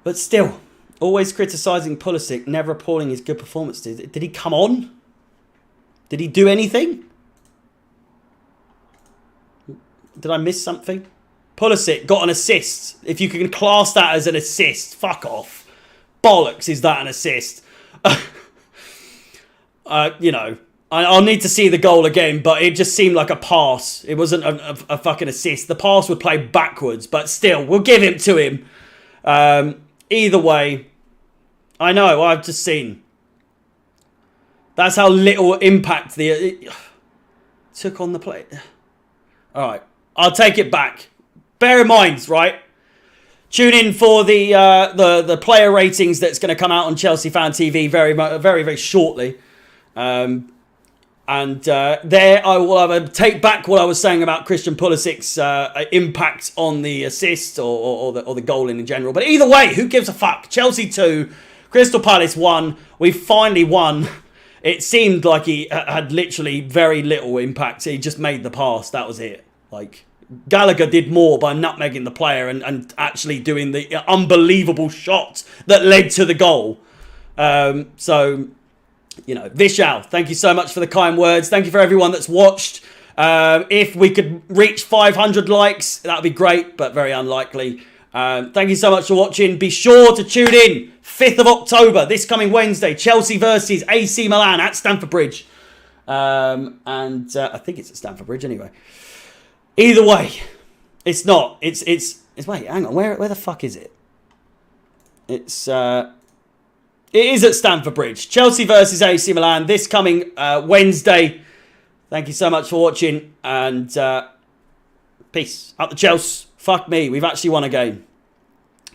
but still, always criticising Pulisic, never appalling his good performance. Did he come on? Did he do anything? Did I miss something? Pulisic got an assist. If you can class that as an assist, fuck off. Bollocks, is that an assist? You know, I'll need to see the goal again, but it just seemed like a pass. It wasn't a fucking assist. The pass would play backwards, but still, we'll give him to him. Either way, I know, I've just seen. That's how little impact it took on the play. All right, I'll take it back. Bear in mind, right? Tune in for the player ratings that's going to come out on Chelsea Fan TV very shortly. There I will take back what I was saying about Christian Pulisic's impact on the assist or the goal in general. But either way, who gives a fuck? Chelsea 2, Crystal Palace 1. We finally won. It seemed like he had literally very little impact. He just made the pass. That was it. Like, Gallagher did more by nutmegging the player and actually doing the unbelievable shot that led to the goal. So, you know, Vishal, thank you so much for the kind words. Thank you for everyone that's watched. If we could reach 500 likes, that would be great, but very unlikely. Thank you so much for watching. Be sure to tune in 5th of October, this coming Wednesday, Chelsea versus AC Milan at Stamford Bridge. I think it's at Stamford Bridge anyway. Either way, it's not. It's wait, hang on. Where the fuck is it? It is at Stamford Bridge. Chelsea versus AC Milan this coming Wednesday. Thank you so much for watching and peace. Up the Chelsea. Fuck me. We've actually won a game.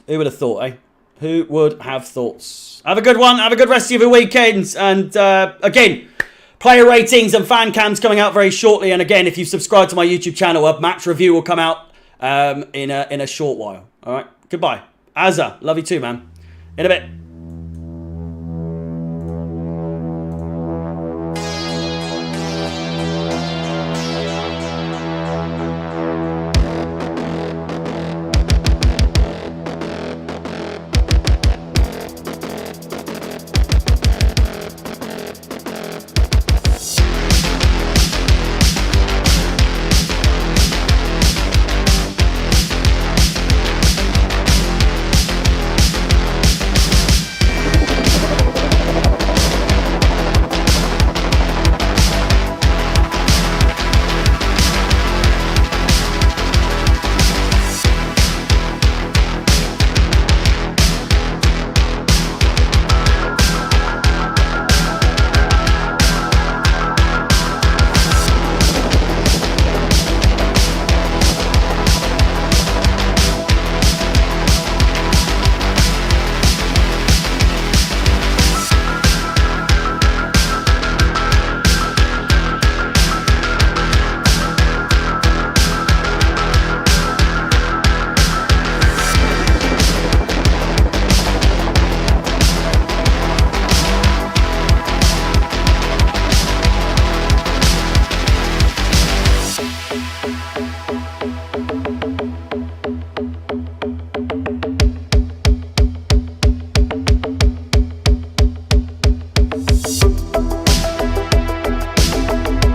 Who would have thought, eh? Who would have thoughts? Have a good one. Have a good rest of your weekends. And again, player ratings and fan cams coming out very shortly. And again, if you subscribe to my YouTube channel, a match review will come out in a short while. All right. Goodbye. Azza, love you too, man. In a bit.